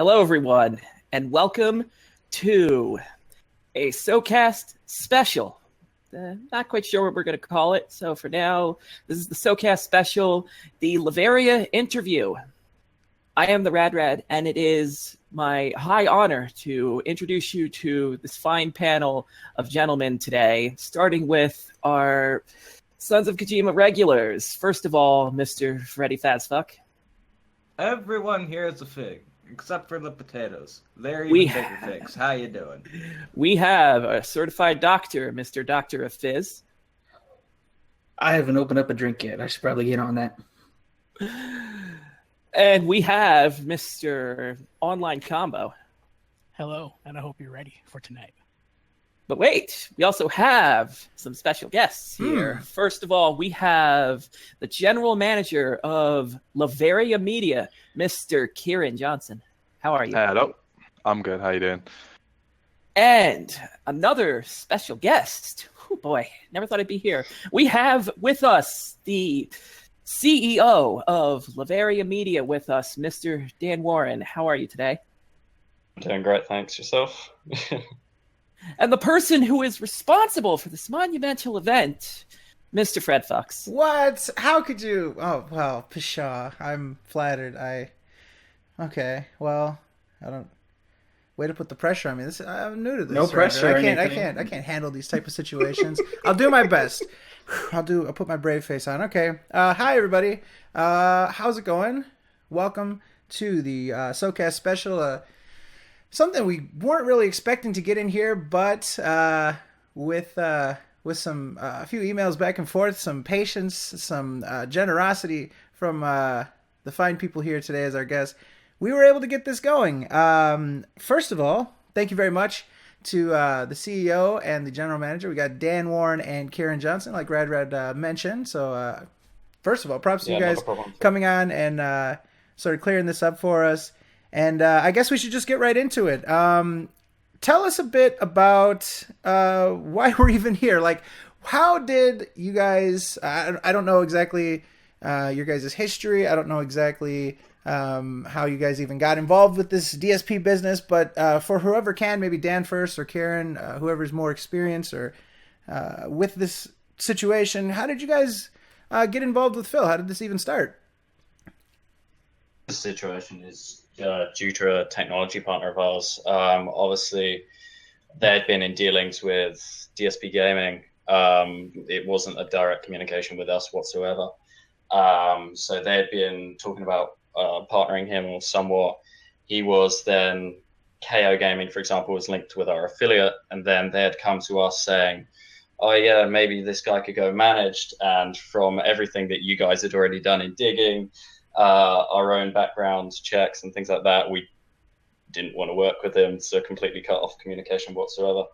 Hello, everyone, and welcome to a SoKast special. Not quite sure what we're going to call it, so for now, this is the SoKast special, the Laveria interview. I am the Rad, and it is my high honor to introduce you to this fine panel of gentlemen today, starting with our Sons of Kojima regulars. First of all, Mr. Freddy Fazfuck. Everyone here is a fig, except for the potatoes. They're even bigger figs. How you doing? We have a certified doctor, Mr. Doctor of Fizz. I haven't opened up a drink yet. I should probably get on that. And we have Mr. Online Combo. Hello, and I hope you're ready for tonight. But wait, we also have some special guests here. First of all, we have the general manager of Laveria Media, Mr. Keiran Johnson. How are you? Hello. I'm good. How you doing? And another special guest. Oh boy, never thought I'd be here. We have with us the CEO of Laveria Media with us, Mr. Dan Warren. How are you today? I'm doing great, thanks. Yourself? And the person who is responsible for this monumental event, Mr. Fred Fox. What? How could you? Oh, well, pshaw. I'm flattered. Okay, well, I don't... Way to put the pressure on me. I'm new to this. No pressure. I can't handle these type of situations. I'll do my best. I'll put my brave face on. Okay. Hi, everybody. How's it going? Welcome to the SoKast special. Something we weren't really expecting to get in here, but with some a few emails back and forth, some patience, some generosity from the fine people here today as our guests, we were able to get this going. First of all, thank you very much to the CEO and the general manager. We got Dan Warren and Keiran Johnson, like Rad mentioned. So first of all, props to you guys coming on and sort of clearing this up for us. And I guess we should just get right into it. Tell us a bit about why we're even here. Like, how did you guys... I don't know exactly your guys' history. I don't know exactly how you guys even got involved with this DSP business. But for whoever can, maybe Dan first or Keiran, whoever's more experienced or with this situation, how did you guys get involved with Phil? How did this even start? The situation is due to a technology partner of ours. Obviously, they'd been in dealings with DSP Gaming. It wasn't a direct communication with us whatsoever. So they'd been talking about partnering him or somewhat. He was then, KO Gaming, for example, was linked with our affiliate, and then they had come to us saying, oh yeah, maybe this guy could go managed. And from everything that you guys had already done in digging, our own background checks and things like that, we didn't want to work with him, so completely cut off communication whatsoever.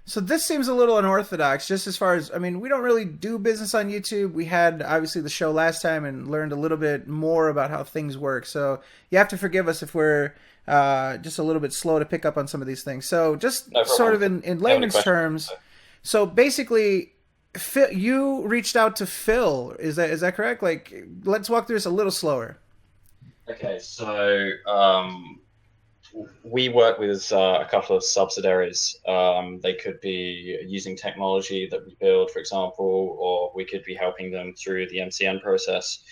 So this seems a little unorthodox, just as far as, I mean, we don't really do business on YouTube. We had, obviously, the show last time and learned a little bit more about how things work. So you have to forgive us if we're just a little bit slow to pick up on some of these things. So just sort of in layman's terms, so basically... Phil, you reached out to Phil. Is that correct? Like, let's walk through this a little slower. Okay, so we work with a couple of subsidiaries. They could be using technology that we build, for example, or we could be helping them through the MCN process.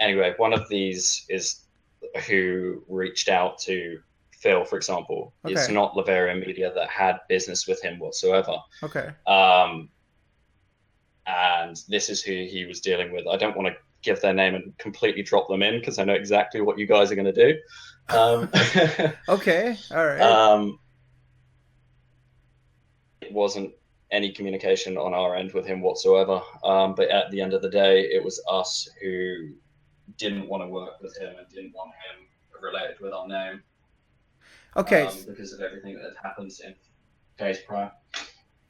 Anyway, one of these is who reached out to Phil, for example. Okay. It's not Laveria Media that had business with him whatsoever. Okay. And this is who he was dealing with. I don't want to give their name and completely drop them in because I know exactly what you guys are going to do. Okay, all right. It wasn't any communication on our end with him whatsoever. But at the end of the day, it was us who didn't want to work with him and didn't want him related with our name. Okay. Because of everything that had happened in days prior.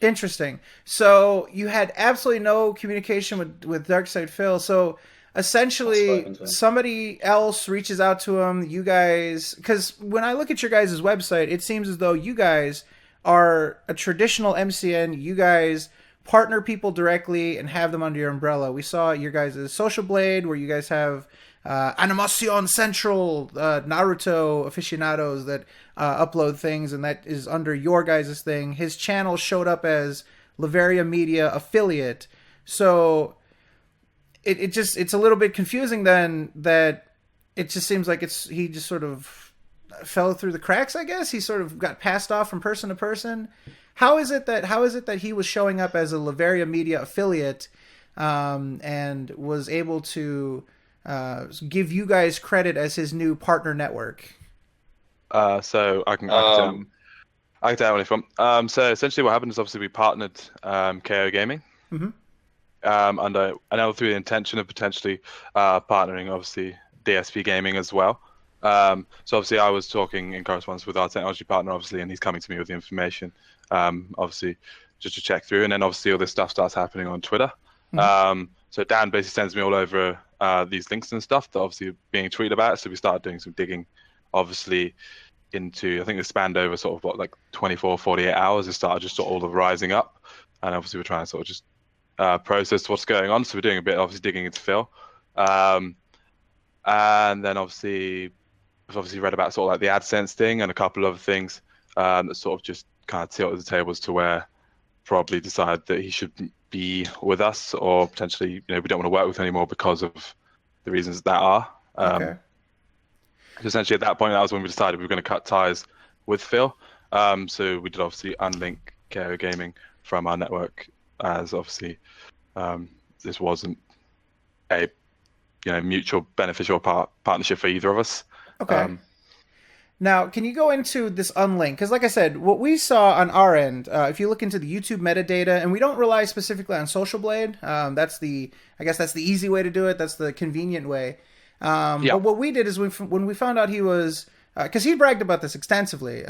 Interesting. So you had absolutely no communication with Darkside Phil. So essentially somebody else reaches out to him. You guys, because when I look at your guys' website, it seems as though you guys are a traditional MCN. You guys partner people directly and have them under your umbrella. We saw your guys' Social Blade where you guys have Animation Central Naruto aficionados that upload things, and that is under your guys' thing. His channel showed up as Laveria Media affiliate. So it's a little bit confusing then, that it just seems like he just sort of fell through the cracks, I guess. He sort of got passed off from person to person. How is it that he was showing up as a Laveria Media affiliate and was able to give you guys credit as his new partner network? So I can tell where it's from. So essentially, what happened is obviously we partnered KO Gaming, Mm-hmm. under through the intention of potentially partnering obviously DSP Gaming as well. So obviously, I was talking in correspondence with our technology partner, obviously, and he's coming to me with the information, obviously, just to check through. And then obviously all this stuff starts happening on Twitter. Mm-hmm. So Dan basically sends me all over these links and stuff that obviously being tweeted about. So we started doing some digging, obviously, into, I think it spanned over sort of 24, 48 hours. It started just sort of all of rising up. And obviously we're trying to sort of just process what's going on. So we're doing a bit, obviously, digging into Phil. And then obviously, we've obviously read about sort of like the AdSense thing and a couple of other things that sort of just kind of tilted the tables to where probably decided that he should be with us, or potentially, we don't want to work with him anymore because of the reasons that are. Okay. Essentially, at that point, that was when we decided we were going to cut ties with Phil. So we did obviously unlink KO Gaming from our network, as obviously this wasn't a mutual beneficial partnership for either of us. Okay. Now, can you go into this unlink? Because like I said, what we saw on our end, if you look into the YouTube metadata, and we don't rely specifically on Social Blade, I guess that's the easy way to do it. That's the convenient way. But what we did is when we found out he was, because he bragged about this extensively.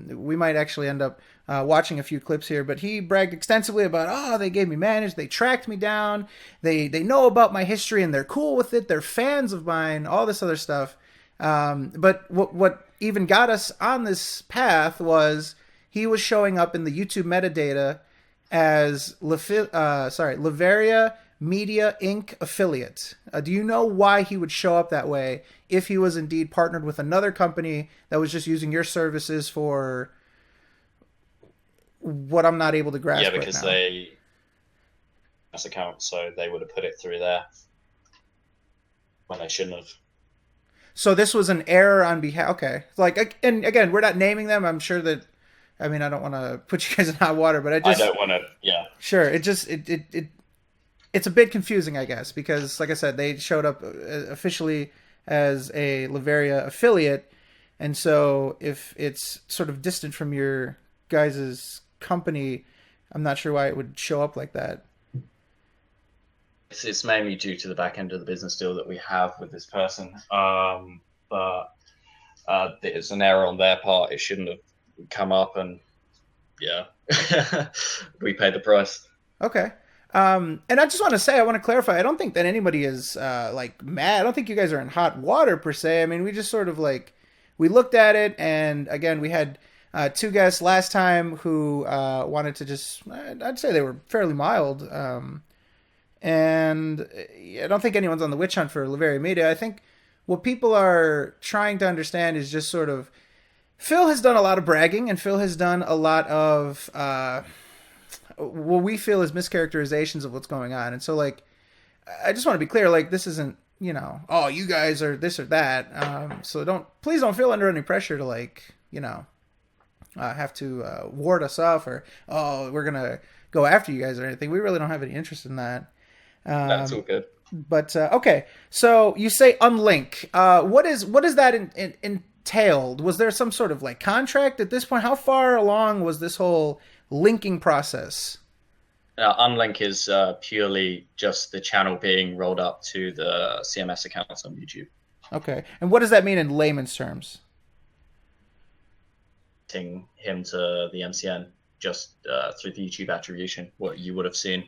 We might actually end up watching a few clips here, but he bragged extensively about, they gave me managed, they tracked me down, they know about my history and they're cool with it, they're fans of mine, all this other stuff. But what even got us on this path was he was showing up in the YouTube metadata as Laveria Media Inc. affiliate. Do you know why he would show up that way if he was indeed partnered with another company that was just using your services for what I'm not able to grasp? Yeah, because right now? they has account, so they would have put it through there when they shouldn't have. So this was an error on behalf. Okay, and again, we're not naming them. I'm sure that. I mean, I don't want to put you guys in hot water, but I don't want to. Yeah. Sure. It's a bit confusing, I guess, because like I said, they showed up officially as a Laveria affiliate, and so if it's sort of distant from your guys' company, I'm not sure why it would show up like that. It's mainly due to the back end of the business deal that we have with this person. But it's an error on their part. It shouldn't have come up, and yeah, we paid the price. Okay. And I just want to say, I want to clarify, I don't think that anybody is mad. I don't think you guys are in hot water per se. I mean, we just sort of we looked at it, and again, we had two guests last time who wanted to just, I'd say they were fairly mild. And I don't think anyone's on the witch hunt for Laveria Media. I think what people are trying to understand is just sort of, Phil has done a lot of bragging, and Phil has done a lot of what we feel is mischaracterizations of what's going on. And so, I just want to be clear, this isn't, you guys are this or that. So please don't feel under any pressure to have to ward us off, or, we're going to go after you guys or anything. We really don't have any interest in that. That's all good. But okay, so you say unlink. What is that entailed? Was there some sort of contract at this point? How far along was this whole linking process? Unlink is purely just the channel being rolled up to the CMS accounts on YouTube. Okay, and what does that mean in layman's terms? Him to the MCN just through the YouTube attribution, what you would have seen.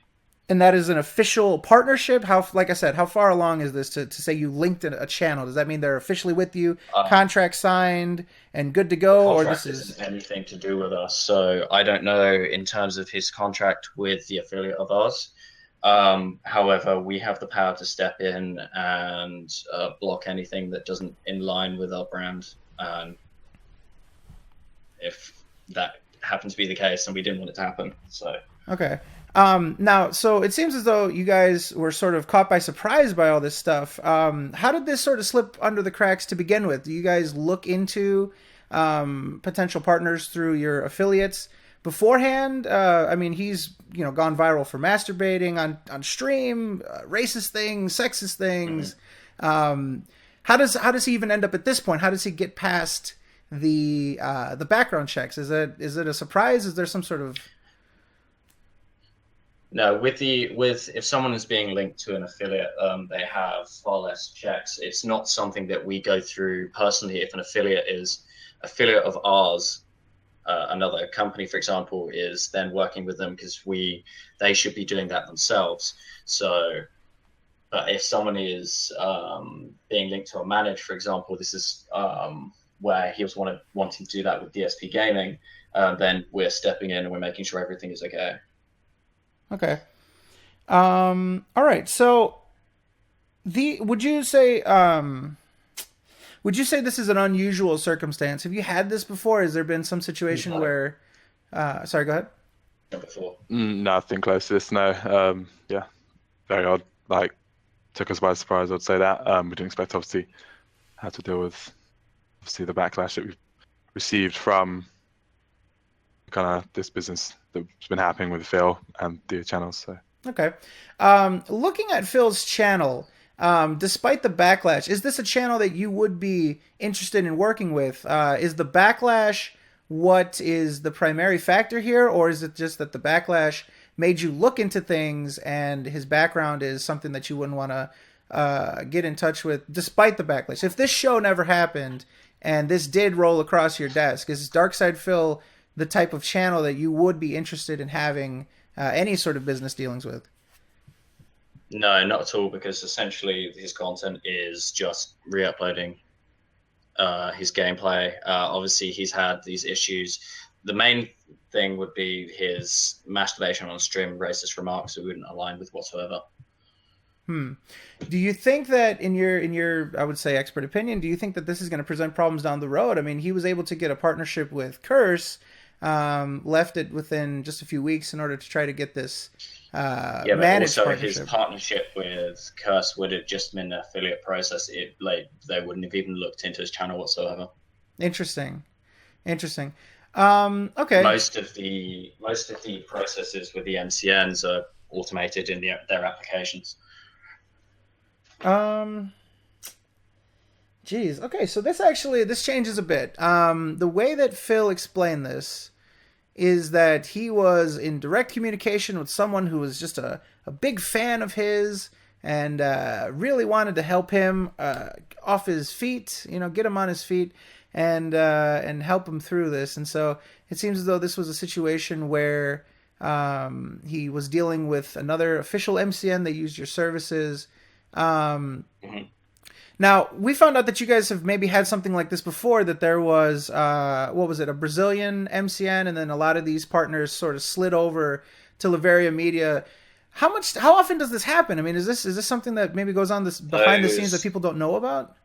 And that is an official partnership? Like I said, how far along is this to say you linked a channel? Does that mean they're officially with you, contract signed, and good to go? Or this isn't anything to do with us. So I don't know in terms of his contract with the affiliate of ours. However, we have the power to step in and block anything that doesn't in line with our brand. And if that happens to be the case, then we didn't want it to happen. So Okay. Now, so it seems as though you guys were sort of caught by surprise by all this stuff. How did this sort of slip under the cracks to begin with? Do you guys look into potential partners through your affiliates beforehand? I mean, he's gone viral for masturbating on stream, racist things, sexist things. How does he even end up at this point? How does he get past the background checks? Is it a surprise? Is there some sort of No, with if someone is being linked to an affiliate, they have far less checks. It's not something that we go through personally. If an affiliate is affiliate of ours, another company, for example, is then working with them because they should be doing that themselves. So, but if someone is being linked to a manage, for example, this is where he was wanting to do that with DSP Gaming, then we're stepping in and we're making sure everything is okay. Okay. All right. So, would you say this is an unusual circumstance? Have you had this before? Has there been some situation where? Sorry, go ahead. Before. Nothing close to this. No. Yeah. Very odd. Like, took us by surprise. I'd say that. We didn't expect, obviously, how to deal with the backlash that we've received from kind of this business that's been happening with Phil and the channels. So Okay. Looking at Phil's channel, despite the backlash, is this a channel that you would be interested in working with? Is the backlash what is the primary factor here, or is it just that the backlash made you look into things and his background is something that you wouldn't want to get in touch with despite the backlash? If this show never happened and this did roll across your desk, is Darkside Phil the type of channel that you would be interested in having any sort of business dealings with? No, not at all, because essentially his content is just re-uploading his gameplay. Obviously, he's had these issues. The main thing would be his masturbation on stream, racist remarks that wouldn't align with whatsoever. Do you think that in your I would say expert opinion, do you think that this is going to present problems down the road? I mean, he was able to get a partnership with Curse, left it within just a few weeks in order to try to get this managed but also partnership. his partnership with Curse would have just been an affiliate process. They wouldn't have even looked into his channel whatsoever. Interesting. Okay. Most of the processes with the MCNs are automated in their applications. Geez. Okay, so this changes a bit. The way that Phil explained this is that he was in direct communication with someone who was just a big fan of his and really wanted to help him off his feet, get him on his feet and help him through this. And so it seems as though this was a situation where he was dealing with another official MCN that used your services. Now, we found out that you guys have maybe had something like this before, that there was, a Brazilian MCN, and then a lot of these partners sort of slid over to Laveria Media. How often does this happen? I mean, is this something that maybe goes on behind the scenes that people don't know about?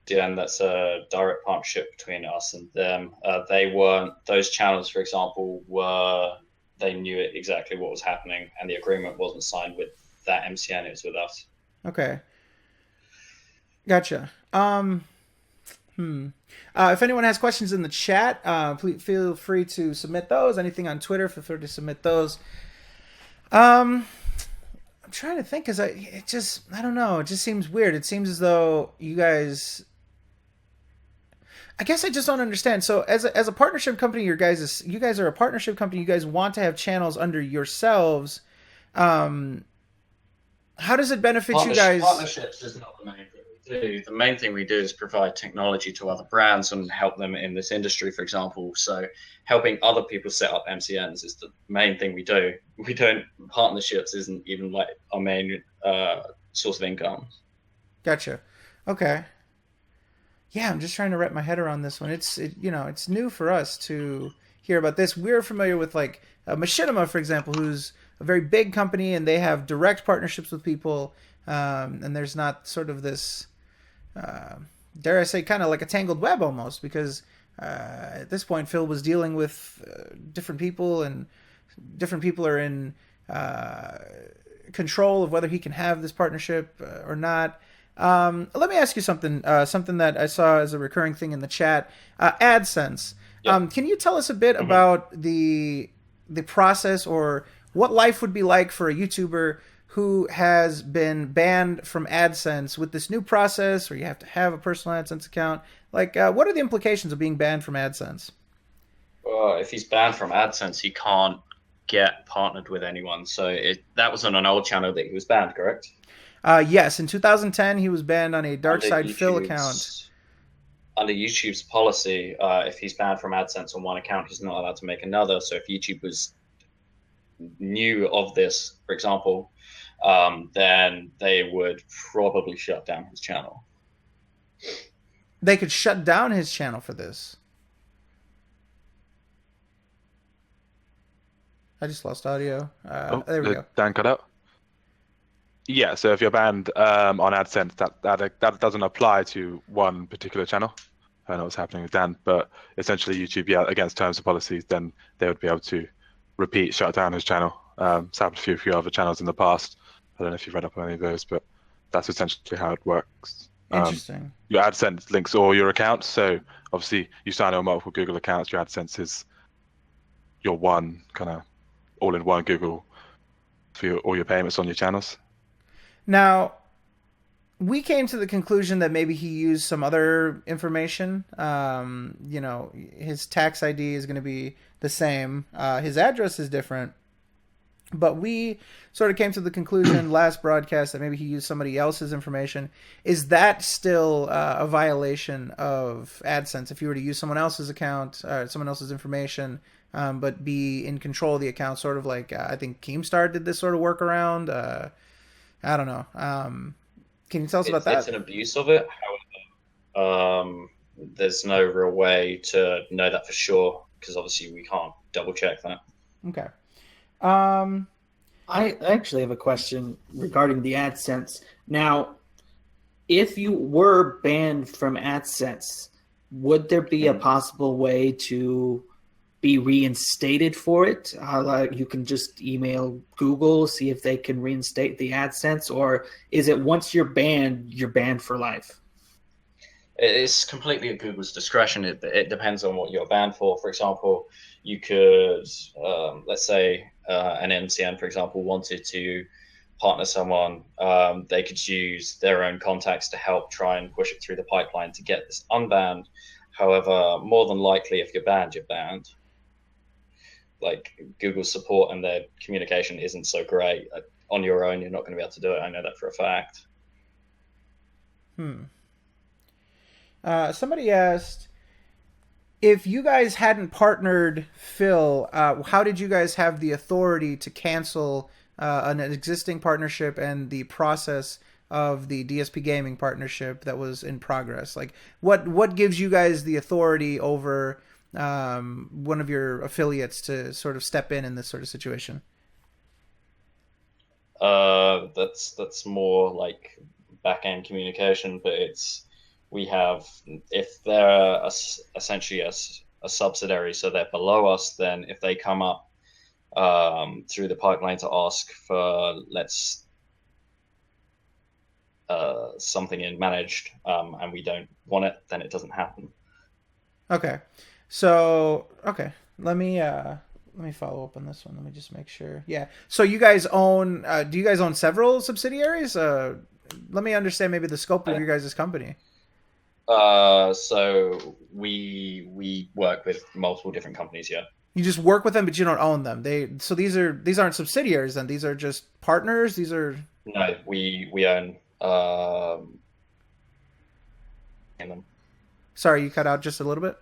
Yeah, and that's a direct partnership between us and them. Those channels, for example, they knew exactly what was happening, and the agreement wasn't signed with that MCN, it was with us. Okay. Gotcha. If anyone has questions in the chat, please feel free to submit those. Anything on Twitter, feel free to submit those. I'm trying to think, because I don't know. It just seems weird. It seems as though you guys, I guess I just don't understand. So as a partnership company, you guys are a partnership company. You guys want to have channels under yourselves. How does it benefit you guys? Partnerships is not the main thing we do. The main thing we do is provide technology to other brands and help them in this industry, for example. So helping other people set up MCNs is the main thing we do. Partnerships isn't even like our main source of income. Gotcha. Okay. Yeah, I'm just trying to wrap my head around this one. It's new for us to hear about this. We're familiar with like Machinima, for example, who's a very big company and they have direct partnerships with people, and there's not sort of this, dare I say, kind of like a tangled web almost, because at this point Phil was dealing with different people, and different people are in control of whether he can have this partnership or not. Let me ask you something. Something that I saw as a recurring thing in the chat. AdSense. Yeah. Can you tell us a bit about the process, or what life would be like for a YouTuber who has been banned from AdSense with this new process, where you have to have a personal AdSense account? Like, what are the implications of being banned from AdSense? If he's banned from AdSense, he can't get partnered with anyone. So that was on an old channel that he was banned, correct? Yes, in 2010 he was banned on a Dark Side Phil account. Under YouTube's policy, if he's banned from AdSense on one account, he's not allowed to make another. So if YouTube was knew of this, for example, then they would probably shut down his channel. They could shut down his channel for this. I just lost audio. There we go. Dan cut out. Yeah, so if you're banned on AdSense, that doesn't apply to one particular channel. I don't know what's happening with Dan, but essentially YouTube, against terms and policies, then they would be able to shut down his channel. It's happened to a few other channels in the past. I don't know if you've read up on any of those, but that's essentially how it works. Interesting. Your AdSense links all your accounts, so obviously you sign on multiple Google accounts. Your AdSense is your one kind of all-in-one Google for all your payments on your channels. Now, we came to the conclusion that maybe he used some other information. His tax ID is going to be the same. His address is different. But we sort of came to the conclusion last broadcast that maybe he used somebody else's information. Is that still a violation of AdSense if you were to use someone else's account, someone else's information, but be in control of the account, sort of like I think Keemstar did this sort of workaround? I don't know. Can you tell us about that? It's an abuse of it. However, there's no real way to know that for sure, because obviously we can't double check that. Okay. I actually have a question regarding the AdSense. Now, if you were banned from AdSense, would there be a possible way to be reinstated for it? You can just email Google, see if they can reinstate the AdSense, or is it once you're banned for life? It's completely at Google's discretion. It depends on what you're banned for. For example, you could, let's say an MCN, for example, wanted to partner someone. They could use their own contacts to help try and push it through the pipeline to get this unbanned. However, more than likely, if you're banned, you're banned. Like, Google's support and their communication isn't so great. On your own, you're not going to be able to do it. I know that for a fact. Somebody asked, if you guys hadn't partnered Phil, how did you guys have the authority to cancel an existing partnership and the process of the DSP Gaming partnership that was in progress? Like, what gives you guys the authority over one of your affiliates to sort of step in this sort of situation? That's more like back-end communication, but if they're essentially a subsidiary, so they're below us, then if they come up through the pipeline to ask for something in managed, and we don't want it, then it doesn't happen. Okay. So, let me follow up on this one. Let me just make sure. Yeah. So you guys own, do you guys own several subsidiaries? Let me understand maybe the scope of your guys' company. So we work with multiple different companies, yeah. You just work with them, but you don't own them. So these aren't subsidiaries then. These are just partners. No, we own in them. Sorry, you cut out just a little bit.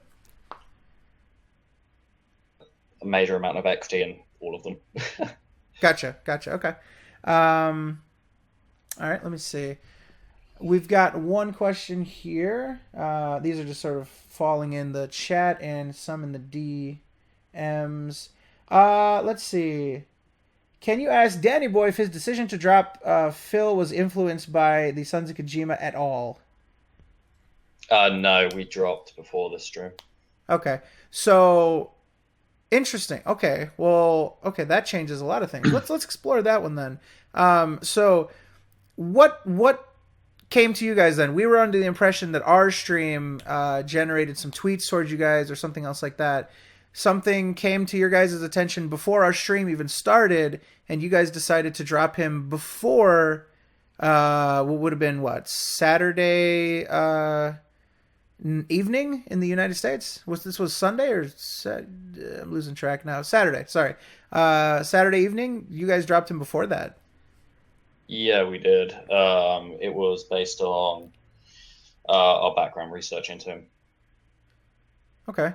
A major amount of equity in all of them. Gotcha. Okay. All right. Let me see. We've got one question here. These are just sort of falling in the chat and some in the DMs. Let's see. Can you ask Danny Boy if his decision to drop Phil was influenced by the Sons of Kojima at all? No, we dropped before the stream. Okay, so interesting. Okay, well, okay, that changes a lot of things. Let's explore that one then. So what came to you guys then? We were under the impression that our stream generated some tweets towards you guys or something else like that. Something came to your guys' attention before our stream even started, and you guys decided to drop him before what would have been Saturday evening in the United States? Was Sunday or I'm losing track now. Saturday, sorry. Saturday evening. You guys dropped him before that. Yeah, we did. It was based on our background research into him. Okay.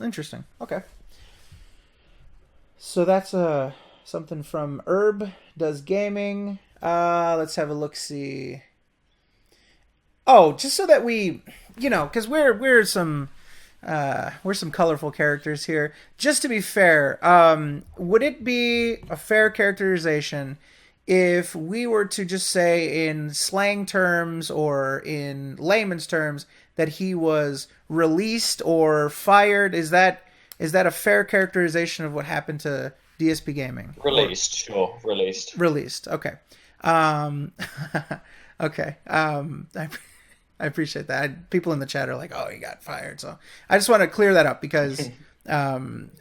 Interesting. Okay. So that's something from Herb Does Gaming. Let's have a look-see. Oh, just so that we, because we're some colorful characters here. Just to be fair, would it be a fair characterization if we were to just say in slang terms or in layman's terms that he was released or fired? Is that a fair characterization of what happened to DSP Gaming? Released, sure. Released. Released. Okay. Okay. I appreciate that. People in the chat are like, "Oh, he got fired." So I just want to clear that up because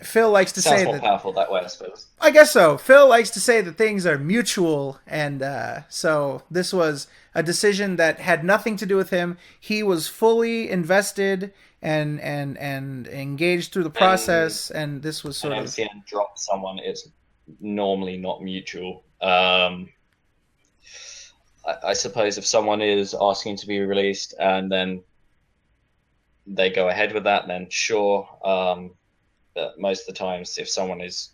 Phil likes to say more that. Powerful that way, I suppose. I guess so. Phil likes to say that things are mutual, and so this was a decision that had nothing to do with him. He was fully invested and engaged through the process, and this was sort of. MCN drop someone. It's normally not mutual. I suppose if someone is asking to be released and then they go ahead with that, then sure. But most of the times, if someone is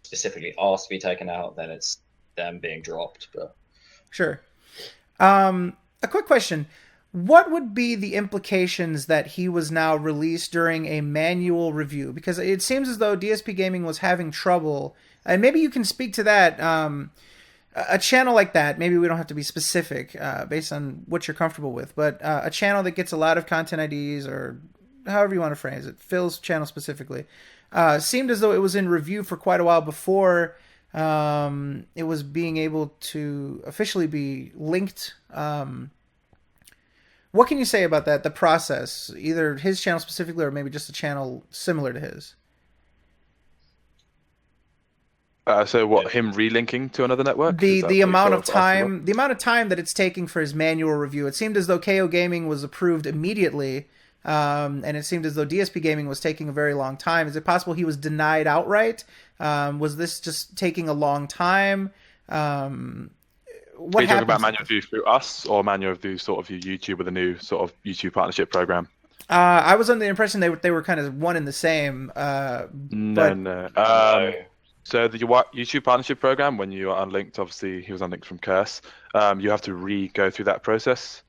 specifically asked to be taken out, then it's them being dropped. But sure. A quick question. What would be the implications that he was now released during a manual review? Because it seems as though DSP Gaming was having trouble, and maybe you can speak to that. A channel like that, maybe we don't have to be specific based on what you're comfortable with, but a channel that gets a lot of content IDs or however you want to phrase it, Phil's channel specifically, seemed as though it was in review for quite a while before it was being able to officially be linked. What can you say about that, the process, either his channel specifically or maybe just a channel similar to his? So what, him relinking to another network? The amount of time that it's taking for his manual review. It seemed as though KO Gaming was approved immediately, and it seemed as though DSP Gaming was taking a very long time. Is it possible he was denied outright? Was this just taking a long time? What Are you talking about manual review through us or manual review sort of YouTube with a new sort of YouTube partnership program? I was under the impression they were kind of one and the same. No. So the YouTube partnership program, when you are unlinked, obviously he was unlinked from Curse, you have to go through that process.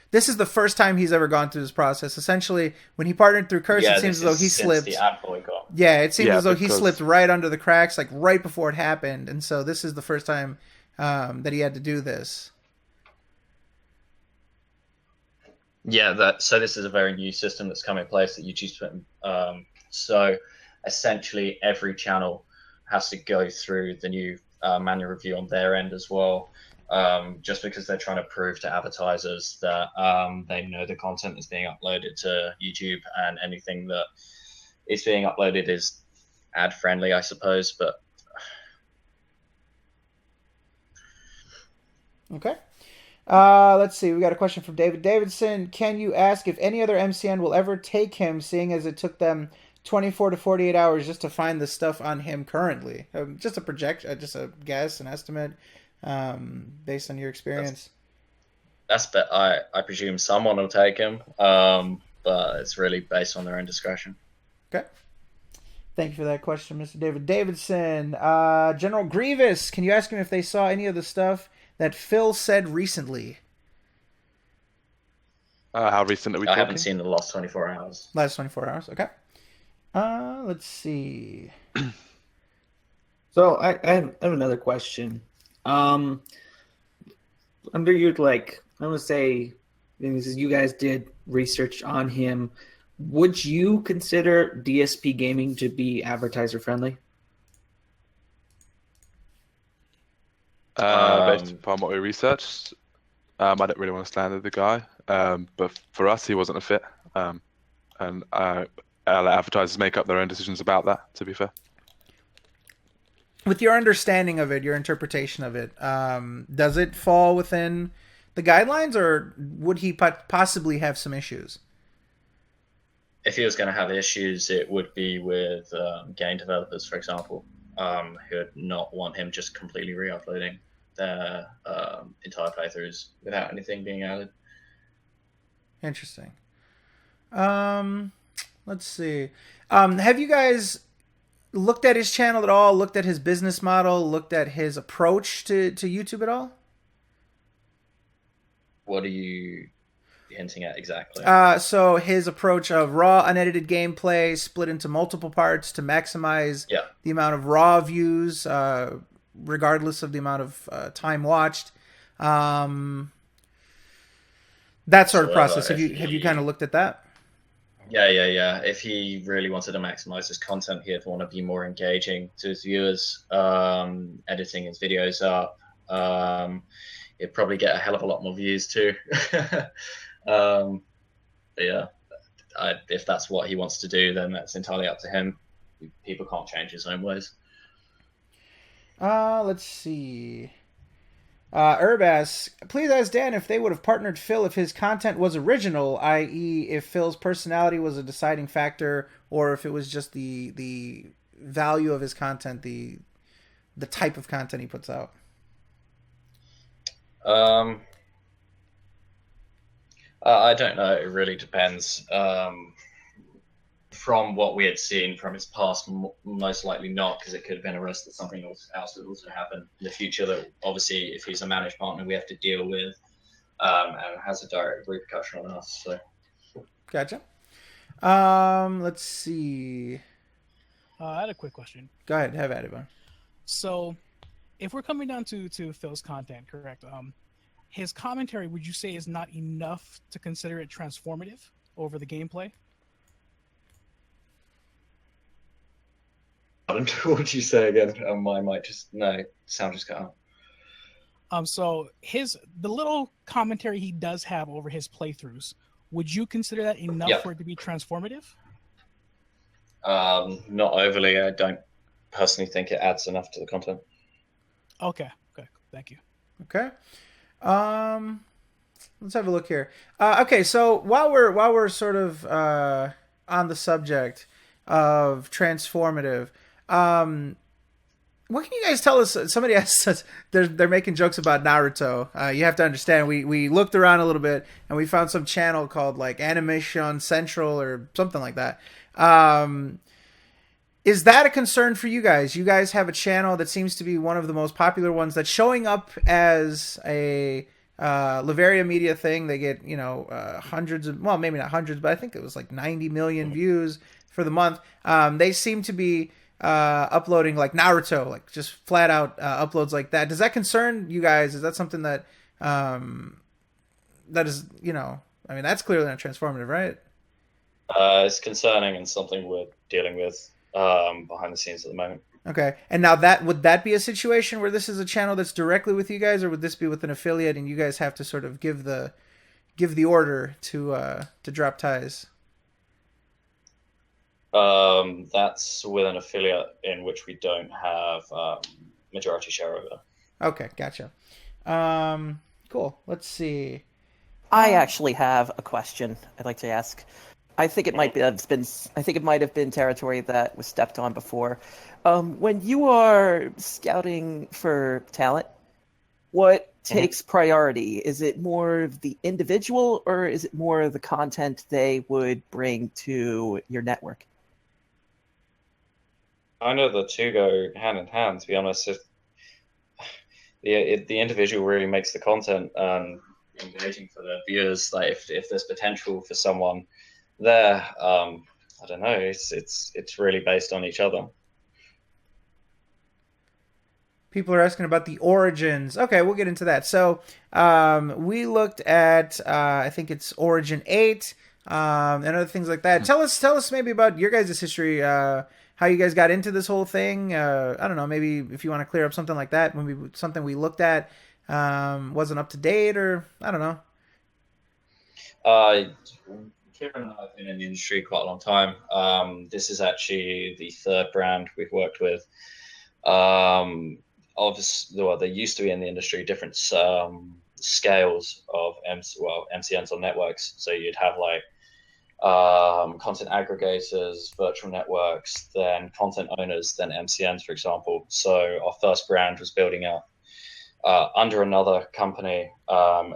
This is the first time he's ever gone through this process. Essentially, when he partnered through Curse, it seems as though he slipped. Yeah, it seems as though he slipped right under the cracks, like right before it happened. And so this is the first time that he had to do this. Yeah, so this is a very new system that's come in place that YouTube's put in. So essentially every channel has to go through the new manual review on their end as well, just because they're trying to prove to advertisers that they know the content that's being uploaded to YouTube, and anything that is being uploaded is ad friendly, I suppose. But okay. Let's see. We got a question from David Davidson. Can you ask if any other MCN will ever take him, seeing as it took them 24 to 48 hours just to find the stuff on him currently? Just a just a guess, an estimate, based on your experience. I presume someone will take him, but it's really based on their own discretion. Okay. Thank you for that question, Mr. David Davidson. General Grievous, can you ask him if they saw any of the stuff that Phil said recently? How recent are we talking? I haven't seen the last 24 hours. Last 24 hours, okay. Let's see. So I have another question. Under your I'm gonna say, you guys did research on him. Would you consider DSP gaming to be advertiser friendly? Based upon what we researched, I don't really want to slander the guy, but for us, he wasn't a fit. And I'll let advertisers make up their own decisions about that, to be fair. With your understanding of it, your interpretation of it, does it fall within the guidelines, or would he possibly have some issues? If he was going to have issues, it would be with game developers, for example, who would not want him just completely re-uploading their entire playthroughs without anything being added. Interesting. Let's see. Have you guys looked at his channel at all? Looked at his business model? Looked at his approach to YouTube at all? What are you hinting at exactly? So his approach of raw, unedited gameplay split into multiple parts to maximize the amount of raw views, regardless of the amount of time watched. That sort of process. Have you kind of looked at that? Yeah. If he really wanted to maximize his content, he'd want to be more engaging to his viewers, editing his videos up. He'd probably get a hell of a lot more views too. If that's what he wants to do, then that's entirely up to him. People can't change his own ways. Let's see. Herb asks, please ask Dan if they would have partnered Phil if his content was original, i.e. if Phil's personality was a deciding factor, or if it was just the value of his content, the type of content he puts out. I don't know. It really depends. From what we had seen from his past, most likely not, because it could have been a risk that something else would also happen in the future that obviously, if he's a managed partner, we have to deal with, and it has a direct repercussion on us. So, gotcha. Let's see. I had a quick question. Go ahead, have at it, man. So, if we're coming down to Phil's content, correct? His commentary, would you say, is not enough to consider it transformative over the gameplay? What would you say again? My mic sound just cut out. So the little commentary he does have over his playthroughs, would you consider that enough for it to be transformative? Not overly. I don't personally think it adds enough to the content. Okay, thank you. Okay. Let's have a look here. Okay, so while we're sort of on the subject of transformative, what can you guys tell us? Somebody asked us, they're making jokes about Naruto. You have to understand, we looked around a little bit and we found some channel called like Animation Central or something like that. Is that a concern for you guys? You guys have a channel that seems to be one of the most popular ones that's showing up as a Laveria Media thing. They get, hundreds of, well, maybe not hundreds, but I think it was like 90 million views for the month. They seem to be uploading like Naruto, like just flat out uploads like that. Does that concern you guys? Is that something that that is, that's clearly not transformative, right? It's concerning and something we're dealing with behind the scenes at the moment. Okay, and now would that be a situation where this is a channel that's directly with you guys, or would this be with an affiliate and you guys have to sort of give the order to drop ties? That's with an affiliate in which we don't have majority share over. Okay, gotcha. Cool. Let's see. I actually have a question I'd like to ask. I think it might have been territory that was stepped on before. When you are scouting for talent, what takes priority? Is it more of the individual, or is it more of the content they would bring to your network? I know the two go hand in hand, to be honest. If the individual really makes the content engaging for the viewers, like if there's potential for someone there, I don't know. It's really based on each other. People are asking about the origins. Okay, we'll get into that. So we looked at I think it's Origin 8 and other things like that. Tell us maybe about your guys' history. How you guys got into this whole thing. I don't know. Maybe if you want to clear up something like that, maybe something we looked at wasn't up to date, or I don't know. Keiran and I have been in the industry quite a long time. This is actually the third brand we've worked with. Obviously, well, they used to be in the industry different scales of MCNs on networks. So you'd have like content aggregators, virtual networks, then content owners, then MCNs, for example. So our first brand was building up under another company,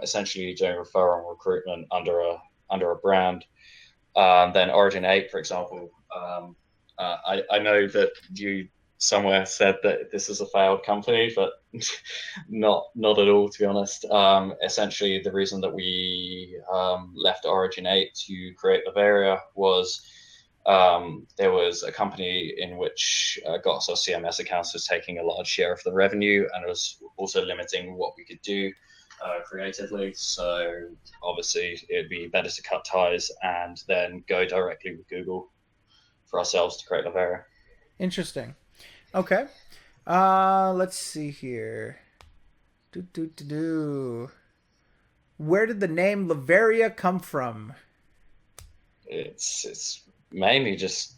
essentially doing referral and recruitment under a brand. Then Origin 8, for example. I know that you somewhere said that this is a failed company, but not at all, to be honest. Essentially, the reason that we left Origin 8 to create Laveria was there was a company in which got us our CMS accounts was taking a large share of the revenue, and it was also limiting what we could do creatively. So obviously, it'd be better to cut ties and then go directly with Google for ourselves to create Laveria. Interesting. Okay. Let's see here. Where did the name Laveria come from? It's mainly just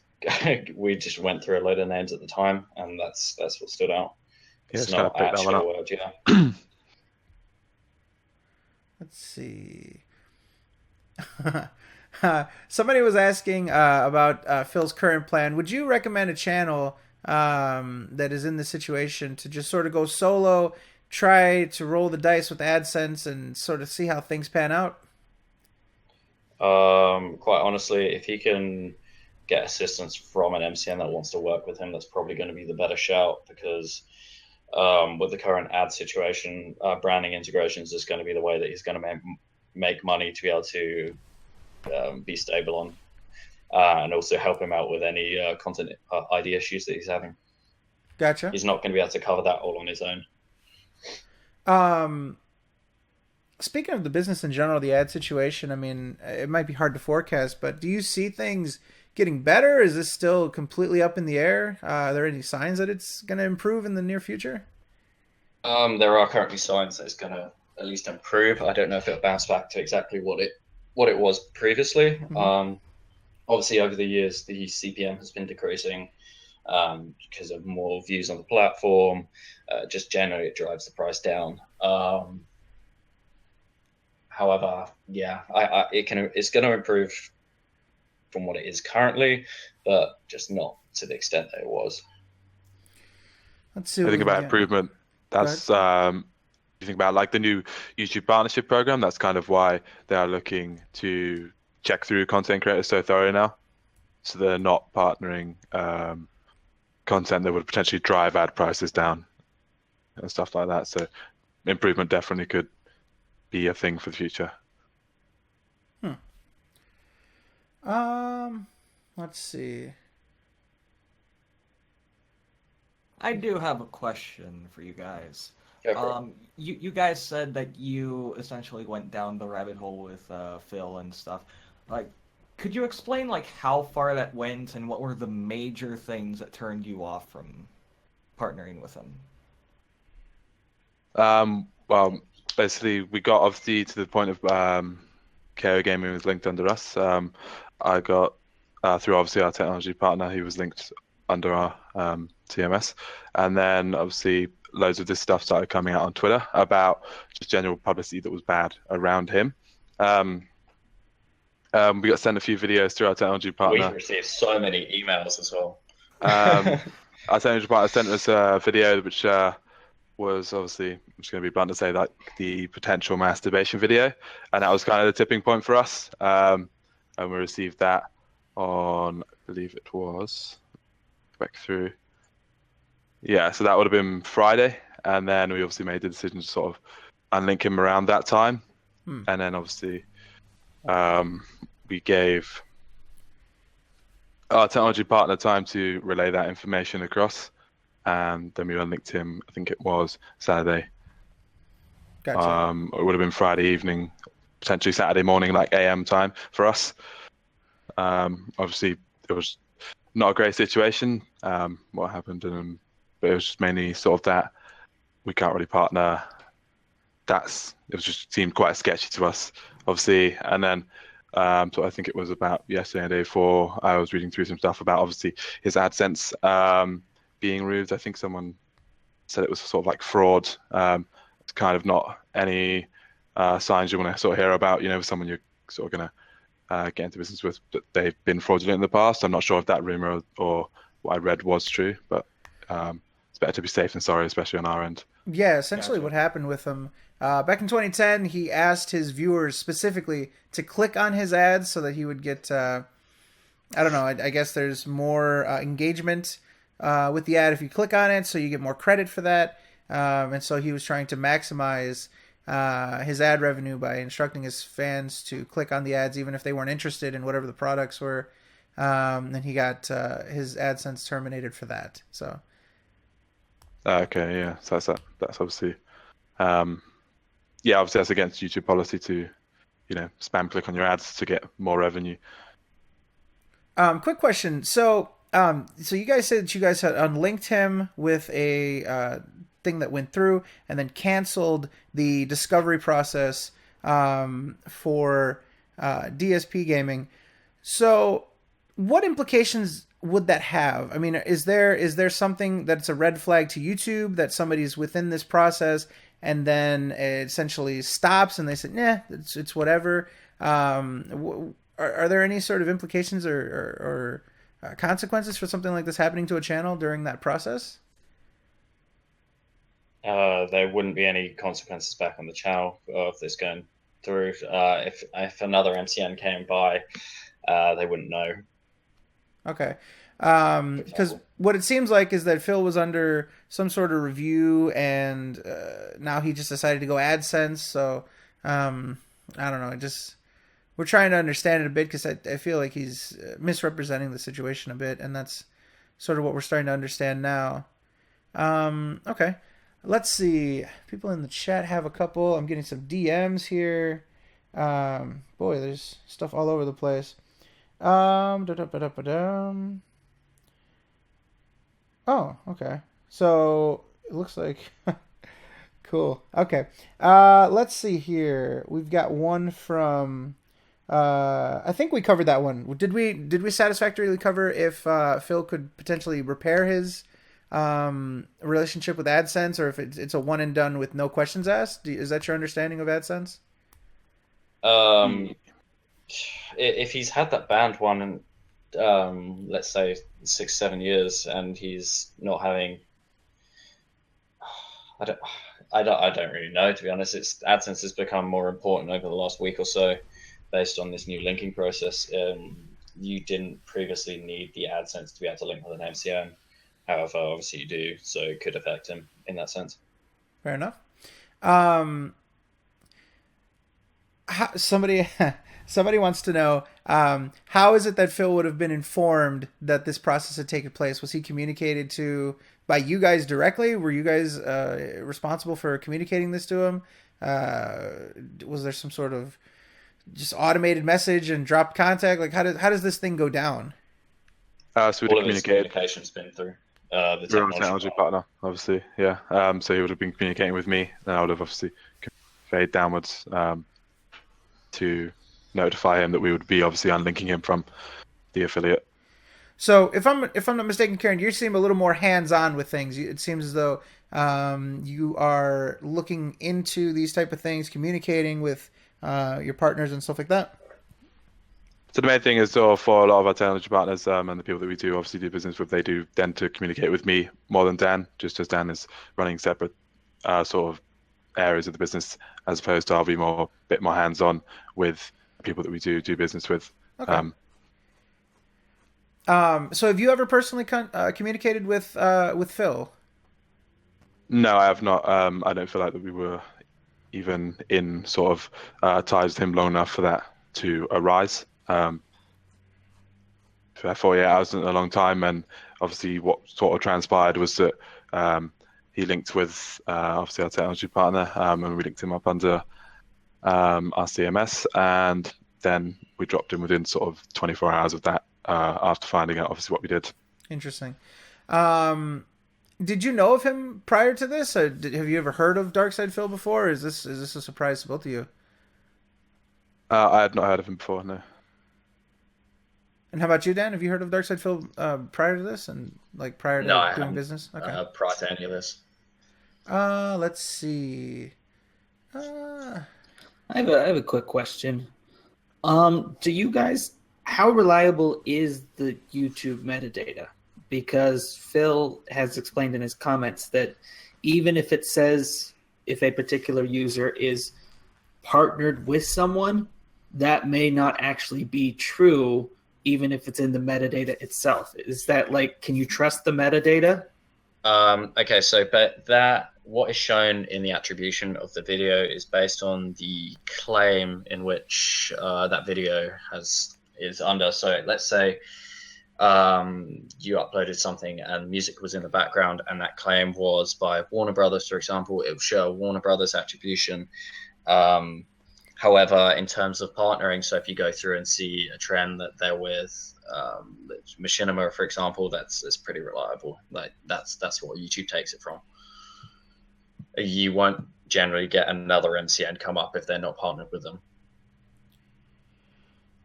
we just went through a load of names at the time, and that's what stood out. It's not actually a word, yeah. Let's see. Somebody was asking about Phil's current plan. Would you recommend a channel that is in this situation to just sort of go solo, try to roll the dice with AdSense, and sort of see how things pan out? Quite honestly, if he can get assistance from an MCN that wants to work with him, that's probably going to be the better shout, because with the current ad situation, branding integrations is going to be the way that he's going to make money to be able to be stable on, and also help him out with any content ID issues that he's having. Gotcha. He's not going to be able to cover that all on his own. Speaking of the business in general, the ad situation, I mean, it might be hard to forecast, but do you see things getting better? Is this still completely up in the air? Are there any signs that it's going to improve in the near future? There are currently signs that it's going to at least improve. I don't know if it'll bounce back to exactly what it was previously. Mm-hmm. Obviously, over the years, the CPM has been decreasing because of more views on the platform. Just generally, it drives the price down. However, yeah, it's going to improve from what it is currently, but just not to the extent that it was. Let's see. I think about improvement. That's you think about like the new YouTube partnership program. That's kind of why they are looking to check through content creators so thoroughly now, so they're not partnering content that would potentially drive ad prices down and stuff like that. So improvement definitely could be a thing for the future. Let's see. I do have a question for you guys. Yeah, you guys said that you essentially went down the rabbit hole with Phil and stuff. Like, could you explain like how far that went and what were the major things that turned you off from partnering with him? Well, basically, we got obviously to the point of Keiran Gaming was linked under us. I got through obviously our technology partner, he was linked under our TMS, and then obviously loads of this stuff started coming out on Twitter about just general publicity that was bad around him. We got sent a few videos through our technology partner. We received so many emails as well. Our technology partner sent us a video which was obviously, I'm just going to be blunt to say, like the potential masturbation video, and that was kind of the tipping point for us. And we received that on, I believe it was back through. Yeah, so that would have been Friday, and then we obviously made the decision to sort of unlink him around that time, and then obviously we gave our technology partner time to relay that information across, and then we unlinked him. I think it was Saturday. Gotcha. It would have been Friday evening, potentially Saturday morning, like AM time for us. Obviously, it was not a great situation. What happened, but it was just mainly sort of that we can't really partner. It was just seemed quite sketchy to us, obviously. And then, so I think it was about yesterday and the day before, I was reading through some stuff about obviously his AdSense being removed. I think someone said it was sort of like fraud. It's kind of not any signs you want to sort of hear about, with someone you're sort of going to get into business with, that they've been fraudulent in the past. I'm not sure if that rumor or what I read was true, but it's better to be safe than sorry, especially on our end. Yeah, essentially Gotcha. what happened with him back in 2010, he asked his viewers specifically to click on his ads so that he would get, I don't know, I guess there's more engagement with the ad if you click on it, so you get more credit for that. And so he was trying to maximize his ad revenue by instructing his fans to click on the ads even if they weren't interested in whatever the products were. And he got his AdSense terminated for that. So. Okay, yeah, so that's obviously, obviously that's against YouTube policy to, spam click on your ads to get more revenue. Quick question. So you guys said that you guys had unlinked him with a thing that went through, and then canceled the discovery process for DSP gaming. So, what implications would that have? I mean, is there something that's a red flag to YouTube that somebody's within this process and then it essentially stops and they say, nah, it's whatever? Are there any sort of implications or consequences for something like this happening to a channel during that process? There wouldn't be any consequences back on the channel of this going through. If another MCN came by, they wouldn't know. Okay. Because what it seems like is that Phil was under some sort of review, and now he just decided to go AdSense. So I don't know. We're trying to understand it a bit because I feel like he's misrepresenting the situation a bit, and that's sort of what we're starting to understand now. Okay. Let's see. People in the chat have a couple. I'm getting some DMs here. Boy, there's stuff all over the place. Da-da-ba-da-ba-dum. Oh, okay. So it looks like cool. Okay. Let's see here. We've got one from. I think we covered that one. Did we satisfactorily cover if Phil could potentially repair his relationship with AdSense, or if it's a one and done with no questions asked? Is that your understanding of AdSense? If he's had that banned one, let's say 6-7 years, and he's not having, I don't really know, to be honest. AdSense has become more important over the last week or so, based on this new linking process. You didn't previously need the AdSense to be able to link with an MCN. However, obviously you do, so it could affect him in that sense. Fair enough. Somebody wants to know, how is it that Phil would have been informed that this process had taken place? Was he communicated to by you guys directly? Were you guys responsible for communicating this to him? Was there some sort of just automated message and dropped contact? Like, how does this thing go down? So we All of his communicated communication's been through the through our technology partner, obviously. Yeah. So he would have been communicating with me, and I would have obviously conveyed downwards to notify him that we would be obviously unlinking him from the affiliate. So if I'm not mistaken, Keiran, you seem a little more hands-on with things. It seems as though you are looking into these type of things, communicating with your partners and stuff like that. So the main thing is, for a lot of our technology partners and the people that we do obviously do business with, they do tend to communicate with me more than Dan, just as Dan is running separate sort of areas of the business, as opposed to I'll be bit more hands-on with people that we do business with. Okay. So have you ever personally communicated with Phil? No, I have not. I don't feel like that we were even in sort of ties with him long enough for that to arise. 48 hours isn't a long time, and obviously what sort of transpired was that he linked with obviously our technology partner, and we linked him up under our CMS, and then we dropped him within sort of 24 hours of that after finding out obviously what we did. Interesting. Did you know of him prior to this? Or have you ever heard of Darkside Phil before? Or is this a surprise to both of you? I had not heard of him before, no. And how about you, Dan? Have you heard of Darkside Phil prior to this, and like prior to No, doing business? Okay. prior to any of this. Let's see. I have a quick question. Do you guys, how reliable is the YouTube metadata? Because Phil has explained in his comments that even if it says if a particular user is partnered with someone, that may not actually be true, even if it's in the metadata itself. Is that like, can you trust the metadata? Okay, so but that what is shown in the attribution of the video is based on the claim in which that video is under. So let's say you uploaded something and music was in the background, and that claim was by Warner Brothers, for example. It will show Warner Brothers attribution. However, in terms of partnering, so if you go through and see a trend that they're with Machinima, for example, that's pretty reliable. Like that's what YouTube takes it from. You won't generally get another MCN come up if they're not partnered with them.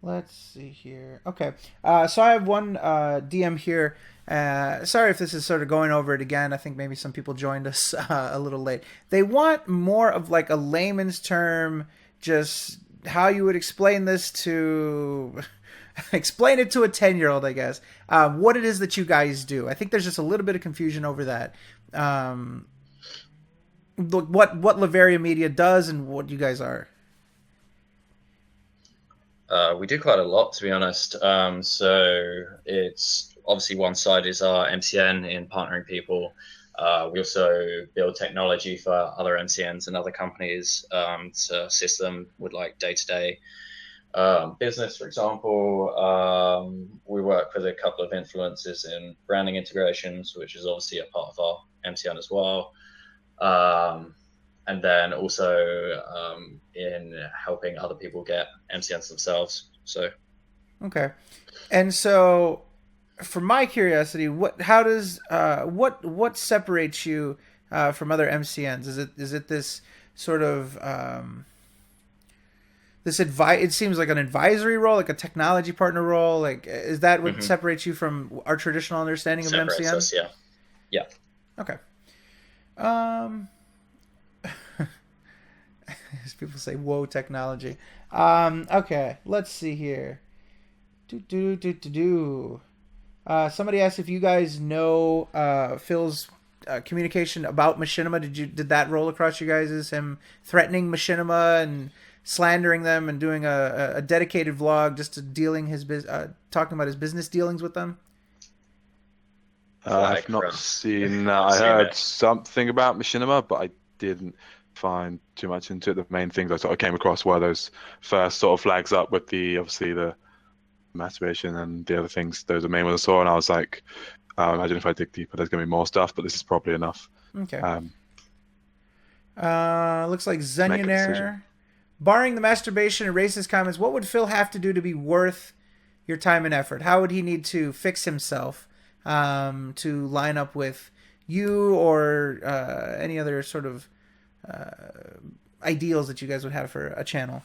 Let's see here. Okay. So I have one DM here. Sorry if this is sort of going over it again. I think maybe some people joined us a little late. They want more of like a layman's term, just how you would explain this to... explain it to a 10-year-old, I guess. What it is that you guys do. I think there's just a little bit of confusion over that. What Laveria Media does and what you guys are. We do quite a lot, to be honest. So it's obviously one side is our MCN in partnering people. We also build technology for other MCNs and other companies to assist them with like day-to-day business. For example, we work with a couple of influencers in branding integrations, which is obviously a part of our MCN as well. And then also in helping other people get MCNs themselves. So, okay, and so for my curiosity, what separates you from other MCNs? Is it this sort of it seems like an advisory role, like a technology partner role? Like, is that what separates you from our traditional understanding of separates MCN? us, yeah. Okay. As people say, whoa, technology. Okay, let's see here. Somebody asked if you guys know Phil's communication about Machinima. Did that roll across you guys as him threatening Machinima and slandering them and doing a dedicated vlog just to talking about his business dealings with them? I've not seen that. I heard something about Machinima, but I didn't find too much into it. The main things I sort of came across were those first sort of flags up with obviously the masturbation and the other things. Those are the main ones I saw, and I was like, imagine if I dig deeper, there's going to be more stuff, but this is probably enough. Okay. Looks like Zenionaire. Barring the masturbation and racist comments, what would Phil have to do to be worth your time and effort? How would he need to fix himself to line up with you or any other sort of ideals that you guys would have for a channel?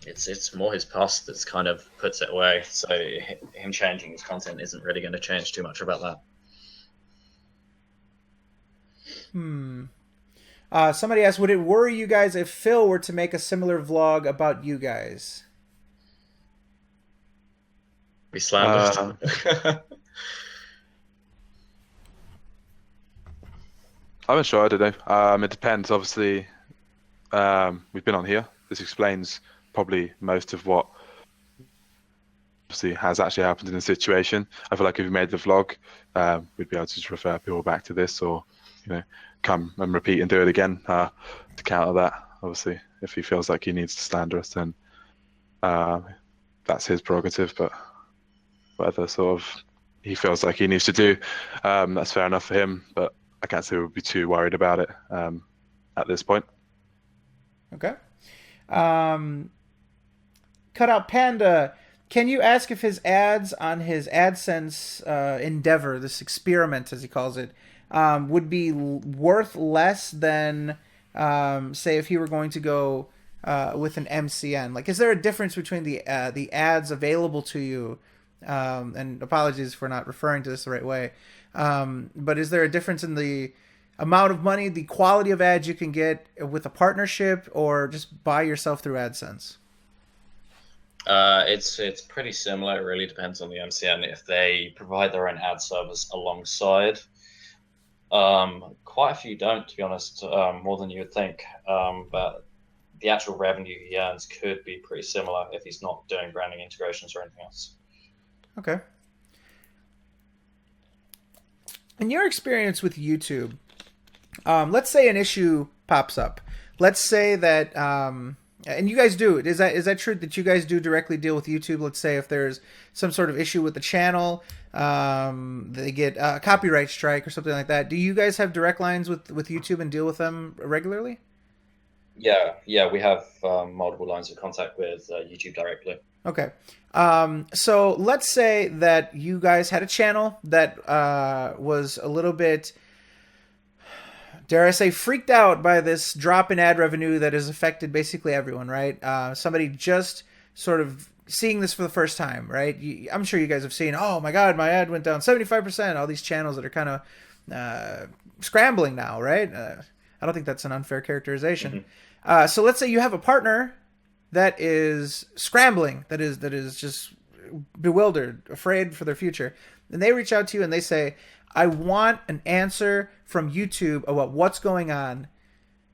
It's more his past that's kind of puts it away. So him changing his content isn't really going to change too much about that. Somebody asked, would it worry you guys if Phil were to make a similar vlog about you guys? We slandered. I'm not sure. I don't know. It depends. Obviously, we've been on here. This explains probably most of what obviously has actually happened in the situation. I feel like if we made the vlog, we'd be able to just refer people back to this, or come and repeat and do it again to counter that. Obviously, if he feels like he needs to slander us, then that's his prerogative. But whatever sort of he feels like he needs to do, that's fair enough for him. But I can't say we'd be too worried about it at this point. Okay. Cutout Panda, can you ask if his ads on his AdSense endeavor, this experiment as he calls it, would be worth less than, say, if he were going to go with an MCN? Like, is there a difference between the ads available to you? And apologies for not referring to this the right way. But is there a difference in the amount of money, the quality of ads you can get with a partnership, or just buy yourself through AdSense? It's pretty similar. It really depends on the MCN if they provide their own ad service alongside. Quite a few don't, to be honest, more than you would think. But the actual revenue he earns could be pretty similar if he's not doing branding integrations or anything else. Okay. In your experience with YouTube, let's say an issue pops up. Let's say that, and you guys do it. Is that true that you guys do directly deal with YouTube? Let's say if there's some sort of issue with the channel, they get a copyright strike or something like that. Do you guys have direct lines with YouTube and deal with them regularly? Yeah, we have multiple lines of contact with YouTube directly. Okay. So let's say that you guys had a channel that was a little bit, dare I say, freaked out by this drop in ad revenue that has affected basically everyone, right? Somebody just sort of seeing this for the first time, right? I'm sure you guys have seen, oh my God, my ad went down 75%. All these channels that are kind of scrambling now, right? I don't think that's an unfair characterization. Mm-hmm. So let's say you have a partner that is scrambling, that is just bewildered, afraid for their future. And they reach out to you and they say, I want an answer from YouTube about what's going on.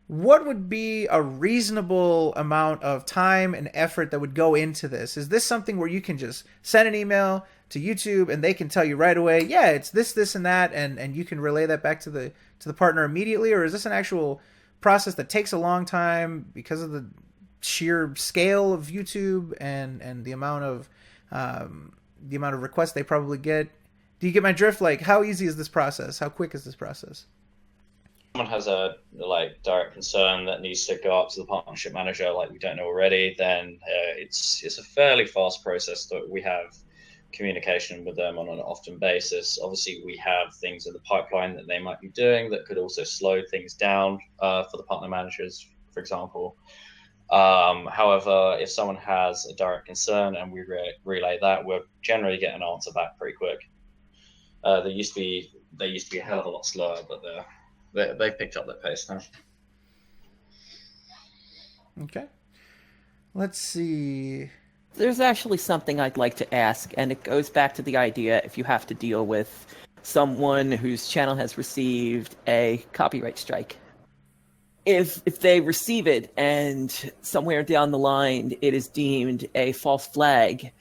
What would be a reasonable amount of time and effort that would go into this? Is this something where you can just send an email to YouTube and they can tell you right away, yeah, it's this, and that, and you can relay that back to the partner immediately? Or is this an actual process that takes a long time because of the sheer scale of YouTube and the amount of requests they probably get? Do you get my drift? Like, how easy is this process? How quick is this process? Someone has a direct concern that needs to go up to the partnership manager, like we don't know already, then it's a fairly fast process that we have communication with them on an often basis. Obviously, we have things in the pipeline that they might be doing that could also slow things down for the partner managers, for example. However, if someone has a direct concern and we relay that, we'll generally get an answer back pretty quick. They used to be a hell of a lot slower, but they've picked up their pace now. Okay. Let's see. There's actually something I'd like to ask, and it goes back to the idea if you have to deal with someone whose channel has received a copyright strike. If they receive it and somewhere down the line it is deemed a false flag,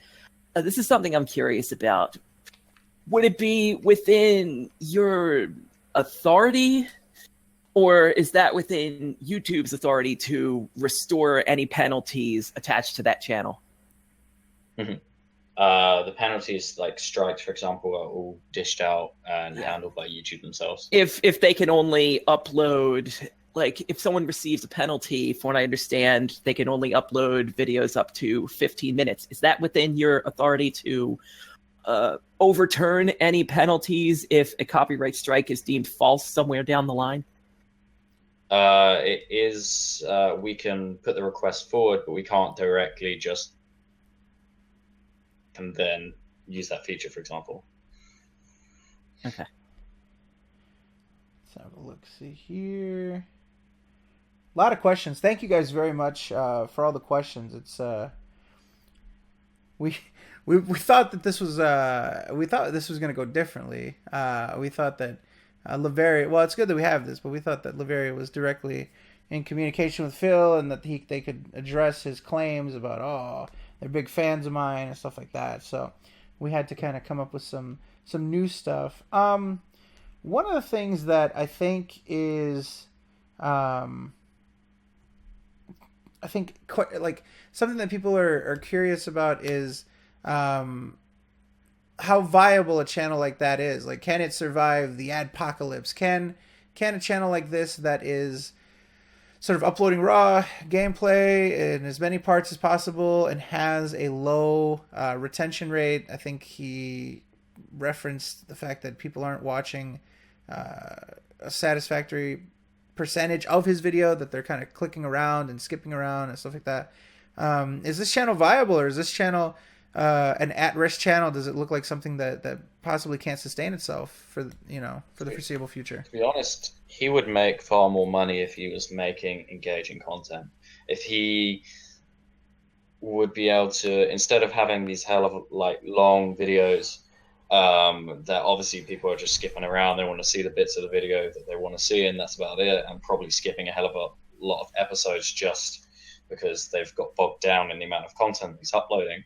this is something I'm curious about. Would it be within your authority, or is that within YouTube's authority to restore any penalties attached to that channel? Mm-hmm. The penalties, like strikes, for example, are all dished out and handled by YouTube themselves. If they can only upload, like if someone receives a penalty, from what I understand, they can only upload videos up to 15 minutes. Is that within your authority to overturn any penalties if a copyright strike is deemed false somewhere down the line? It is. We can put the request forward, but we can't directly just and then use that feature, for example. Okay. Let's have a look. See here. A lot of questions. Thank you guys very much for all the questions. It's we thought that this was going to go differently. We thought that Laveria. Well, it's good that we have this, but we thought that Laveria was directly in communication with Phil and that they could address his claims about they're big fans of mine and stuff like that. So we had to kind of come up with some new stuff. One of the things that I think is I think like something that people are curious about is how viable a channel like that is. Like, can it survive the adpocalypse? Can a channel like this that is sort of uploading raw gameplay in as many parts as possible and has a low retention rate? I think he referenced the fact that people aren't watching a satisfactory percentage of his video, that they're kind of clicking around and skipping around and stuff like that. Is this channel viable, or is this channel an at-risk channel? Does it look like something that possibly can't sustain itself for the foreseeable future? To be honest, he would make far more money if he was making engaging content. If he would be able to, instead of having these hell of like long videos that obviously people are just skipping around, they want to see the bits of the video that they want to see, and that's about it, and probably skipping a hell of a lot of episodes just because they've got bogged down in the amount of content he's uploading.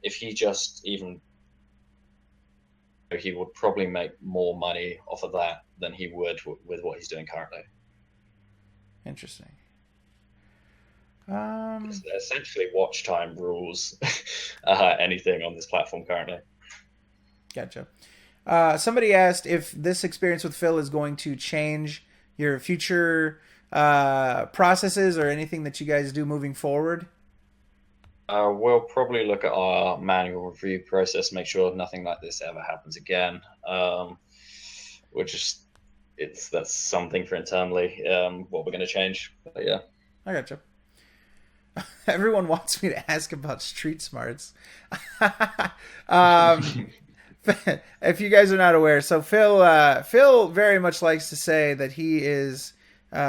If he just even, he would probably make more money off of that than he would with what he's doing currently. Interesting. Essentially, watch time rules anything on this platform currently. Gotcha. Somebody asked if this experience with Phil is going to change your future processes or anything that you guys do moving forward. We'll probably look at our manual review process, make sure nothing like this ever happens again. That's something for internally, what we're going to change. But yeah. I gotcha. Everyone wants me to ask about street smarts. If you guys are not aware, so Phil very much likes to say that he is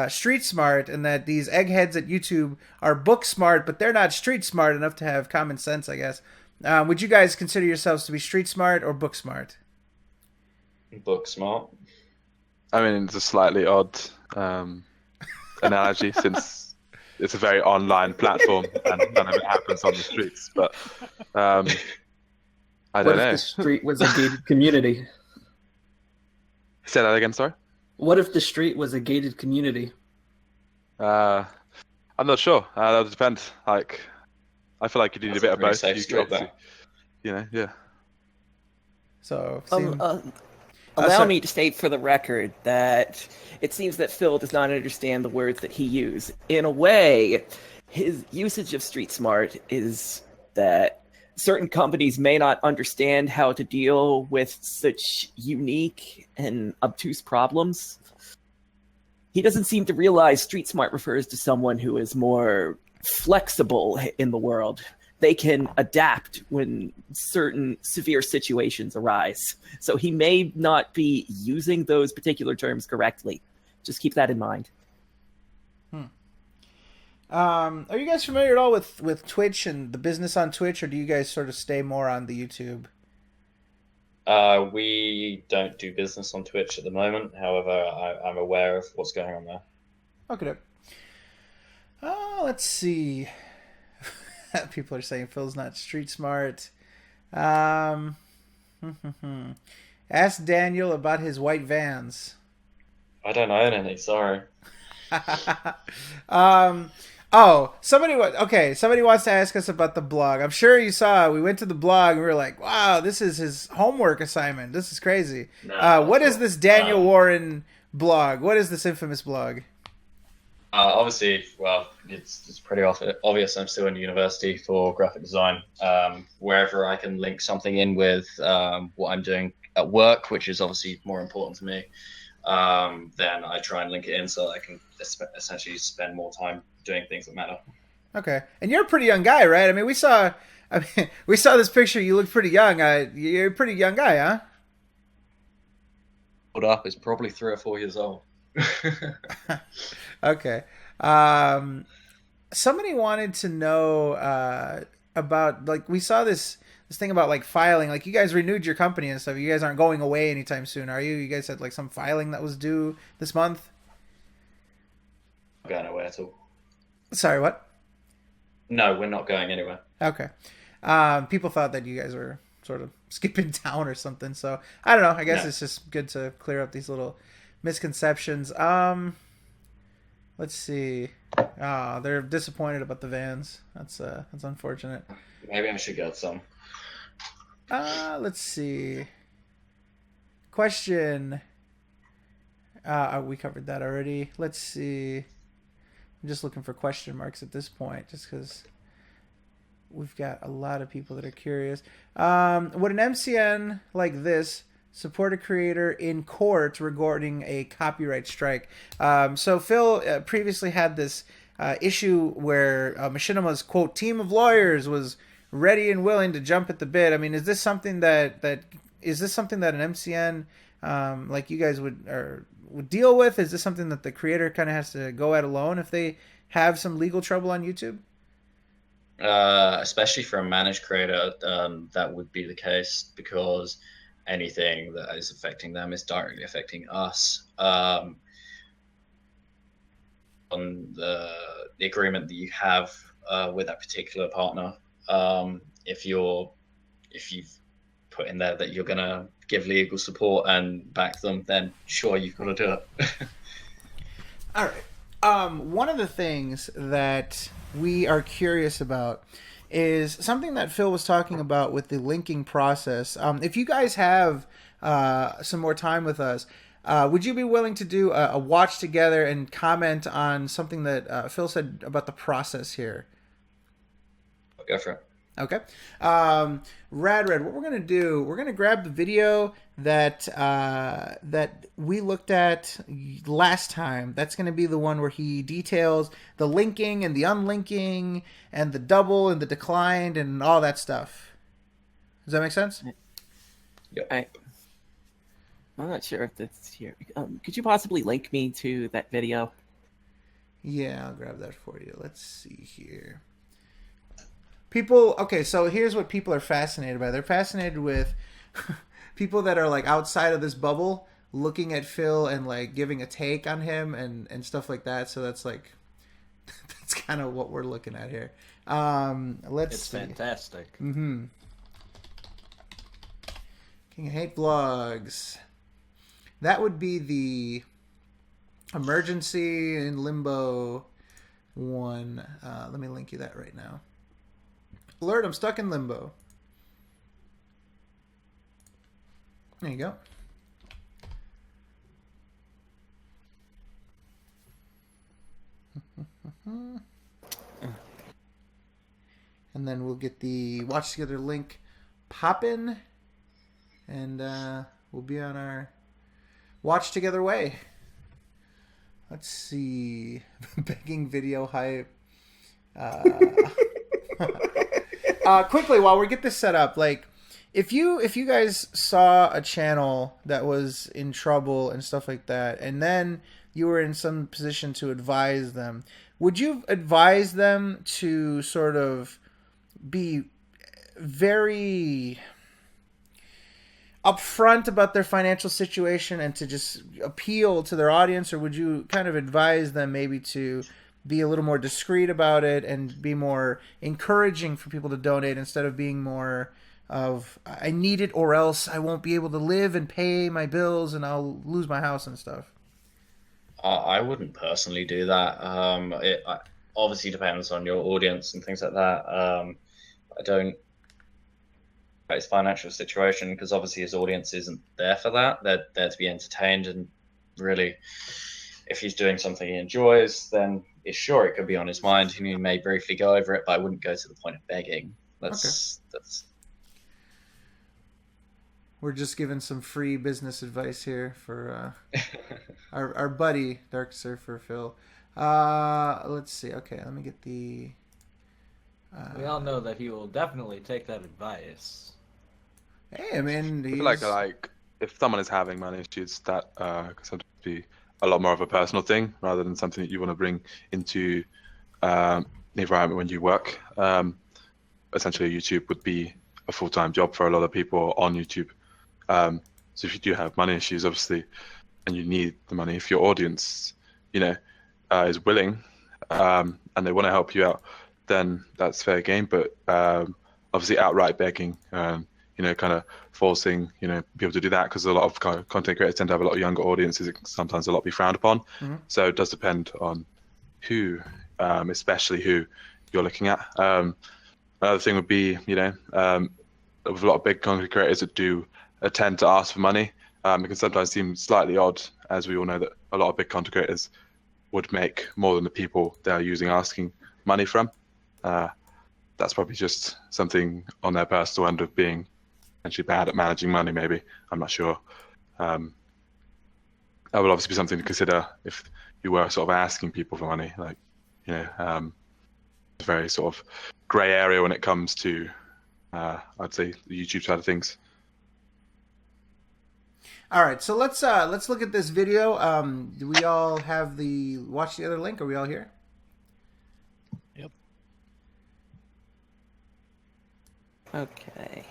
street smart, and that these eggheads at YouTube are book smart, but they're not street smart enough to have common sense, I guess. Would you guys consider yourselves to be street smart or book smart? Book smart. I mean, it's a slightly odd analogy since it's a very online platform and none of it happens on the streets. But I don't know. What if the street was a gated community? Say that again, sorry? What if the street was a gated community? I'm not sure. That would depend. Like, I feel like you need a bit of both. Safe street, Yeah. So, allow me to state for the record that it seems that Phil does not understand the words that he uses. In a way, his usage of street smart is that certain companies may not understand how to deal with such unique and obtuse problems. He doesn't seem to realize street smart refers to someone who is more flexible in the world. They can adapt when certain severe situations arise. So he may not be using those particular terms correctly. Just keep that in mind. Are you guys familiar at all with Twitch and the business on Twitch, or do you guys sort of stay more on the YouTube? We don't do business on Twitch at the moment. However, I'm aware of what's going on there. Okay. Let's see. People are saying Phil's not street smart. Ask Daniel about his white Vans. I don't own any, sorry. Somebody wants to ask us about the blog. I'm sure you saw, we went to the blog and we were like, wow, this is his homework assignment. This is crazy. What is this Daniel Warren blog? What is this infamous blog? Obviously, well, it's pretty obvious I'm still in university for graphic design. Wherever I can link something in with what I'm doing at work, which is obviously more important to me, then I try and link it in so that I can essentially spend more time doing things that matter. Okay, and you're a pretty young guy, right? I mean, we saw this picture. You look pretty young. You're a pretty young guy, huh? Hold up, is probably 3 or 4 years old. Okay. Somebody wanted to know about, like, we saw this thing about like filing. Like, you guys renewed your company and stuff. You guys aren't going away anytime soon, are you? You guys had like some filing that was due this month. Not going away at all. Sorry, what? No, we're not going anywhere. Okay. People thought that you guys were sort of skipping town or something. So I don't know. I guess It's just good to clear up these little misconceptions. Let's see. Ah, they're disappointed about the Vans. That's unfortunate. Maybe I should get some. Let's see. Question. We covered that already. Let's see. I'm just looking for question marks at this point, just because we've got a lot of people that are curious. Would an MCN like this support a creator in court regarding a copyright strike? So Phil previously had this issue where Machinima's, quote, team of lawyers was ready and willing to jump at the bit. I mean, is this something that an MCN like you guys would deal with? Is this something that the creator kind of has to go at alone if they have some legal trouble on YouTube? Especially for a managed creator, that would be the case, because anything that is affecting them is directly affecting us. On the agreement that you have with that particular partner, if you've put in there that you're gonna give legal support and back them, then sure, you've got to do it. All right. One of the things that we are curious about is something that Phil was talking about with the linking process. If you guys have some more time with us, would you be willing to do a watch together and comment on something that Phil said about the process here? I'll go for it. Okay. Rad, what we're going to do, we're going to grab the video that we looked at last time. That's going to be the one where he details the linking and the unlinking and the double and the declined and all that stuff. Does that make sense? Yep. I'm not sure if that's here. Could you possibly link me to that video? Yeah, I'll grab that for you. Let's see here. People, okay, so here's what people are fascinated by. They're fascinated with people that are like outside of this bubble, looking at Phil and like giving a take on him and stuff like that. So that's like, that's kind of what we're looking at here. Let's It's see. fantastic. Mm-hmm. King of Hate Vlogs. That would be the emergency in limbo one. Let me link you that right now. Alert, I'm stuck in limbo. There you go. And then we'll get the watch together link poppin', and we'll be on our watch together way. Let's see. Begging video hype. Quickly, while we get this set up, like, if you guys saw a channel that was in trouble and stuff like that, and then you were in some position to advise them, would you advise them to sort of be very upfront about their financial situation and to just appeal to their audience, or would you kind of advise them maybe to be a little more discreet about it and be more encouraging for people to donate instead of being more of, I need it or else I won't be able to live and pay my bills and I'll lose my house and stuff? I wouldn't personally do that. It obviously depends on your audience and things like that. I don't his financial situation, because obviously his audience isn't there for that. They're there to be entertained, and really, if he's doing something he enjoys, then sure, it could be on his mind, and he may briefly go over it, but I wouldn't go to the point of begging. That's We're just giving some free business advice here for our buddy Dark Surfer Phil. Let's see. Okay, let me get the. We all know that he will definitely take that advice. Hey, I mean, I feel like if someone is having money issues, that can sometimes be a lot more of a personal thing rather than something that you want to bring into the environment when you work. Essentially, YouTube would be a full-time job for a lot of people on YouTube. So if you do have money issues, obviously, and you need the money, if your audience, is willing and they want to help you out, then that's fair game. But obviously, outright begging, kind of forcing, people to do that, because a lot of content creators tend to have a lot of younger audiences. It can sometimes a lot be frowned upon. Mm-hmm. So it does depend on who especially who you're looking at. Another thing would be, with a lot of big content creators that do tend to ask for money. It can sometimes seem slightly odd, as we all know that a lot of big content creators would make more than the people they're using asking money from. That's probably just something on their personal end of being actually bad at managing money, maybe. I'm not sure. That would obviously be something to consider if you were sort of asking people for money. Like, it's a very sort of grey area when it comes to, I'd say, the YouTube side of things. All right, so let's look at this video. Do we all have watch the other link? Are we all here? Yep. Okay.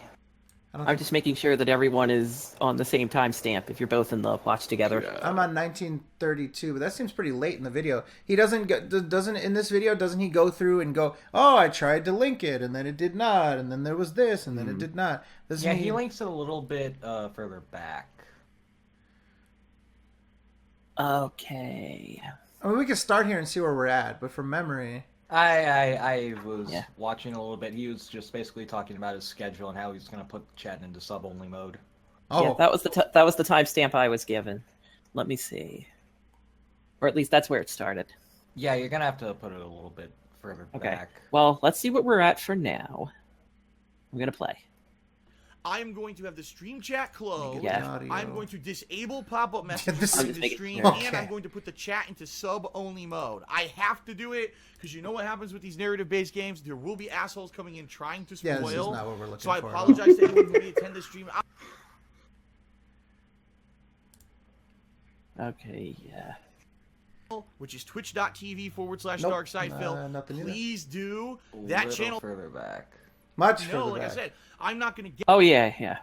I don't I'm think- just making sure that everyone is on the same timestamp if you're both in the watch together. I'm on 1932, but that seems pretty late in the video. He doesn't in this video, doesn't he go through and go, oh, I tried to link it, and then it did not, and then there was this, and then it did not. Doesn't He links it a little bit further back. Okay. I mean, we can start here and see where we're at, but from memory... I was watching a little bit. He was just basically talking about his schedule and how he's going to put chat into sub-only mode. Oh, Yeah, that was the timestamp I was given. Let me see. Or at least that's where it started. Yeah, you're going to have to put it a little bit further Okay. back. Well, let's see what we're at for now. I'm going to play. I'm going to have the stream chat closed. Yeah. Audio. I'm going to disable pop-up This messages is- in the making stream, sure. and I'm going to put the chat into sub-only mode. I have to do it because you know what happens with these narrative-based games? There will be assholes coming in trying to spoil. Yeah, this is not what we're looking so I for. apologize to anyone who may attend the stream. Okay, yeah. Which is twitch.tv/darksidephil. Nothing either. Please do A that little channel. further back. Much No, further like back. I said, I'm not going to get Oh, yeah.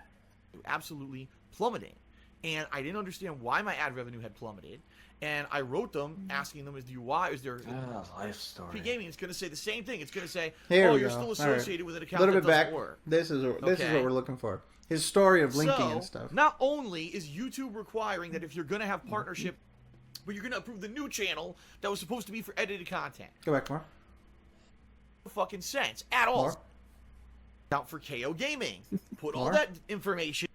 absolutely plummeting. And I didn't understand why my ad revenue had plummeted. And I wrote them asking them, is there Life story. Gaming? It's going to say the same thing. It's going to say, Here oh, we you're go. still All right. associated with an A account little that bit doesn't back. work. This is what Okay. we're looking for. His story of linking So, and stuff. not only is YouTube requiring that if you're going to have partnership, but you're going to approve the new channel that was supposed to be for edited content. Go back more. No fucking sense at all. More. Out for KO Gaming. Put all More. that information.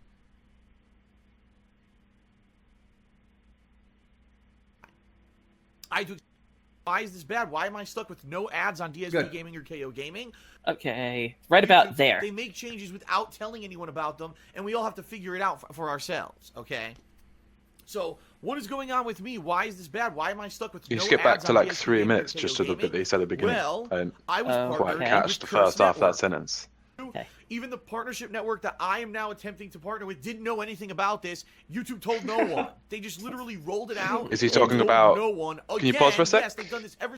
Why is this bad? Why am I stuck with no ads on DSP Good. Gaming or KO Gaming? Okay. Right about there. They make changes without telling anyone about them, and we all have to figure it out for ourselves, okay? So, what is going on with me? Why is this bad? Why am I stuck with You no skip back ads to on like DSP 3 Gaming or minutes KO just to the bit Gaming? that he said at the beginning. Well, I didn't I was Oh, quite partnered catch with the Curse first half of that Network. sentence. Okay. Even the partnership network that I am now attempting to partner with didn't know anything about this. YouTube told no one. They just literally rolled it out. Is he and talking told about- no one? Can you pause for a sec? Yes, they've done this ever.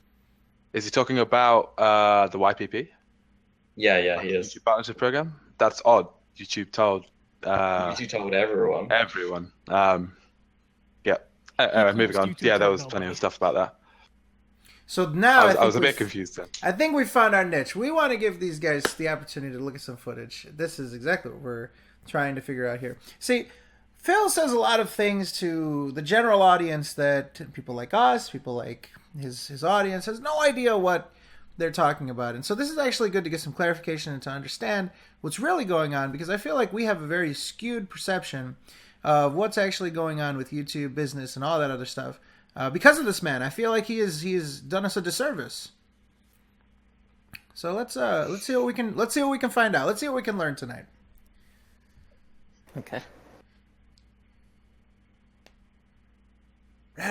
Is he talking about the YPP? Yeah, he is. YouTube Partnership Program? That's odd. YouTube told You told everyone. everyone. Yeah. Anyway, moving on. YouTube Yeah, there told was plenty nobody. of stuff about that. So now I was a we've- bit confused then. I think we found our niche. We want to give these guys the opportunity to look at some footage. This is exactly what we're trying to figure out here. See, Phil says a lot of things to the general audience that people like us, people like his audience, has no idea what they're talking about. And so this is actually good to get some clarification and to understand what's really going on, because I feel like we have a very skewed perception of what's actually going on with YouTube business and all that other stuff. Because of this man, I feel like he has done us a disservice. So let's see what we can find out. Let's see what we can learn tonight. Okay.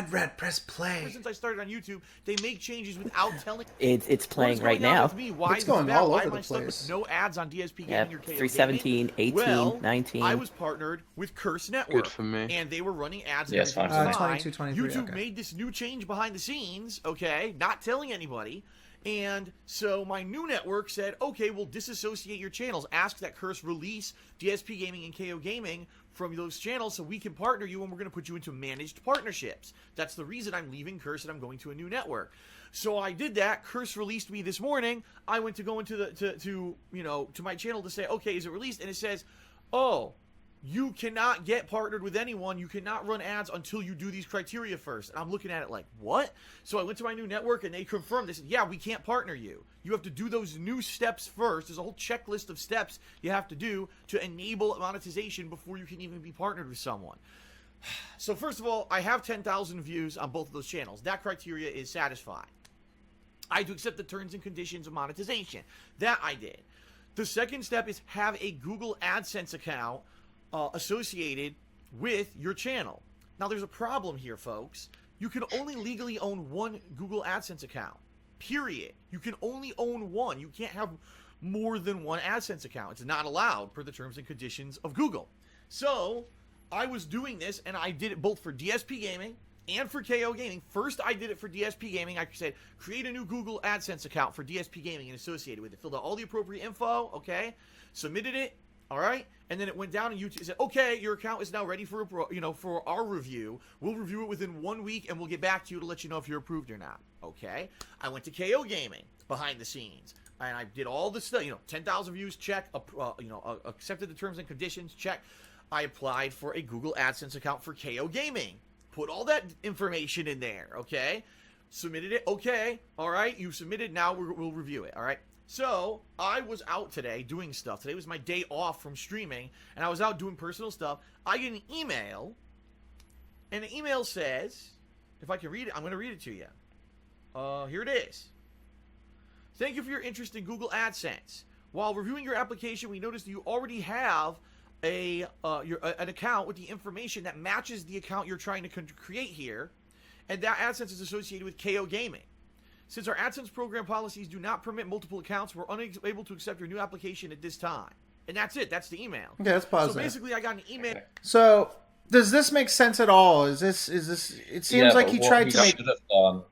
Red, press play. Since I started on YouTube, they make changes without telling. It's playing What's right going on now. with me? Why It's is this going bad? all Why over am I the stuck place. with no ads on DSP Gaming Yeah, or KO 317, Gaming? 18, well, 19. I was partnered with Curse Network. Good for me. And they were running ads. Yes, and fine. everything was 22, 23, YouTube okay. made this new change behind the scenes, okay, not telling anybody. And so my new network said, okay, we'll disassociate your channels. Ask that Curse release DSP Gaming and KO Gaming from those channels so we can partner you, and we're going to put you into managed partnerships. That's the reason I'm leaving Curse and I'm going to a new network. So I did that. Curse released me this morning. I went to go into to my channel to say, okay, is it released? And it says, oh, you cannot get partnered with anyone. You cannot run ads until you do these criteria first. And I'm looking at it like, what? So I went to my new network and they confirmed. They said, yeah, we can't partner you. You have to do those new steps first. There's a whole checklist of steps you have to do to enable monetization before you can even be partnered with someone. So first of all, I have 10,000 views on both of those channels. That criteria is satisfied. I had to accept the terms and conditions of monetization. That I did. The second step is have a Google AdSense account associated with your channel. Now, there's a problem here, folks. You can only legally own one Google AdSense account. Period. You can only own one. You can't have more than one AdSense account. It's not allowed per the terms and conditions of Google. So, I was doing this, and I did it both for DSP Gaming and for KO Gaming. First, I did it for DSP Gaming. I said, create a new Google AdSense account for DSP Gaming and associated with it. Filled out all the appropriate info, okay? Submitted it, all right? And then it went down and YouTube said, okay, your account is now ready for, for our review. We'll review it within 1 week, and we'll get back to you to let you know if you're approved or not, okay? I went to KO Gaming behind the scenes, and I did all this stuff, 10,000 views, check, accepted the terms and conditions, check. I applied for a Google AdSense account for KO Gaming. Put all that information in there, okay? Submitted it, okay, all right, you submitted, now we'll review it, all right? So, I was out today doing stuff. Today was my day off from streaming, and I was out doing personal stuff. I get an email, and the email says, if I can read it, I'm going to read it to you. Here it is. Thank you for your interest in Google AdSense. While reviewing your application, we noticed that you already have an account with the information that matches the account you're trying to create here, and that AdSense is associated with KO Gaming. Since our AdSense program policies do not permit multiple accounts, we're unable to accept your new application at this time. And that's it. That's the email. Okay, let's pause So there. basically, I got an email. So, does this make sense at all? Is this? It seems like he tried to make. Should have done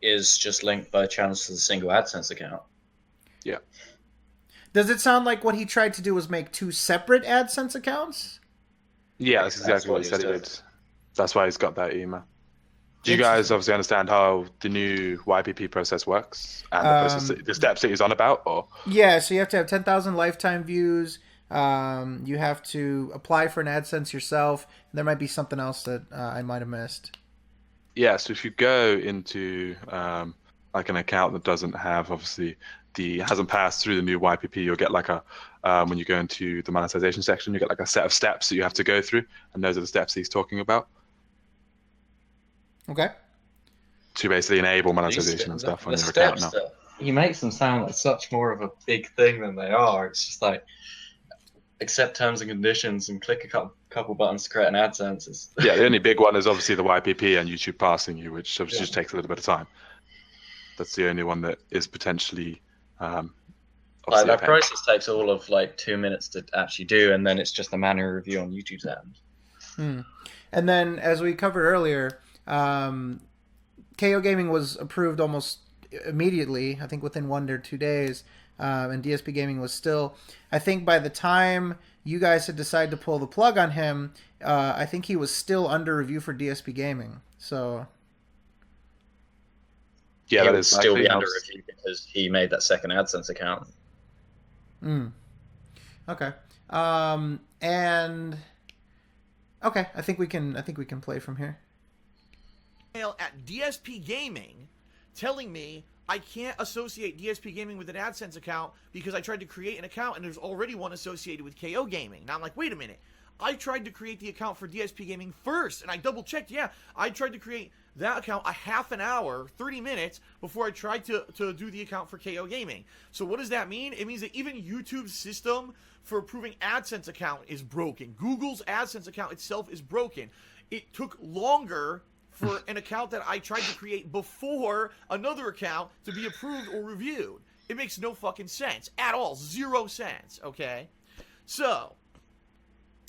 is just link both channels to the single AdSense account. Yeah. Does it sound like what he tried to do was make two separate AdSense accounts? Yeah, that's exactly what he said he did. That's why he's got that email. Do you guys obviously understand how the new YPP process works and the steps that he's on about? Or yeah, so you have to have 10,000 lifetime views. You have to apply for an AdSense yourself. There might be something else that I might have missed. yeah, so if you go into like an account that doesn't have obviously hasn't passed through the new YPP, you'll get like a when you go into the monetization section, you get like a set of steps that you have to go through, and those are the steps he's talking about. Okay. To basically enable monetization and stuff on your account now. He makes them sound like such more of a big thing than they are. It's just like accept terms and conditions and click a couple buttons to create an AdSense. Yeah, the only big one is obviously the YPP and YouTube passing you, which obviously just takes a little bit of time. That's the only one that is potentially like that process takes all of like 2 minutes to actually do, and then it's just a manual review on YouTube's end. And then, as we covered earlier, KO Gaming was approved almost immediately, I think within 1 or 2 days, and DSP Gaming was still, I think by the time you guys had decided to pull the plug on him, I think he was still under review for DSP Gaming. So yeah, he that would is still be likely. under review because he made that second AdSense account. Okay. And okay, I think we can play from here. At DSP Gaming telling me I can't associate DSP Gaming with an AdSense account because I tried to create an account and there's already one associated with KO Gaming. Now I'm like, wait a minute. I tried to create the account for DSP Gaming first, and I double checked. Yeah, I tried to create that account a half an hour, 30 minutes before I tried to do the account for KO Gaming. So what does that mean? It means that even YouTube's system for approving AdSense account is broken. Google's AdSense account itself is broken. It took longer for an account that I tried to create before another account to be approved or reviewed. It makes no fucking sense at all. 0 sense, okay? So,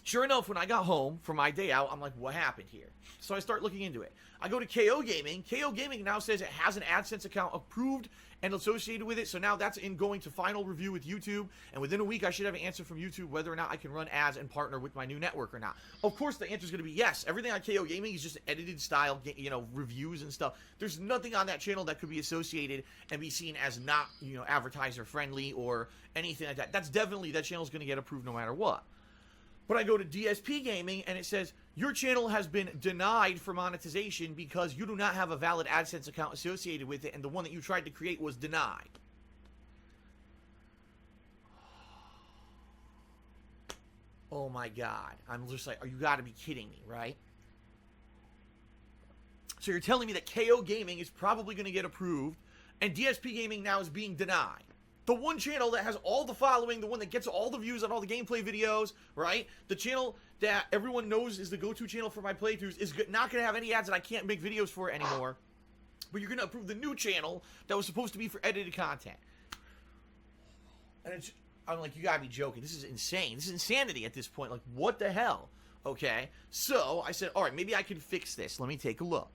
sure enough, when I got home from my day out, I'm like, what happened here? So I start looking into it. I go to KO Gaming. KO Gaming now says it has an AdSense account approved and associated with it. So now that's going to final review with YouTube. And within a week, I should have an answer from YouTube whether or not I can run ads and partner with my new network or not. Of course, the answer is going to be yes. Everything on KO Gaming is just edited style, reviews and stuff. There's nothing on that channel that could be associated and be seen as not, advertiser friendly or anything like that. That channel is going to get approved no matter what. But I go to DSP Gaming and it says, your channel has been denied for monetization because you do not have a valid AdSense account associated with it, and the one that you tried to create was denied. Oh my God. I'm just like, you gotta be kidding me, right? So you're telling me that KO Gaming is probably going to get approved, and DSP Gaming now is being denied. The one channel that has all the following, the one that gets all the views on all the gameplay videos, right? The channel that everyone knows is the go-to channel for my playthroughs is not going to have any ads, and I can't make videos for it anymore. But you're going to approve the new channel that was supposed to be for edited content. And I'm like, you got to be joking. This is insane. This is insanity at this point. Like, what the hell? Okay. So I said, all right, maybe I can fix this. Let me take a look.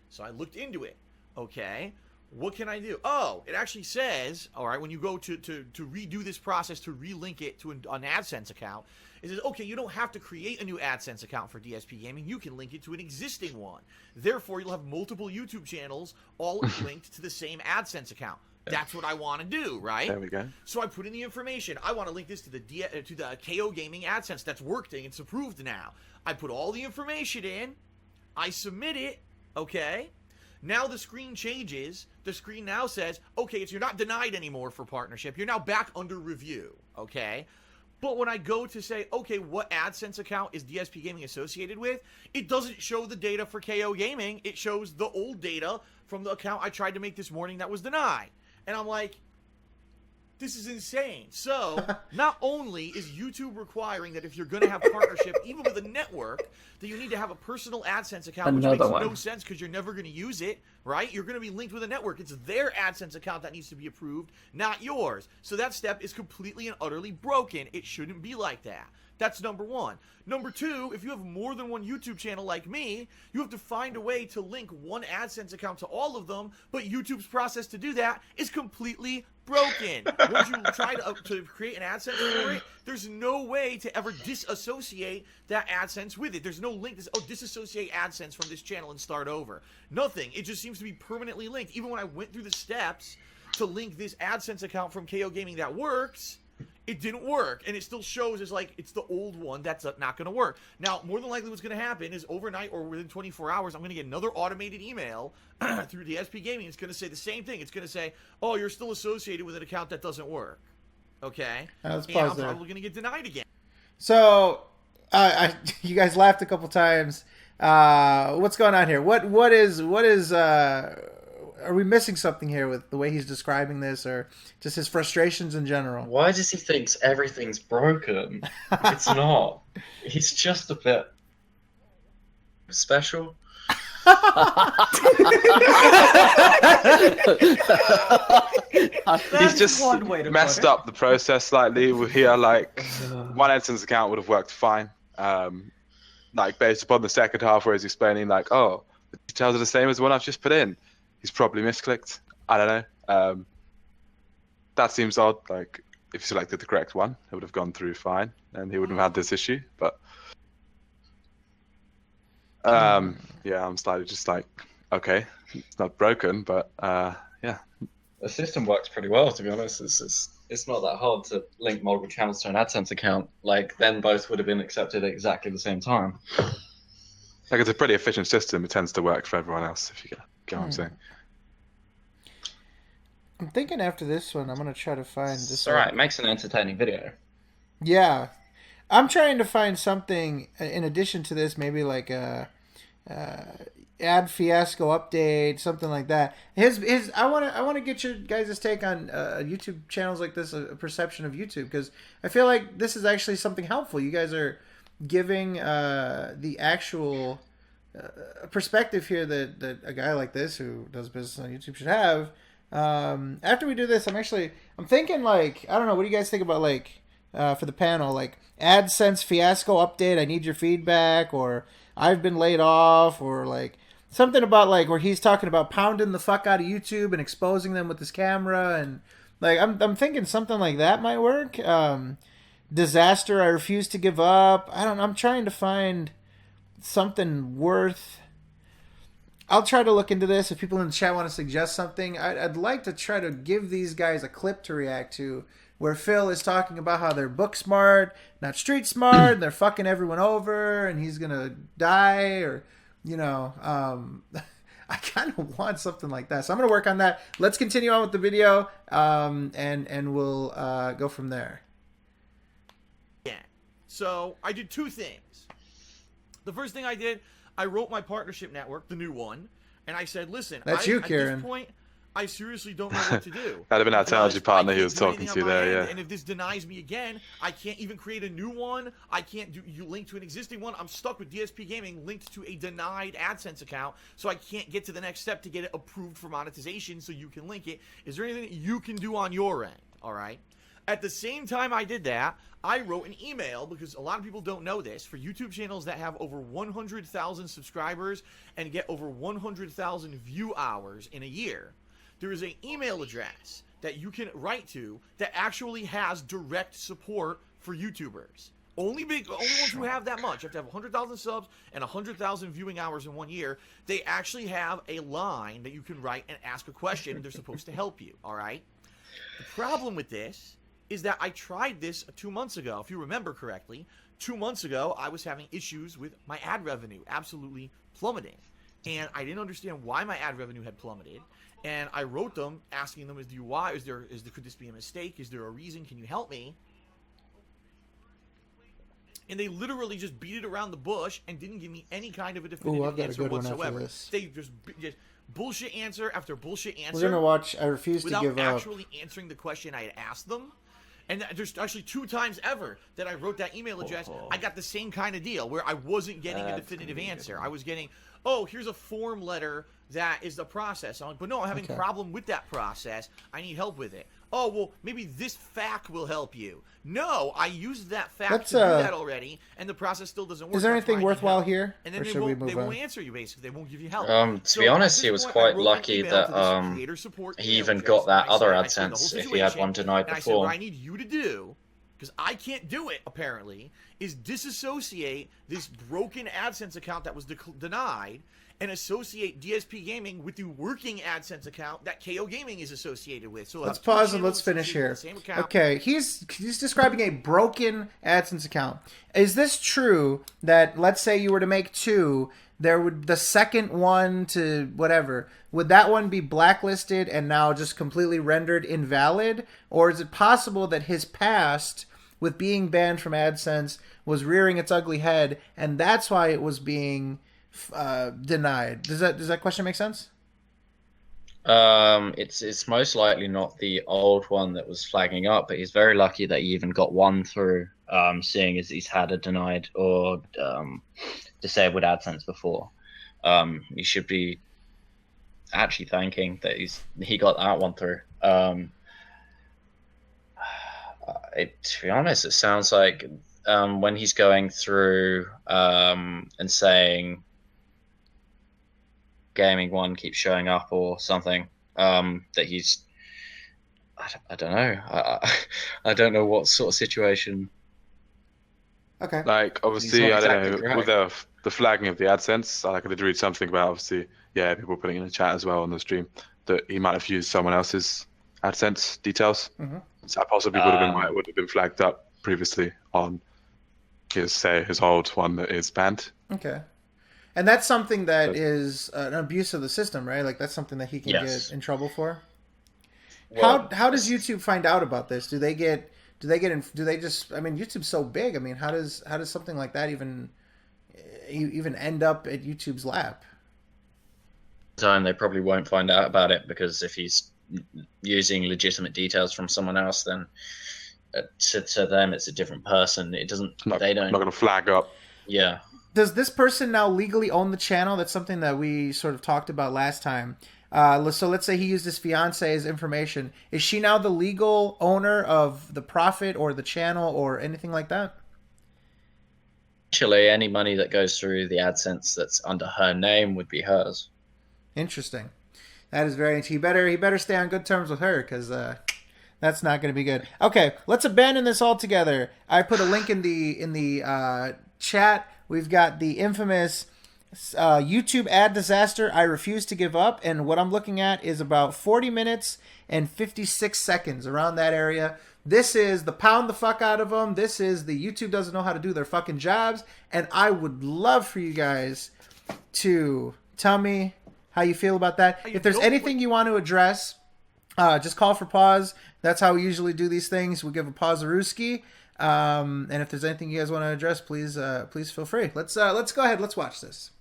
So I looked into it. Okay. What can I do? Oh, it actually says, all right, when you go to redo this process, to relink it to an AdSense account, it says, okay, you don't have to create a new AdSense account for DSP Gaming. You can link it to an existing one. Therefore, you'll have multiple YouTube channels all linked to the same AdSense account. That's what I want to do, right? There we go. So I put in the information. I want to link this to the KO Gaming AdSense. That's working. It's approved now. I put all the information in. I submit it. Okay. Now the screen changes. The screen now says, okay, you're not denied anymore for partnership. You're now back under review. Okay. But when I go to say, okay, what AdSense account is DSP Gaming associated with? It doesn't show the data for KO Gaming. It shows the old data from the account I tried to make this morning that was denied. And I'm like, this is insane. So, not only is YouTube requiring that if you're going to have partnership, even with a network, that you need to have a personal AdSense account, which makes no sense because you're never going to use it, right? You're going to be linked with a network. It's their AdSense account that needs to be approved, not yours. So that step is completely and utterly broken. It shouldn't be like that. That's number one. Number two, if you have more than one YouTube channel like me, you have to find a way to link one AdSense account to all of them, but YouTube's process to do that is completely broken. Once you try to create an AdSense for it, there's no way to ever disassociate that AdSense with it. There's no link to disassociate AdSense from this channel and start over. Nothing. It just seems to be permanently linked. Even when I went through the steps to link this AdSense account from KO Gaming that works, it didn't work, and it still shows as like it's the old one that's not going to work. Now, more than likely what's going to happen is overnight or within 24 hours, I'm going to get another automated email through the SP Gaming. It's going to say the same thing. It's going to say, oh, you're still associated with an account that doesn't work. Okay? Let's and pause I'm there. probably going to get denied again. So, you guys laughed a couple times. What's going on here? What is are we missing something here with the way he's describing this, or just his frustrations in general? Why does he think everything's broken? It's not. He's just a bit special. He's just one way to messed put it. up the process slightly. We're here, like, one AdSense account would have worked fine. Like, based upon the second half where he's explaining, like, oh, the details are the same as the one I've just put in. He's probably misclicked. I don't know. That seems odd. Like, if he selected the correct one, it would have gone through fine, and he wouldn't have had this issue. But yeah, I'm slightly just like, okay, it's not broken, but yeah. The system works pretty well, to be honest. It's not that hard to link multiple channels to an AdSense account. Like, then both would have been accepted at exactly the same time. Like, it's a pretty efficient system. It tends to work for everyone else, if you get what I'm saying. I'm thinking after this one, I'm going to try to find this. It's alright, it makes an entertaining video. Yeah. I'm trying to find something in addition to this, maybe like a ad fiasco update, something like that. I want to get your guys' take on YouTube channels like this, a perception of YouTube, because I feel like this is actually something helpful. You guys are giving the actual perspective here that a guy like this who does business on YouTube should have. After we do this, I'm thinking, like, I don't know, what do you guys think about, like, for the panel, like, AdSense fiasco update, I need your feedback, or I've been laid off, or like something about, like, where he's talking about pounding the fuck out of YouTube and exposing them with his camera, and like I'm thinking something like that might work. Disaster, I refuse to give up. I'm trying to find something worth. I'll try to look into this. If people in the chat want to suggest something, I'd like to try to give these guys a clip to react to where Phil is talking about how they're book smart, not street smart, and they're fucking everyone over, and he's gonna die, or I kind of want something like that. So I'm gonna work on that. Let's continue on with the video, and we'll go from there. Yeah. So I did two things. The first thing I did, I wrote my partnership network, the new one, and I said, listen, That's you, at Keiran. this point, I seriously don't know what to do. That'd have been our technology Because I partner he can't was do talking anything to on my there, end, yeah. And if this denies me again, I can't even create a new one. I can't do you link to an existing one. I'm stuck with DSP Gaming linked to a denied AdSense account, so I can't get to the next step to get it approved for monetization so you can link it. Is there anything that you can do on your end? All right. At the same time I did that, I wrote an email, because a lot of people don't know this, for YouTube channels that have over 100,000 subscribers and get over 100,000 view hours in a year. There is an email address that you can write to that actually has direct support for YouTubers. Only ones who have that much. You have to have 100,000 subs and 100,000 viewing hours in 1 year. They actually have a line that you can write and ask a question. They're supposed to help you, all right? The problem with this is that I tried this 2 months ago. If you remember correctly, 2 months ago, I was having issues with my ad revenue absolutely plummeting. And I didn't understand why my ad revenue had plummeted. And I wrote them asking them, could this be a mistake? Is there a reason? Can you help me? And they literally just beat it around the bush and didn't give me any kind of a definitive answer whatsoever. They just bullshit answer after bullshit answer. We're gonna watch I Refuse to Give Up. Without actually answering the question I had asked them. And there's actually 2 times ever that I wrote that email address, I got the same kind of deal where I wasn't getting a definitive answer. I was getting, oh, here's a form letter that is the process. I'm like, but no, I'm having a problem with that process. I need help with it. Oh, well, maybe this FAQ will help you. No, I used that FAQ to do that already, and the process still doesn't work. Is there anything worthwhile here? And then or they won't answer you, basically. They won't give you help. To be honest, he was quite lucky that he even got that other AdSense if he had one denied and I said, what before. I need you to do, because I can't do it, apparently, is disassociate this broken AdSense account that was denied and associate DSP Gaming with the working AdSense account that KO Gaming is associated with. So let's pause and let's finish here. Okay, he's describing a broken AdSense account. Is this true that, let's say you were to make 2, there would the second one to whatever, would that one be blacklisted and now just completely rendered invalid? Or is it possible that his past with being banned from AdSense was rearing its ugly head and that's why it was being denied? Does that question make sense? It's most likely not the old one that was flagging up, but he's very lucky that he even got one through, seeing as he's had a denied or disabled AdSense before. He should be actually thanking that he got that one through. To be honest, it sounds like when he's going through and saying gaming one keeps showing up or something, that he's I don't know. I don't know what sort of situation. Okay. Like, obviously, I don't know, correct. with the flagging of the AdSense, I did read something about, obviously, people putting in the chat as well on the stream, that he might have used someone else's AdSense details. Mm-hmm. So that possibly would have been flagged up previously on his old one that is banned. Okay. And that's something that is an abuse of the system, right? Like, that's something that he can get in trouble for. Well, how does YouTube find out about this? Do they just, I mean, YouTube's so big. I mean, how does something like that even end up at YouTube's lap? Time they probably won't find out about it, because if he's using legitimate details from someone else, then to them it's a different person. It doesn't. They don't. Not going to flag up. Yeah. Does this person now legally own the channel? That's something that we sort of talked about last time. So let's say he used his fiance's information. Is she now the legal owner of the profit or the channel or anything like that? Actually, any money that goes through the AdSense that's under her name would be hers. Interesting. That is very. He better stay on good terms with her, because that's not going to be good. Okay, let's abandon this altogether. I put a link in the chat. We've got the infamous YouTube ad disaster I Refuse to Give Up, and what I'm looking at is about 40 minutes and 56 seconds, around that area. This is the pound the fuck out of them. This is the YouTube doesn't know how to do their fucking jobs. And I would love for you guys to tell me how you feel about that. If there's anything you want to address, just call for pause. That's how we usually do these things. We give a pause-a-rooski. And if there's anything you guys want to address, please feel free. Let's go ahead. Let's watch this.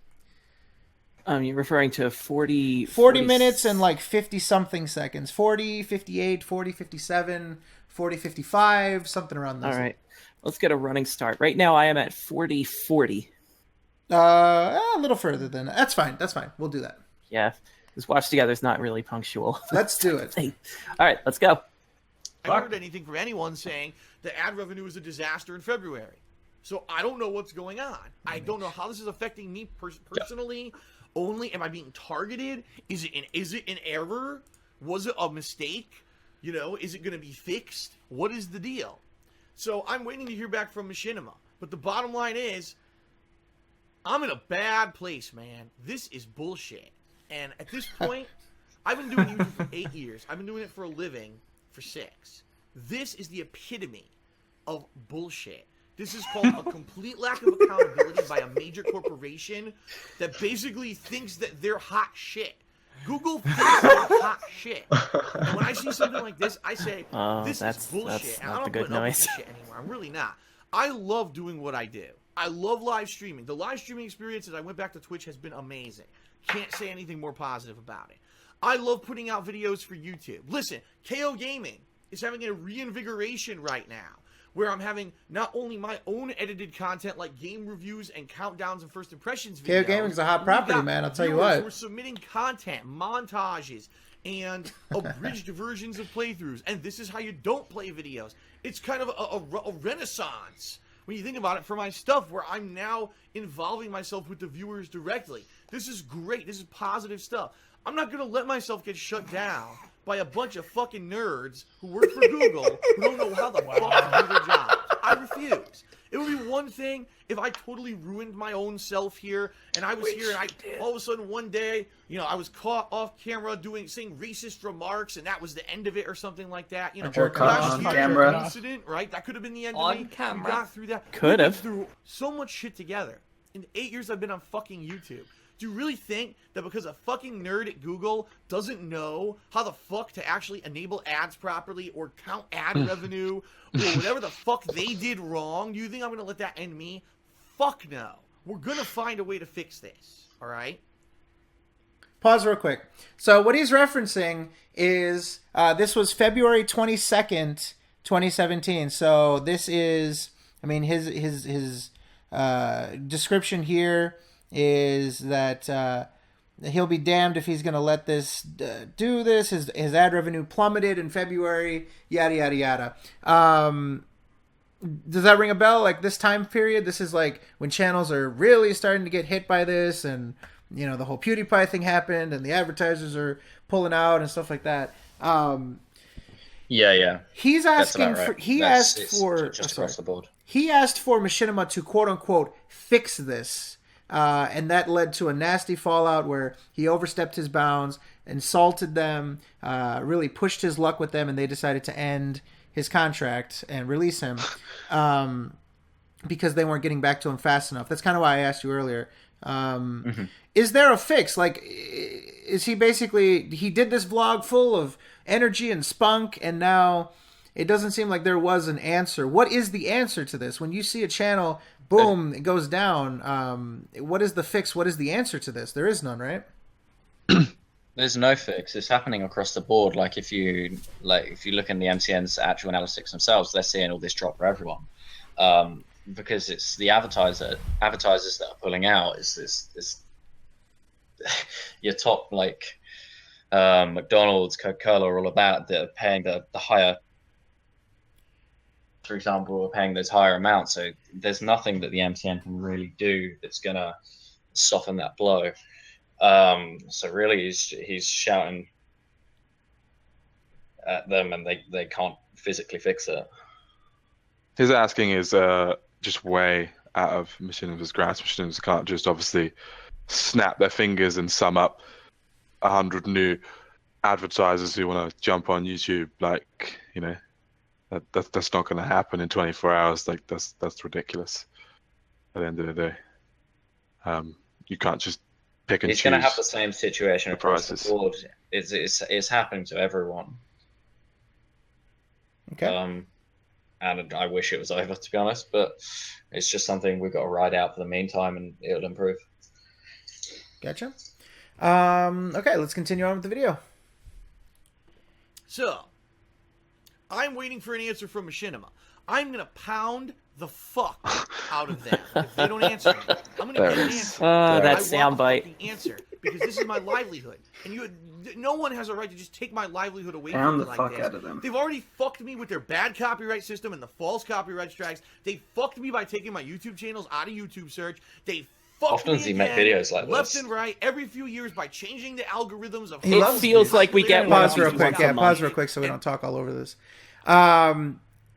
You're referring to 40 minutes and like 50 something seconds. 40, 58, 40, 57, 40, 55, something around those. All right. Let's get a running start. Right now I am at 40. A little further than that. That's fine. That's fine. We'll do that. Yeah. This watch together is not really punctual. Let's do it. All right, let's go. I haven't heard anything from anyone saying the ad revenue was a disaster in February. So I don't know what's going on. I don't know how this is affecting me personally. Only am I being targeted? Is it an error? Was it a mistake? You know, is it going to be fixed? What is the deal? So I'm waiting to hear back from Machinima. But the bottom line is, I'm in a bad place, man. This is bullshit. And at this point, I've been doing YouTube for 8 years. I've been doing it for a living for 6. This is the epitome of bullshit. This is called a complete lack of accountability by a major corporation that basically thinks that they're hot shit. Google thinks they're hot shit. And when I see something like this, I say, this is bullshit. That's and not I the don't good put up with noise. this shit anymore. I'm really not. I love doing what I do. I love live streaming. The live streaming experience as I went back to Twitch has been amazing. Can't say anything more positive about it. I love putting out videos for YouTube. Listen, KO Gaming is having a reinvigoration right now, where I'm having not only my own edited content like game reviews and countdowns and first impressions videos. KO Gaming's a hot property, man. I'll tell you what. We're submitting content, montages, and abridged versions of playthroughs. And this is how you don't play videos. It's kind of a renaissance when you think about it for my stuff, where I'm now involving myself with the viewers directly. This is great. This is positive stuff. I'm not going to let myself get shut down by a bunch of fucking nerds who work for Google who don't know how the fuck to do their job. I refuse. It would be one thing if I totally ruined my own self here, and I was here, and all of a sudden one day, you know, I was caught off camera saying racist remarks, and that was the end of it, or something like that. You know, Or caught on camera. incident, right? That could have been the end On of me. camera. We got through that. Could have. We went through so much shit together. In 8 years I've been on fucking YouTube. Do you really think that because a fucking nerd at Google doesn't know how the fuck to actually enable ads properly or count ad revenue or whatever the fuck they did wrong, do you think I'm going to let that end me? Fuck no. We're going to find a way to fix this, all right? Pause real quick. So what he's referencing is this was February 22nd, 2017. So this is, I mean, his description here is that he'll be damned if he's going to let this do this. His ad revenue plummeted in February, yada, yada, yada. Does that ring a bell? Like this time period, this is like when channels are really starting to get hit by this, and you know the whole PewDiePie thing happened, and the advertisers are pulling out and stuff like that. Yeah. He's asking That's about right. for. He That's- asked it's for. just sorry. across the board. He asked for Machinima to quote unquote fix this. And that led to a nasty fallout where he overstepped his bounds, insulted them, really pushed his luck with them, and they decided to end his contract and release him because they weren't getting back to him fast enough. That's kind of why I asked you earlier. Is there a fix? Like, is he did this vlog full of energy and spunk, and now it doesn't seem like there was an answer. What is the answer to this? When you see a channel, boom, it goes down. What is the fix? What is the answer to this? There is none, right? There's no fix. It's happening across the board. Like if you look in the MCN's actual analytics themselves, they're seeing all this drop for everyone, because it's the advertisers that are pulling out. Is this your top like McDonald's, Coca-Cola, are all about that are paying the higher. For example, are paying those higher amounts. So there's nothing that the MCN can really do that's gonna soften that blow. So really, he's shouting at them, and they can't physically fix it. His asking is just way out of Machinima's grasp. Machinima can't just obviously snap their fingers and sum up 100 new advertisers who want to jump on YouTube. Like, you know, That's not going to happen in 24 hours. Like that's ridiculous. At the end of the day, you can't just pick and He's choose. going to have the same situation the across prices. the board. It's happening to everyone. Okay. And I wish it was over, to be honest, but it's just something we've got to ride out for the meantime, and it'll improve. Gotcha. Okay, let's continue on with the video. So, I'm waiting for an answer from Machinima. I'm going to pound the fuck out of them if they don't answer me. I'm going to get an answer. That I want a soundbite. fucking answer because this is my livelihood, and no one has a right to just take my livelihood away Pound from me the like fuck this. out of them. They've already fucked me with their bad copyright system and the false copyright strikes. They fucked me by taking my YouTube channels out of YouTube search. They fucked Often me does he make again, videos like left this? and right every few years by changing the algorithms of. It feels like we get one of Pause these real quick. once Yeah, a pause month. real quick so we don't talk all over this.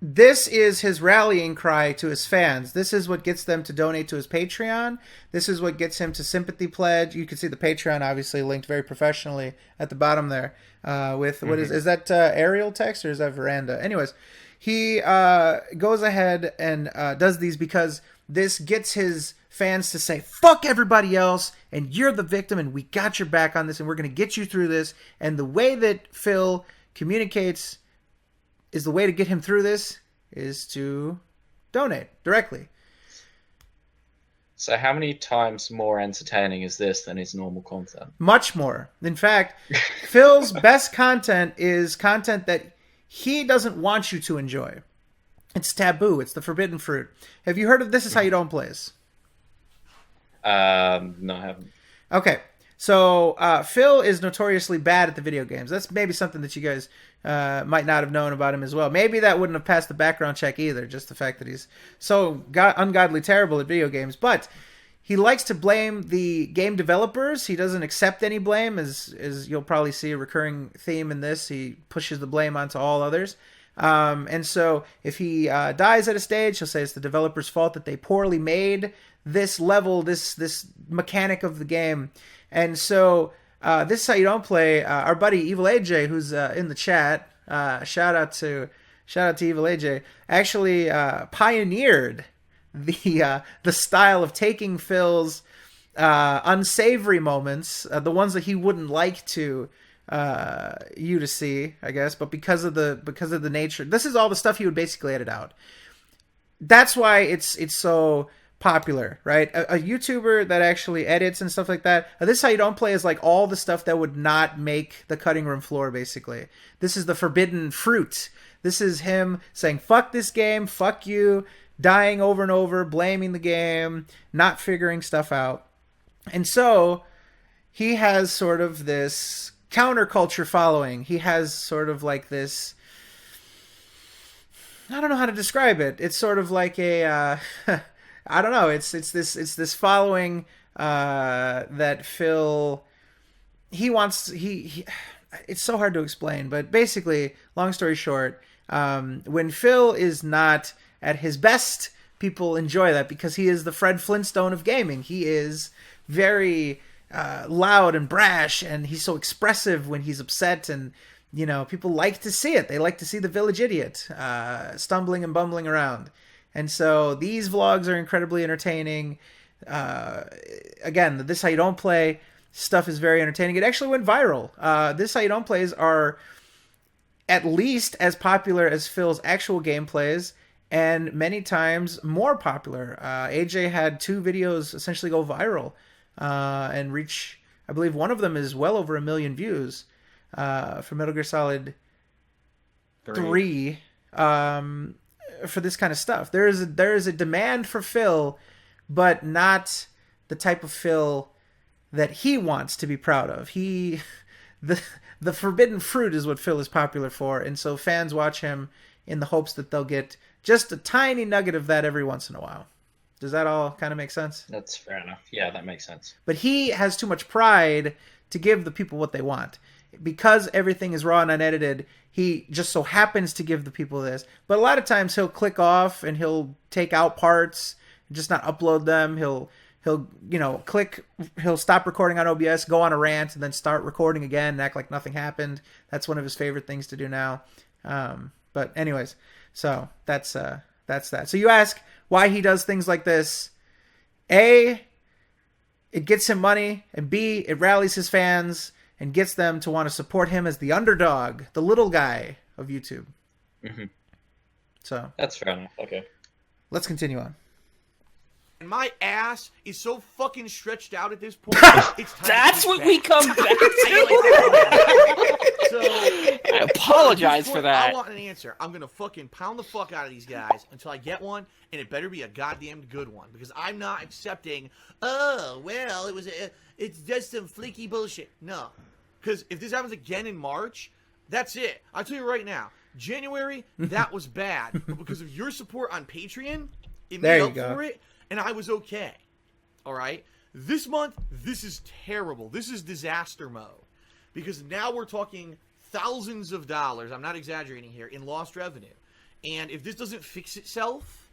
This is his rallying cry to his fans. This is what gets them to donate to his Patreon. This is what gets him to sympathy pledge. You can see the Patreon obviously linked very professionally at the bottom there. With what is that Arial text or is that Veranda? Anyways, he goes ahead and does these because this gets his fans to say, fuck everybody else, and you're the victim, and we got your back on this, and we're going to get you through this. And the way that Phil communicates is the way to get him through this is to donate directly. So how many times more entertaining is this than his normal content? Much more. In fact, Phil's best content is content that he doesn't want you to enjoy. It's taboo. It's the forbidden fruit. Have you heard of This Is How You Don't Plays? No, I haven't. Okay. So Phil is notoriously bad at the video games. That's maybe something that you guys might not have known about him as well. Maybe that wouldn't have passed the background check either, just the fact that he's so ungodly terrible at video games. But he likes to blame the game developers. He doesn't accept any blame, as you'll probably see a recurring theme in this. He pushes the blame onto all others. And so if he dies at a stage, he'll say it's the developer's fault that they poorly made this level, this mechanic of the game. And so This Is How You Don't Play. Our buddy Evil AJ, who's in the chat, shout out to Evil AJ, actually pioneered the style of taking Phil's unsavory moments, the ones that he wouldn't like to you to see, I guess, but because of the nature, this is all the stuff he would basically edit out. That's why it's so popular, right? A YouTuber that actually edits and stuff like that. This Is How You Don't Play is like all the stuff that would not make the cutting room floor, basically. This is the forbidden fruit. This is him saying, fuck this game, fuck you, dying over and over, blaming the game, not figuring stuff out. And so he has sort of this counterculture following. He has sort of like this, I don't know how to describe it. It's sort of like a I don't know. It's this following that Phil he it's so hard to explain, but basically, long story short, when Phil is not at his best, people enjoy that because he is the Fred Flintstone of gaming. He is very loud and brash, and he's so expressive when he's upset, and you know, people like to see it. They like to see the village idiot stumbling and bumbling around. And so these vlogs are incredibly entertaining. Again, the This How You Don't Play stuff is very entertaining. It actually went viral. This How You Don't Plays are at least as popular as Phil's actual gameplays, and many times more popular. AJ had 2 videos essentially go viral and reach, I believe one of them is well over 1 million views for Metal Gear Solid 3. For this kind of stuff, there is a demand for Phil, but not the type of Phil that he wants to be proud of. The forbidden fruit is what Phil is popular for, and so fans watch him in the hopes that they'll get just a tiny nugget of that every once in a while. Does that all kind of make sense? That's fair enough. Yeah, that makes sense. But he has too much pride to give the people what they want. Because everything is raw and unedited, he just so happens to give the people this. But a lot of times he'll click off and he'll take out parts, just not upload them. He'll stop recording on OBS, go on a rant, and then start recording again and act like nothing happened. That's one of his favorite things to do now. But anyways, So that's that. So you ask why he does things like this. A, it gets him money, and B, it rallies his fans and gets them to want to support him as the underdog, the little guy of YouTube. Mm-hmm. So That's fair enough. Okay. let's continue on. And my ass is so fucking stretched out at this point. It's time That's to what get we back. come back to. So I apologize at this for point, I that. want an answer. I'm gonna fucking pound the fuck out of these guys until I get one, and it better be a goddamn good one, because I'm not accepting. Oh well, it's just some flaky bullshit. No, because if this happens again in March, that's it. I'll tell you right now. January, that was bad, but because of your support on Patreon, it There made you up go. for it, and I was okay. All right. This month, this is terrible. This is disaster mode. Because now we're talking thousands of dollars, I'm not exaggerating here, in lost revenue. And if this doesn't fix itself,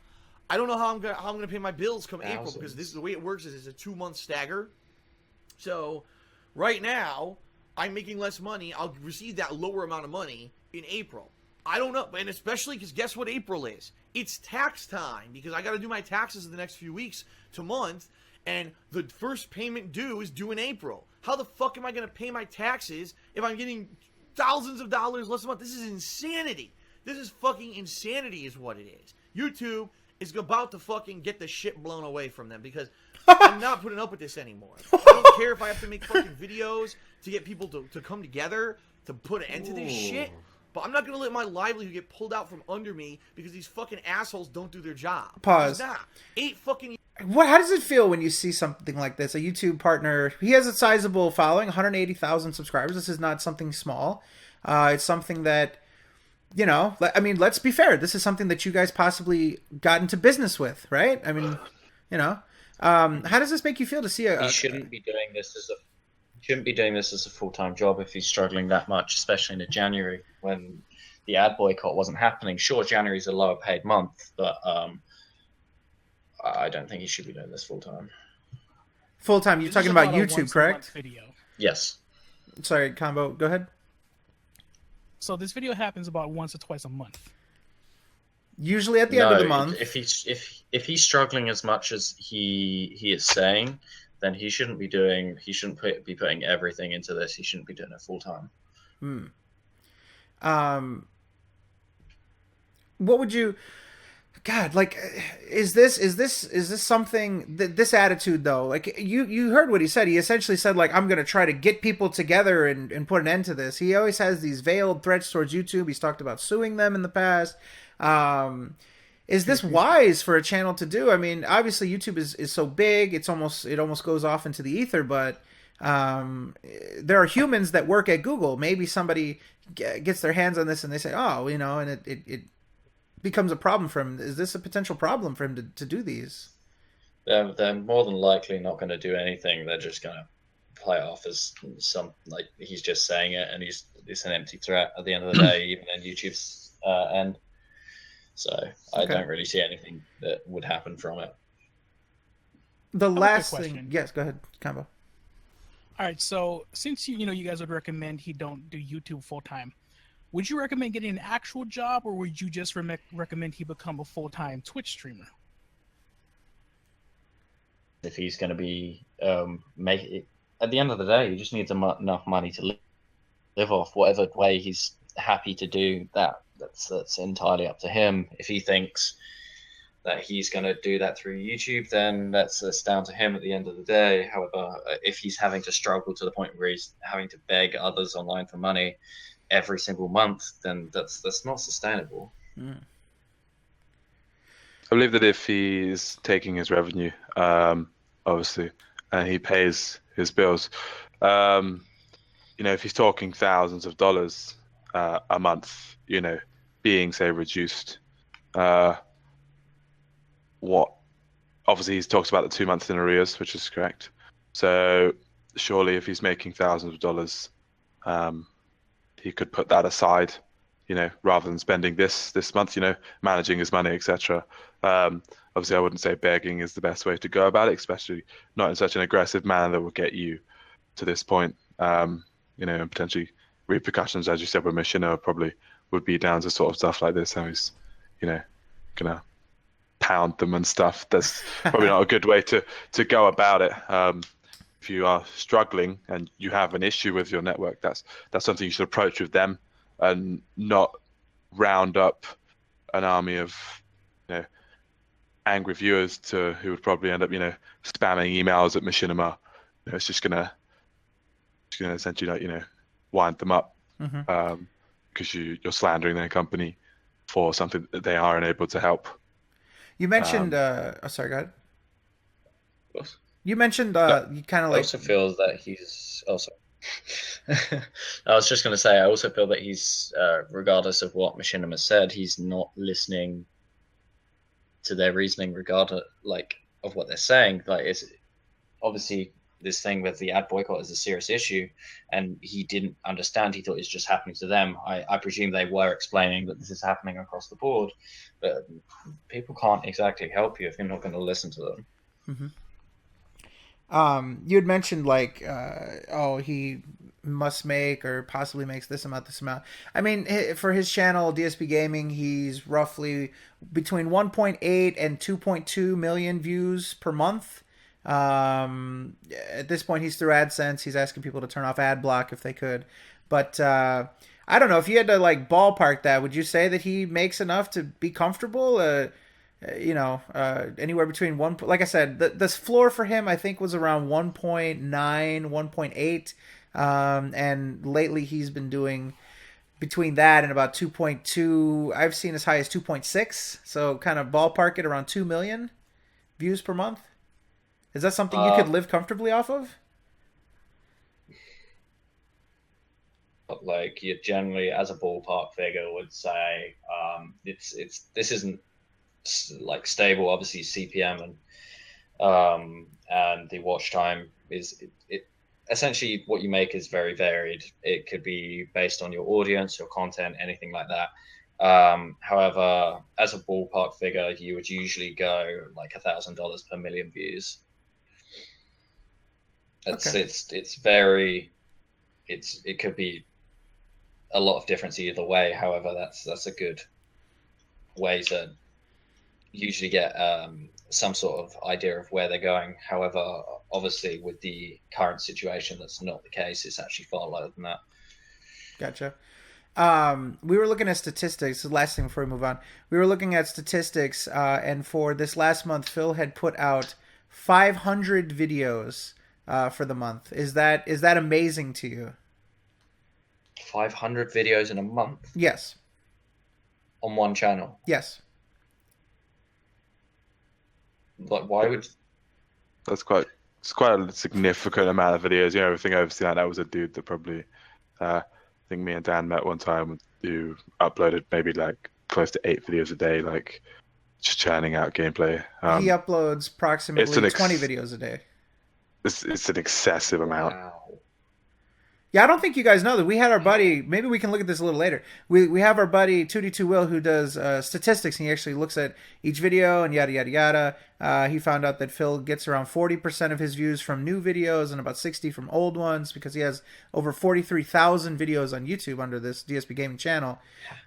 I don't know how I'm gonna pay my bills come April, because this is the way it works is it's a 2-month stagger. So right now, I'm making less money. I'll receive that lower amount of money in April. I don't know, and especially because guess what April is? It's tax time, because I got to do my taxes in the next few weeks to month, and the first payment due is due in April. How the fuck am I going to pay my taxes if I'm getting thousands of dollars less a month? This is insanity. This is fucking insanity is what it is. YouTube is about to fucking get the shit blown away from them, because I'm not putting up with this anymore. I don't care if I have to make fucking videos to get people to come together to put an end to this shit. But I'm not going to let my livelihood get pulled out from under me because these fucking assholes don't do their job. Pause. It's not. 8 fucking... How does it feel when you see something like this? A YouTube partner, he has a sizable following, 180,000 subscribers. This is not something small. It's something that, you know, I mean, let's be fair. This is something that you guys possibly got into business with, right? I mean, you know, how does this make you feel to see He shouldn't be doing this as a full-time job if he's struggling that much, especially in January when the ad boycott wasn't happening. Sure, January's a lower paid month, but I don't think he should be doing this full-time. Full-time, you're talking about YouTube, correct? Video. Yes. Sorry, Combo, go ahead. So this video happens about once or twice a month. Usually at the end of the month. If he's struggling as much as he is saying, then he shouldn't be be putting everything into this. He shouldn't be doing it full time. What would you? God, like, is this something? This attitude, though, like you heard what he said. He essentially said, like, I'm going to try to get people together and put an end to this. He always has these veiled threats towards YouTube. He's talked about suing them in the past. Is this wise for a channel to do? I mean, obviously YouTube is so big, it almost goes off into the ether, but there are humans that work at Google. Maybe somebody gets their hands on this and they say, oh, you know, and it becomes a problem for him. Is this a potential problem for him to do these? They're more than likely not going to do anything. They're just going to play it off as some, like, he's just saying it and it's an empty threat at the end of the day, even in YouTube's end. So I don't really see anything that would happen from it. The last thing, question. yes, go ahead, Combo. All right, so since you guys would recommend he don't do YouTube full time, would you recommend getting an actual job, or would you just recommend he become a full-time Twitch streamer? If he's going to be at the end of the day, he just needs enough money to live off. Whatever way he's happy to do that, that's entirely up to him. If he thinks that he's going to do that through YouTube, then that's down to him at the end of the day. However, if he's having to struggle to the point where he's having to beg others online for money every single month, then that's not sustainable. I believe that if he's taking his revenue, obviously, and he pays his bills, you know, if he's talking thousands of dollars a month, you know, being, say, reduced, obviously he's talked about the 2 months in arrears, which is correct. So surely if he's making thousands of dollars, he could put that aside, you know, rather than spending this month, you know, managing his money, etc. Obviously I wouldn't say begging is the best way to go about it, especially not in such an aggressive manner that will get you to this point, you know, and potentially repercussions, as you said, with Machino probably would be down to sort of stuff like this, how he's gonna pound them and stuff. That's probably not a good way to go about it. If you are struggling and you have an issue with your network, that's something you should approach with them, and not round up an army of angry viewers who would probably end up spamming emails at Machinima. It's just gonna essentially wind them up, because you're slandering their company for something that they are unable to help. You mentioned sorry, go ahead. You mentioned you kind of I like also feel that he's also. I was just going to say, I also feel that he's, regardless of what Machinima said, he's not listening to their reasoning, regardless of what they're saying. Like, it's obviously this thing with the ad boycott is a serious issue, and he didn't understand. He thought it was just happening to them. I presume they were explaining that this is happening across the board, but people can't exactly help you if you're not going to listen to them. Mm-hmm. You had mentioned he must make or possibly makes this amount. I mean, for his channel, DSP Gaming, he's roughly between 1.8 and 2.2 million views per month. At this point, he's through AdSense. He's asking people to turn off ad block if they could. But I don't know, if you had to ballpark that, would you say that he makes enough to be comfortable? Anywhere between like I said, the floor for him, I think, was around 1.9, 1.8. And lately he's been doing between that and about 2.2. I've seen as high as 2.6. So kind of ballpark it around 2 million views per month. Is that something you could live comfortably off of? You generally, as a ballpark figure, would say this isn't stable. Obviously CPM and the watch time is it essentially what you make is very varied. It could be based on your audience, your content, anything like that. However, as a ballpark figure, you would usually go $1,000 per million views. It could be a lot of difference either way. However, that's a good way to usually get some sort of idea of where they're going. However, obviously with the current situation, that's not the case. It's actually far lower than that. Gotcha. We were looking at statistics. The last thing before we move on, we were looking at statistics, and for this last month, Phil had put out 500 videos for the month. Is that amazing to you? 500 videos in a month? Yes. On one channel? Yes. Why would... It's quite a significant amount of videos. Everything I've seen that was a dude that probably, I think me and Dan met one time, who uploaded maybe close to 8 videos a day, just churning out gameplay. He uploads approximately 20 videos a day. It's an excessive amount. Wow. Yeah, I don't think you guys know that we had our buddy. Maybe we can look at this a little later. We have our buddy 2D2 Will, who does statistics, and he actually looks at each video and yada yada yada. He found out that Phil gets around 40% of his views from new videos and about 60 from old ones, because he has over 43,000 videos on YouTube under this DSP Gaming channel,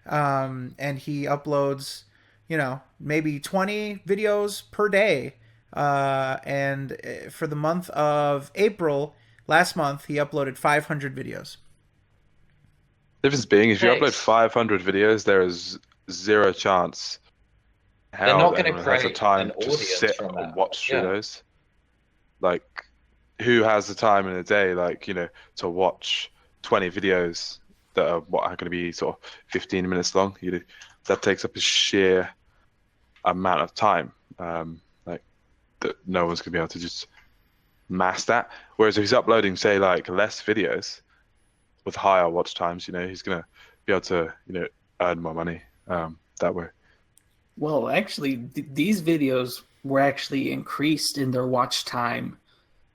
and he uploads, maybe 20 videos per day. And for the month of April. Last month, he uploaded 500 videos. The difference being, if you upload 500 videos, there is zero chance they're not going to has create the time an to audience sit from that. and watch through those. Who has the time in a day, to watch 20 videos that are going to be sort of 15 minutes long? That takes up a sheer amount of time. That no one's going to be able to just mass that. Whereas if he's uploading, say, less videos with higher watch times, he's going to be able to, earn more money that way. Well, actually, these videos were actually increased in their watch time.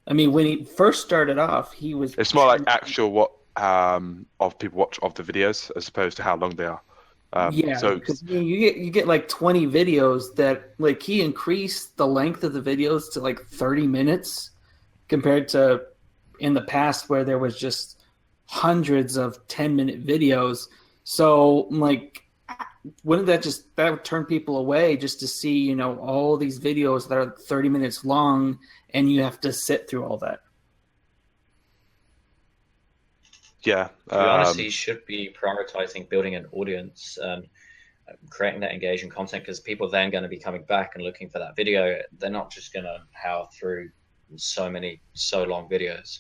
I mean, when he first started off, he was... It's more actual of people watch of the videos as opposed to how long they are. Because you get 20 videos that he increased the length of the videos to 30 minutes compared to in the past where there was just hundreds of 10-minute videos. So wouldn't that would turn people away just to see, you know, all these videos that are 30 minutes long and you have to sit through all that? Yeah. To be honest, he should be prioritizing building an audience and creating that engaging content, because people are then going to be coming back and looking for that video. They're not just going to power through so long videos.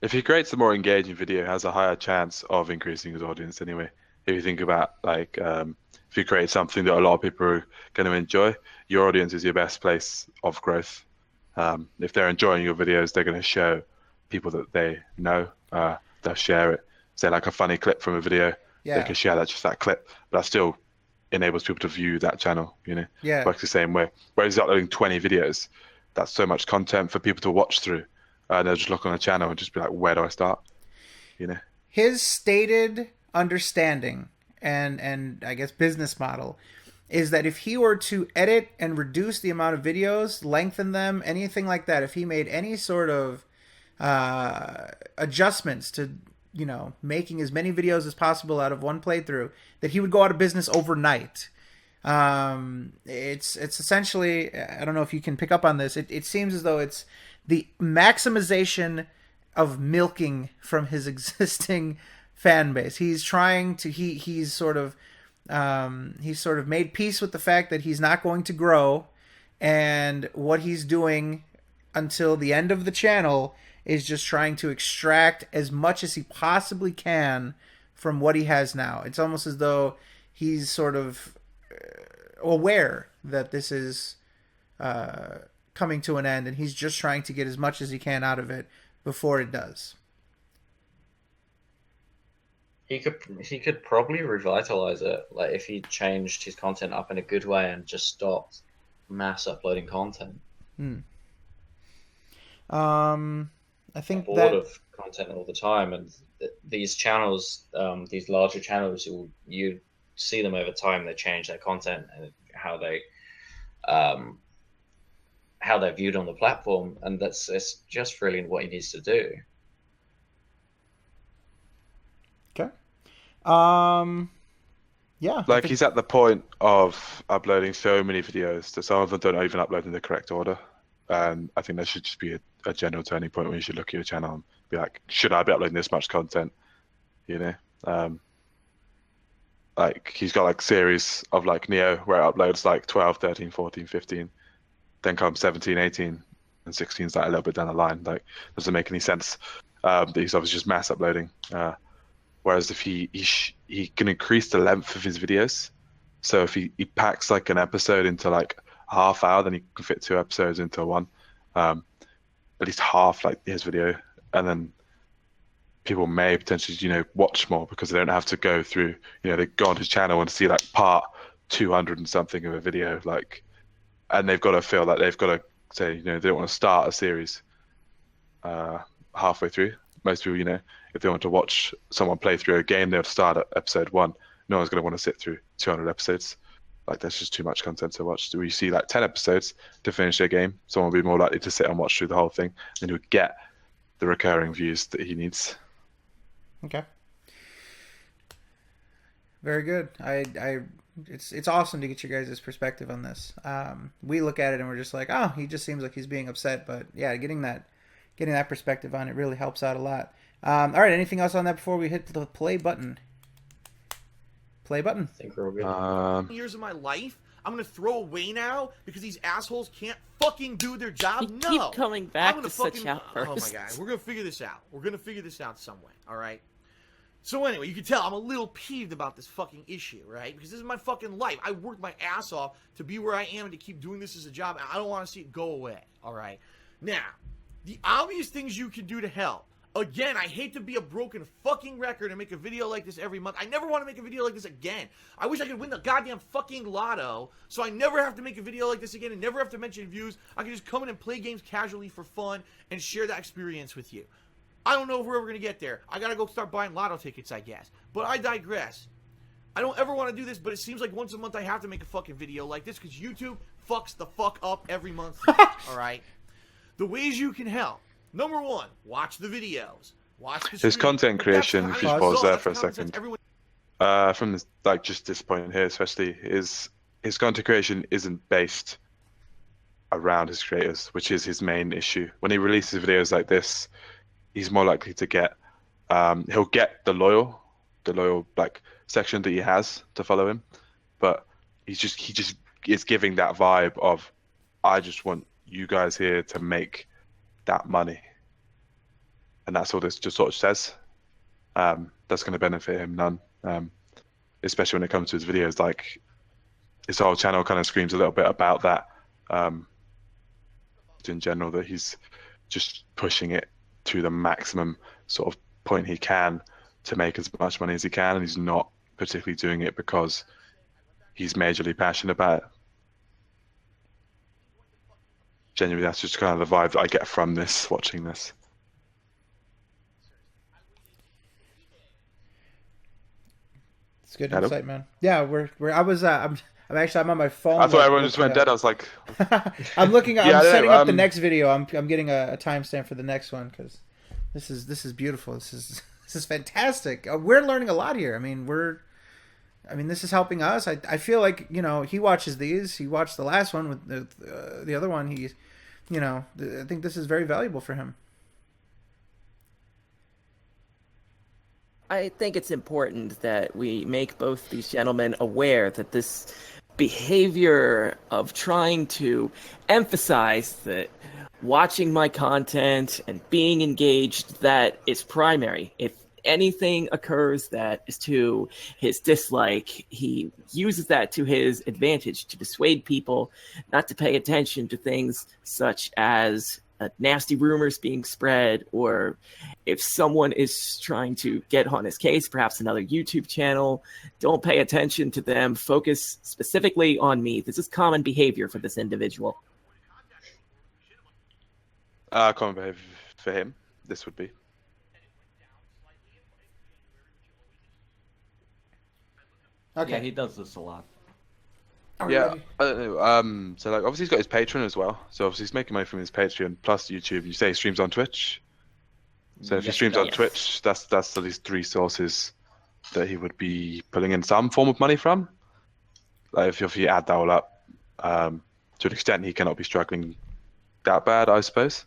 If he creates a more engaging video, he has a higher chance of increasing his audience anyway. If you think about, like, if you create something that a lot of people are going to enjoy, your audience is your best place of growth. If they're enjoying your videos, they're going to show people that they know. They'll share it. Say, like a funny clip from a video, they can share that clip. But that still enables people to view that channel, you know? Yeah. Works the same way. Whereas uploading 20 videos, that's so much content for people to watch through. They'll just look on the channel and just be like, where do I start? You know? His stated understanding and I guess business model is that if he were to edit and reduce the amount of videos, lengthen them, anything like that, if he made any sort of adjustments to, you know, making as many videos as possible out of one playthrough, that he would go out of business overnight. It's essentially, I don't know if you can pick up on this, it seems as though it's the maximization of milking from his existing fan base. He's trying to he's sort of made peace with the fact that he's not going to grow, and what he's doing until the end of the channel is just trying to extract as much as he possibly can from what he has now. It's almost as though he's sort of aware that this is coming to an end, and he's just trying to get as much as he can out of it before it does. He could probably revitalize it, like if he changed his content up in a good way and just stopped mass uploading content. I think I'm bored of content all the time, and these channels, these larger channels, you see them over time. They change their content and how they're viewed on the platform, and it's just really what he needs to do. Okay. Yeah. Like, he's at the point of uploading so many videos that some of them don't even upload in the correct order. And I think there should just be a general turning point where you should look at your channel and be like, should I be uploading this much content? You know? Like, he's got like series of like Neo where it uploads like 12, 13, 14, 15. Then comes 17, 18, and 16 is like a little bit down the line. Like, doesn't make any sense. That he's obviously just mass uploading. Whereas if he can increase the length of his videos, so if he packs like an episode into like a half hour, then he can fit 2 episodes into one, at least half like his video, and then people may potentially, you know, watch more because they don't have to go through, you know, they go on his channel and see like part 200 and something of a video, like, and they've got to feel like they've got to say, you know, they don't want to start a series halfway through. Most people, you know, if they want to watch someone play through a game, they'll start at episode 1. No one's going to want to sit through 200 episodes. Like, that's just too much content to watch. So you see like 10 episodes to finish a game, someone will be more likely to sit and watch through the whole thing, and he would get the recurring views that he needs. Okay. Very good. It's awesome to get your guys' perspective on this. We look at it and we're just like, oh, he just seems like he's being upset, but yeah, getting that perspective on it really helps out a lot. All right, anything else on that before we hit the play button? Play button. I think we're all good. Years of my life I'm gonna throw away now because these assholes can't fucking do their job. You No, keep coming back I'm gonna to fucking, such outbursts. Oh my god, we're gonna figure this out. We're gonna figure this out some way. All right. So anyway, you can tell I'm a little peeved about this fucking issue, right? Because this is my fucking life. I worked my ass off to be where I am and to keep doing this as a job, and I don't want to see it go away. All right. Now, the obvious things you can do to help. Again, I hate to be a broken fucking record and make a video like this every month. I never want to make a video like this again. I wish I could win the goddamn fucking lotto so I never have to make a video like this again and never have to mention views. I can just come in and play games casually for fun and share that experience with you. I don't know if we're ever going to get there. I got to go start buying lotto tickets, I guess. But I digress. I don't ever want to do this, but it seems like once a month I have to make a fucking video like this because YouTube fucks the fuck up every month. Alright? The ways you can help. Number 1, watch the videos. Watch the His stream. content creation, if you pause there for a second. from this, like just this point here, especially, is his content creation isn't based around his creators, which is his main issue. When he releases videos like this, he's more likely to get he'll get the loyal like section that he has to follow him, but he just is giving that vibe of, I just want you guys here to make that money, and that's all this just sort of says. That's going to benefit him none, especially when it comes to his videos. Like, his whole channel kind of screams a little bit about that, in general, that he's just pushing it to the maximum sort of point he can to make as much money as he can, and he's not particularly doing it because he's majorly passionate about it. Genuinely, that's just kind of the vibe that I get from this, watching this. It's good Hello? insight, man. Yeah, I'm on my phone. I thought everyone just went dead. I was like, I'm looking. Yeah, I'm setting up the um, next video. I'm getting a timestamp for the next one because this is beautiful. This is fantastic. We're learning a lot here. I mean, this is helping us. I feel like, he watches these. He watched the last one with the other one. I think this is very valuable for him. I think it's important that we make both these gentlemen aware that this behavior of trying to emphasize that watching my content and being engaged, that is primary. If anything occurs that is to his dislike, he uses that to his advantage to dissuade people not to pay attention to things such as nasty rumors being spread, or if someone is trying to get on his case, perhaps another YouTube channel, don't pay attention to them. Focus specifically on me. This is common behavior for this individual. common behavior for him, this would be. Okay. Yeah, he does this a lot. Yeah, I don't know. So like, obviously he's got his Patreon as well. So obviously he's making money from his Patreon plus YouTube. You say he streams on Twitch. So if he Yes, streams he on does. Twitch, that's at least 3 sources that he would be pulling in some form of money from. Like if you add that all up, to an extent he cannot be struggling that bad, I suppose.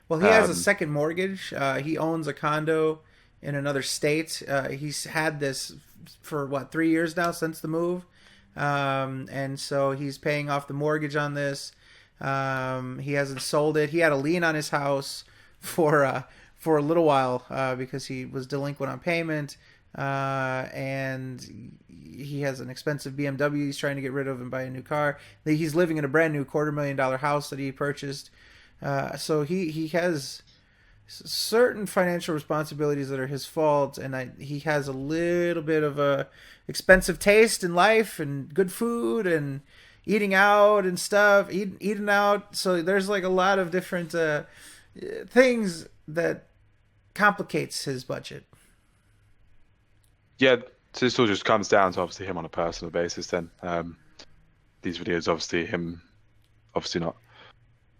Well, he has a second mortgage. He owns a condo in another state. He's had this for 3 years now since the move. And so he's paying off the mortgage on this. He hasn't sold it. He had a lien on his house for a little while because he was delinquent on payment. And he has an expensive BMW he's trying to get rid of and buy a new car. He's living in a brand new $250,000 house that he purchased. So he has certain financial responsibilities that are his fault, and he has a little bit of a expensive taste in life and good food and eating out and stuff, eating out. So there's like a lot of different things that complicates his budget. Yeah, so this all just comes down to obviously him on a personal basis then. These videos, obviously him not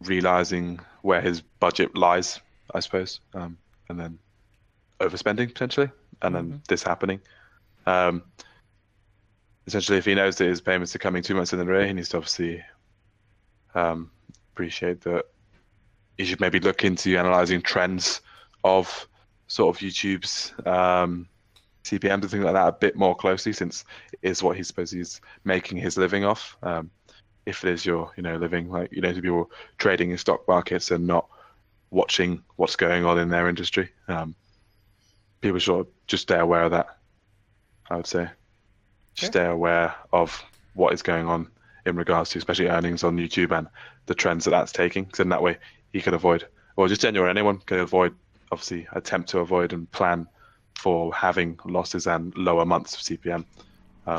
realizing where his budget lies, I suppose, and then overspending potentially, and then this happening. Essentially, if he knows that his payments are coming 2 months in the rear, he needs to obviously appreciate that he should maybe look into analyzing trends of sort of YouTube's CPMs and things like that a bit more closely, since it is what he's supposed he's making his living off. If it is your living, like to be trading in stock markets and not watching what's going on in their industry, people should just stay aware of that. I would say, just stay aware of what is going on in regards to especially earnings on YouTube and the trends that's taking. Because in that way, he can avoid, or just anyone can avoid, obviously attempt to avoid and plan for having losses and lower months of CPM,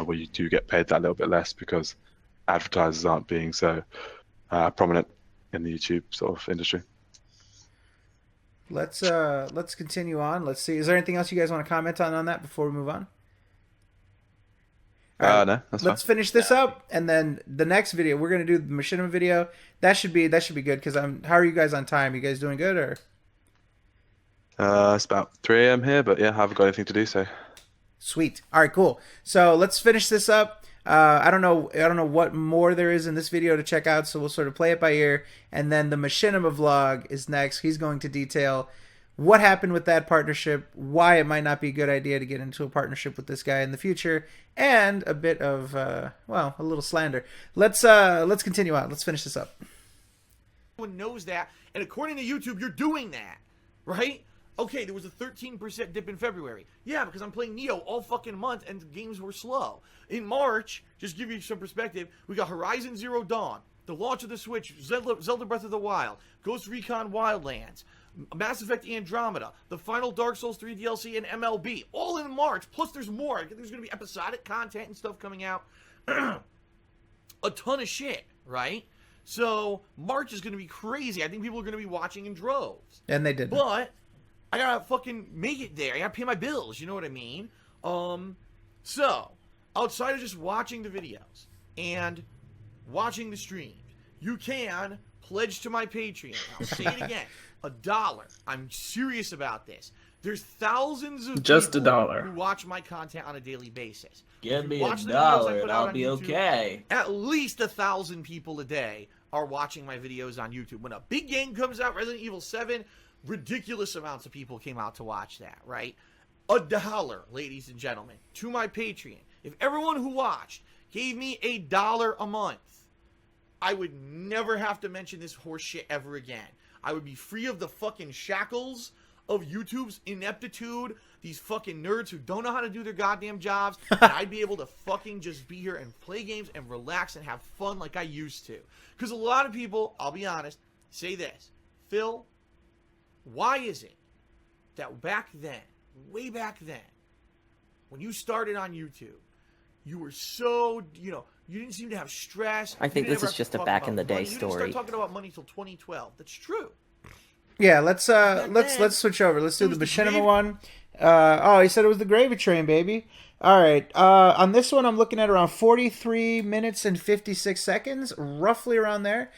where you do get paid that little bit less because advertisers aren't being so prominent in the YouTube sort of industry. Let's continue on. Let's see. Is there anything else you guys want to comment on that before we move on? No, that's Let's fine. finish this up, and then the next video we're gonna do the machinima video. That should be good because how are you guys on time? You guys doing good or? It's about 3 a.m. here, but yeah, I haven't got anything to do, so Sweet. All right, cool. So let's finish this up. I don't know what more there is in this video to check out, so we'll sort of play it by ear. And then the Machinima vlog is next. He's going to detail what happened with that partnership, why it might not be a good idea to get into a partnership with this guy in the future, and a bit of a little slander. Let's continue on. Let's finish this up. Everyone knows that, and according to YouTube, you're doing that, right? Okay, there was a 13% dip in February. Yeah, because I'm playing Neo all fucking month and the games were slow. In March, just give you some perspective, we got Horizon Zero Dawn, the launch of the Switch, Zelda Breath of the Wild, Ghost Recon Wildlands, Mass Effect Andromeda, the final Dark Souls 3 DLC, and MLB, all in March. Plus there's more. There's going to be episodic content and stuff coming out. A ton of shit, right? So March is going to be crazy. I think people are going to be watching in droves. And they did. But I gotta fucking make it there. I gotta pay my bills. You know what I mean? So outside of just watching the videos and watching the streams, you can pledge to my Patreon. I'll say it again. $1. I'm serious about this. There's thousands of Just people $1 who watch my content on a daily basis. Give me Watch the videos I $1 put and out I'll on be YouTube. okay. At least 1,000 people a day are watching my videos on YouTube. When a big game comes out, Resident Evil 7, ridiculous amounts of people came out to watch that, right? $1, ladies and gentlemen, to my Patreon. If everyone who watched gave me $1 a month, I would never have to mention this horse shit ever again. I would be free of the fucking shackles of YouTube's ineptitude, these fucking nerds who don't know how to do their goddamn jobs, and I'd be able to fucking just be here and play games and relax and have fun like I used to. Because a lot of people, I'll be honest, say this, Phil, why is it that back then, way back then, when you started on YouTube, you were so, you didn't seem to have stress. I think this is just a back in the day You didn't story. start talking about money until 2012. That's true. Yeah, let's switch over. Let's do the Machinima one. He said it was the Gravy Train, baby. All right. On this one, I'm looking at around 43 minutes and 56 seconds, roughly around there.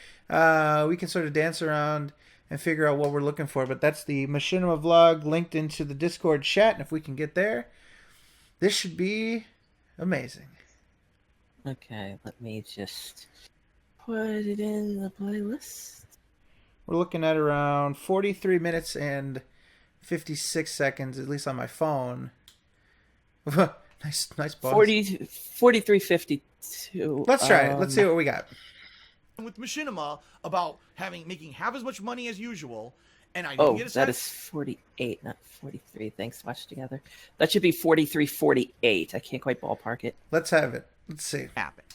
We can sort of dance around and figure out what we're looking for, but that's the Machinima vlog linked into the Discord chat, and if we can get there, this should be amazing. Okay, let me just put it in the playlist. We're looking at around 43 minutes and 56 seconds, at least on my phone. nice boss. 43:52. Let's try it. Let's see what we got. With Machinima about making half as much money as usual, and I didn't get a sense. That is 48, not 43. Thanks so much together. That should be 43:48. I can't quite ballpark it. Let's have it. Let's see. Happen.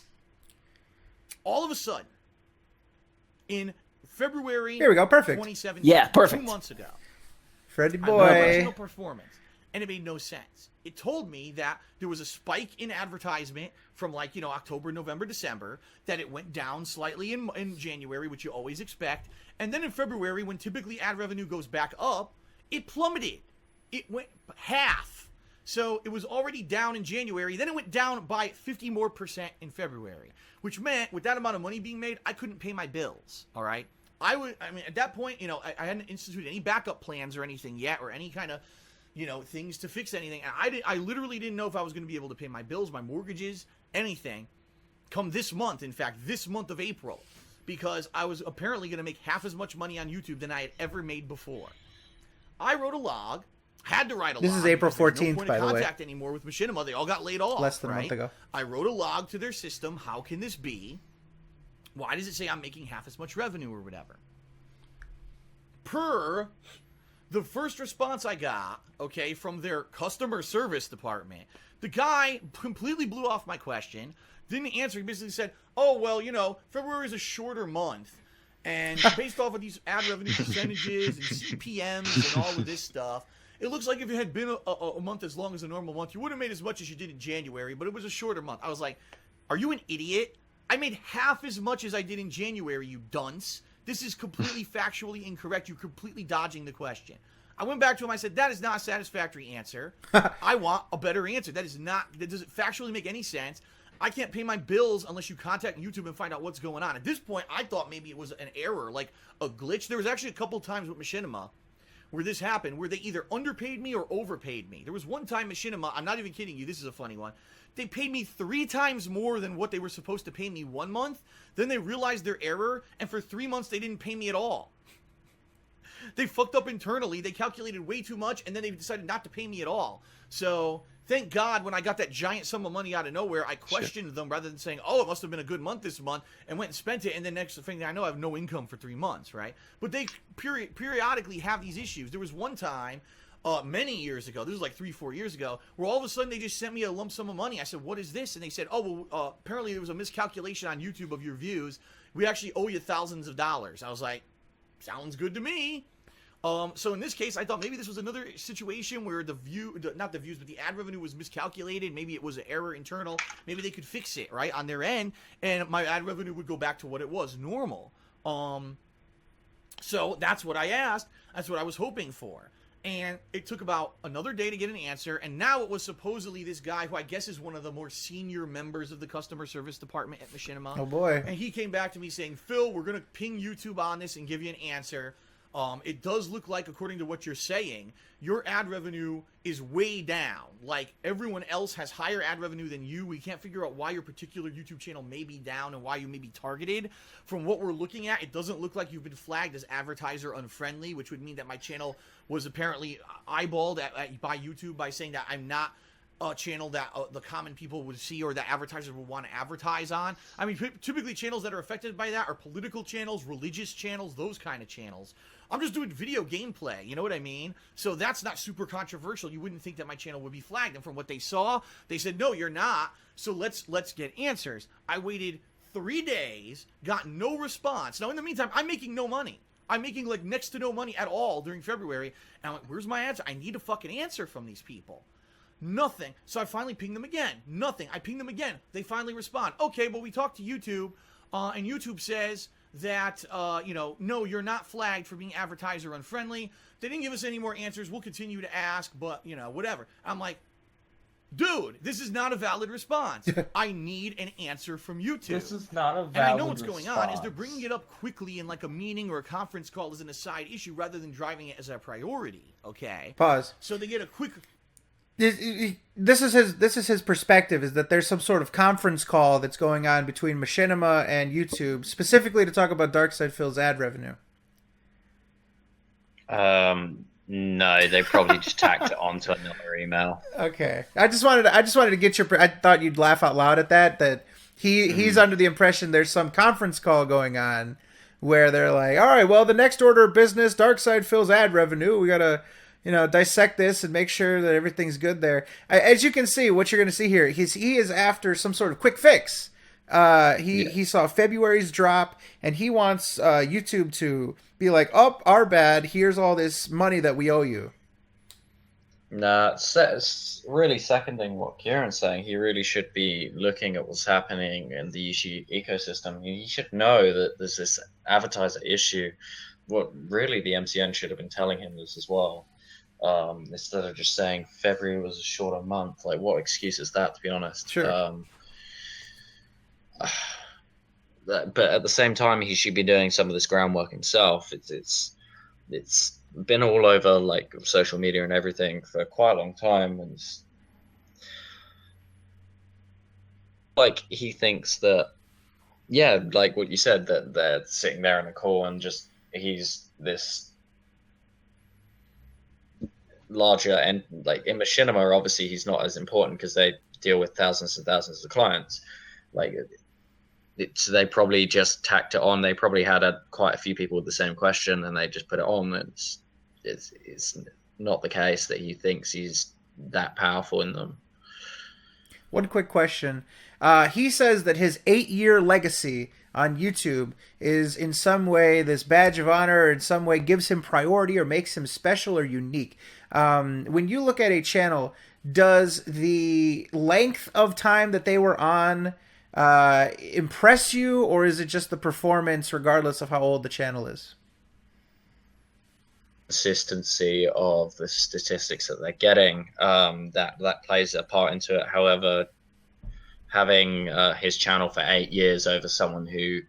All of a sudden, in February, Here we go. Perfect. 2017, Yeah, perfect. 2 months ago, Freddie I made a boy. original performance, and it made no sense. It told me that there was a spike in advertisement from October, November, December, that it went down slightly in January, which you always expect, and then in February, when typically ad revenue goes back up, it plummeted. It went half. So it was already down in January, then it went down by 50% more in February, which meant with that amount of money being made, I couldn't pay my bills, all right? At that point, I hadn't instituted any backup plans or anything yet, or any kind of, things to fix anything. And I literally didn't know if I was going to be able to pay my bills, my mortgages, anything, come this month. In fact, this month of April, because I was apparently going to make half as much money on YouTube than I had ever made before. I wrote a log. Had to write a log. This is April because there's 14th, no point by of the way. contact anymore with Machinima. They all got laid off. Less than a right? month ago. I wrote a log to their system. How can this be? Why does it say I'm making half as much revenue or whatever? Per the first response I got, from their customer service department, the guy completely blew off my question, didn't answer. He basically said, February is a shorter month. And based off of these ad revenue percentages and CPMs and all of this stuff, it looks like if it had been a month as long as a normal month, you would have made as much as you did in January, but it was a shorter month. I was like, are you an idiot? I made half as much as I did in January, you dunce. This is completely factually incorrect. You're completely dodging the question. I went back to him. I said, that is not a satisfactory answer. I want a better answer. That doesn't factually make any sense. I can't pay my bills unless you contact YouTube and find out what's going on. At this point, I thought maybe it was an error, like a glitch. There was actually a couple times with Machinima where this happened, where they either underpaid me or overpaid me. There was one time Machinima, I'm not even kidding you, this is a funny one. They paid me 3 times more than what they were supposed to pay me 1 month. Then they realized their error, and for 3 months they didn't pay me at all. They fucked up internally. They calculated way too much, and then they decided not to pay me at all. So thank God when I got that giant sum of money out of nowhere, I questioned them rather than saying, oh, it must have been a good month this month, and went and spent it, and then next thing I know, I have no income for 3 months, right? But they periodically have these issues. There was one time, many years ago, this was like 3-4 years ago, where all of a sudden they just sent me a lump sum of money. I said, what is this? And they said, oh, well, apparently there was a miscalculation on YouTube of your views. We actually owe you thousands of dollars. I was like, sounds good to me. So in this case, I thought maybe this was another situation where not the views, but the ad revenue was miscalculated. Maybe it was an error internal. Maybe they could fix it, right, on their end, and my ad revenue would go back to what it was, normal. So that's what I asked. That's what I was hoping for. And it took about another day to get an answer, and now it was supposedly this guy who I guess is one of the more senior members of the customer service department at Machinima. Oh, boy. And he came back to me saying, Phil, we're going to ping YouTube on this and give you an answer. It does look like, according to what you're saying, your ad revenue is way down. Like, everyone else has higher ad revenue than you. We can't figure out why your particular YouTube channel may be down and why you may be targeted. From what we're looking at, it doesn't look like you've been flagged as advertiser unfriendly, which would mean that my channel was apparently eyeballed by YouTube by saying that I'm not a channel that the common people would see or that advertisers would want to advertise on. I mean, typically channels that are affected by that are political channels, religious channels, those kind of channels. I'm just doing video gameplay, you know what I mean? So that's not super controversial. You wouldn't think that my channel would be flagged. And from what they saw, they said, no, you're not. So let's get answers. I waited 3 days, got no response. Now, in the meantime, I'm making no money. I'm making like next to no money at all during February. And I'm like, where's my answer? I need a fucking answer from these people. Nothing. So I finally pinged them again. Nothing. I pinged them again. They finally respond. Okay, well, we talked to YouTube, and YouTube says that, no, you're not flagged for being advertiser unfriendly. They didn't give us any more answers. We'll continue to ask, but, whatever. I'm like, dude, this is not a valid response. I need an answer from YouTube. This is not a valid And I know what's response. going on is they're bringing it up quickly in like a meeting or a conference call as an aside issue rather than driving it as a priority, okay? Pause. So they get a quick... This is his perspective, is that there's some sort of conference call that's going on between Machinima and YouTube, specifically to talk about Darkside Phil's ad revenue. No, they probably just tacked it onto another email. Okay, I just wanted to get your. I thought you'd laugh out loud at that. He's under the impression there's some conference call going on where they're like, all right, well, the next order of business, Darkside Phil's ad revenue. We gotta, dissect this and make sure that everything's good there. As you can see, what you're going to see here, he is after some sort of quick fix. He saw February's drop, and he wants YouTube to be like, oh, our bad, here's all this money that we owe you. Nah, it's really seconding what Keiran's saying. He really should be looking at what's happening in the ecosystem. He should know that there's this advertiser issue. What really the MCN should have been telling him this as well. Instead of just saying February was a shorter month. Like, what excuse is that, to be honest? Sure. But at the same time, he should be doing some of this groundwork himself. It's been all over like social media and everything for quite a long time, and like he thinks that, yeah, like what you said, that they're sitting there in a call and just he's this larger, and like in Machinima, obviously he's not as important because they deal with thousands and thousands of clients. Like, so they probably just tacked it on. They probably had quite a few people with the same question, and they just put it on. It's not the case that he thinks he's that powerful in them. One quick question. He says that his 8-year legacy on YouTube is in some way this badge of honor, or in some way gives him priority or makes him special or unique. When you look at a channel, does the length of time that they were on impress you, or is it just the performance regardless of how old the channel is? Consistency of the statistics that they're getting, that plays a part into it. However, having his channel for 8 years over someone who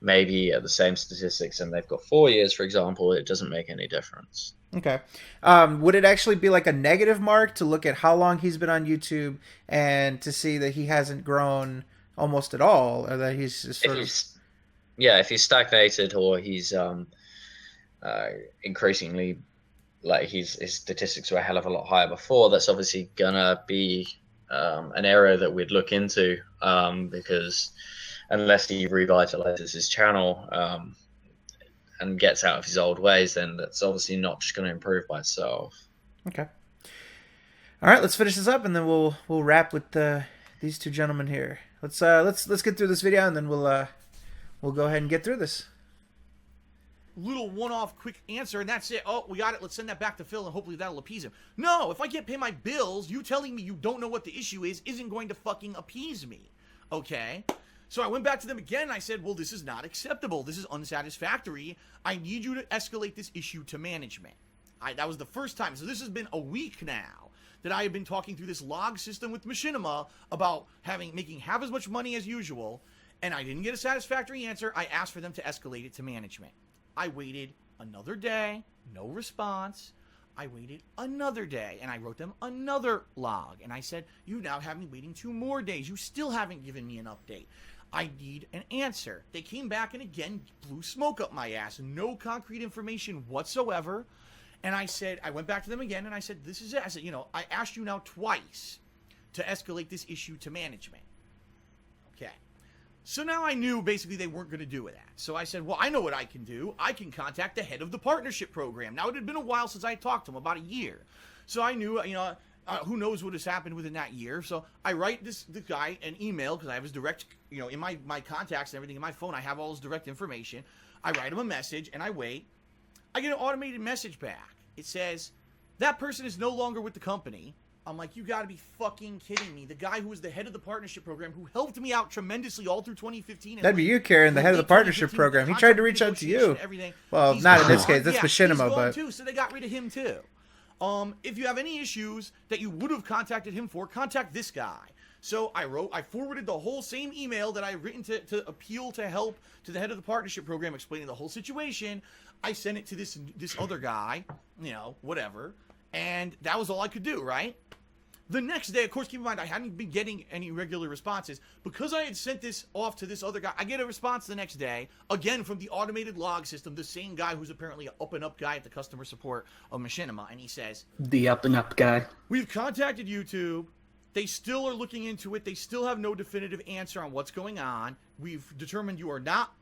maybe at the same statistics and they've got 4 years, for example, it doesn't make any difference. Okay. Would it actually be like a negative mark to look at how long he's been on YouTube and to see that he hasn't grown almost at all, or that he's just sort of... If he's stagnated or he's increasingly, like his statistics were a hell of a lot higher before, that's obviously gonna be an area that we'd look into, because unless he revitalizes his channel and gets out of his old ways, then that's obviously not just going to improve by itself. Okay. All right, let's finish this up, and then we'll wrap with these two gentlemen here. Let's get through this video, and then we'll go ahead and get through this. Little one-off quick answer, and that's it. Oh, we got it. Let's send that back to Phil, and hopefully that'll appease him. No, if I can't pay my bills, you telling me you don't know what the issue is isn't going to fucking appease me. Okay? So I went back to them again, and I said, well, this is not acceptable. This is unsatisfactory. I need you to escalate this issue to management. That was the first time. So this has been a week now that I have been talking through this log system with Machinima about making half as much money as usual, and I didn't get a satisfactory answer. I asked for them to escalate it to management. I waited another day, no response. I waited another day, and I wrote them another log, and I said, you now have me waiting 2 more days. You still haven't given me an update. I need an answer. They came back and again blew smoke up my ass. No concrete information whatsoever. And I said, I went back to them again and I said, this is it. I said, I asked you now twice to escalate this issue to management. Okay. So now I knew basically they weren't going to do that. So I said, well, I know what I can do. I can contact the head of the partnership program. Now, it had been a while since I had talked to him, about a year. So I knew, who knows what has happened within that year. So I write the guy an email because I have his direct, in my contacts and everything in my phone, I have all his direct information. I write him a message and I wait. I get an automated message back. It says, that person is no longer with the company. I'm like, you gotta be fucking kidding me. The guy who was the head of the partnership program, who helped me out tremendously all through 2015. That'd be you, Keiran, the head of the partnership program. He tried to reach out to you. Well, not in this case. That's Machinima, but... too, so they got rid of him too. If you have any issues that you would have contacted him for, contact this guy. So I forwarded the whole same email that I had written to appeal to help to the head of the partnership program, explaining the whole situation. I sent it to this other guy, whatever. And that was all I could do, right? The next day, of course, keep in mind, I hadn't been getting any regular responses. Because I had sent this off to this other guy, I get a response the next day, again from the automated log system, the same guy who's apparently an up-and-up guy at the customer support of Machinima, and he says... The up-and-up guy. We've contacted YouTube. They still are looking into it. They still have no definitive answer on what's going on. We've determined you are not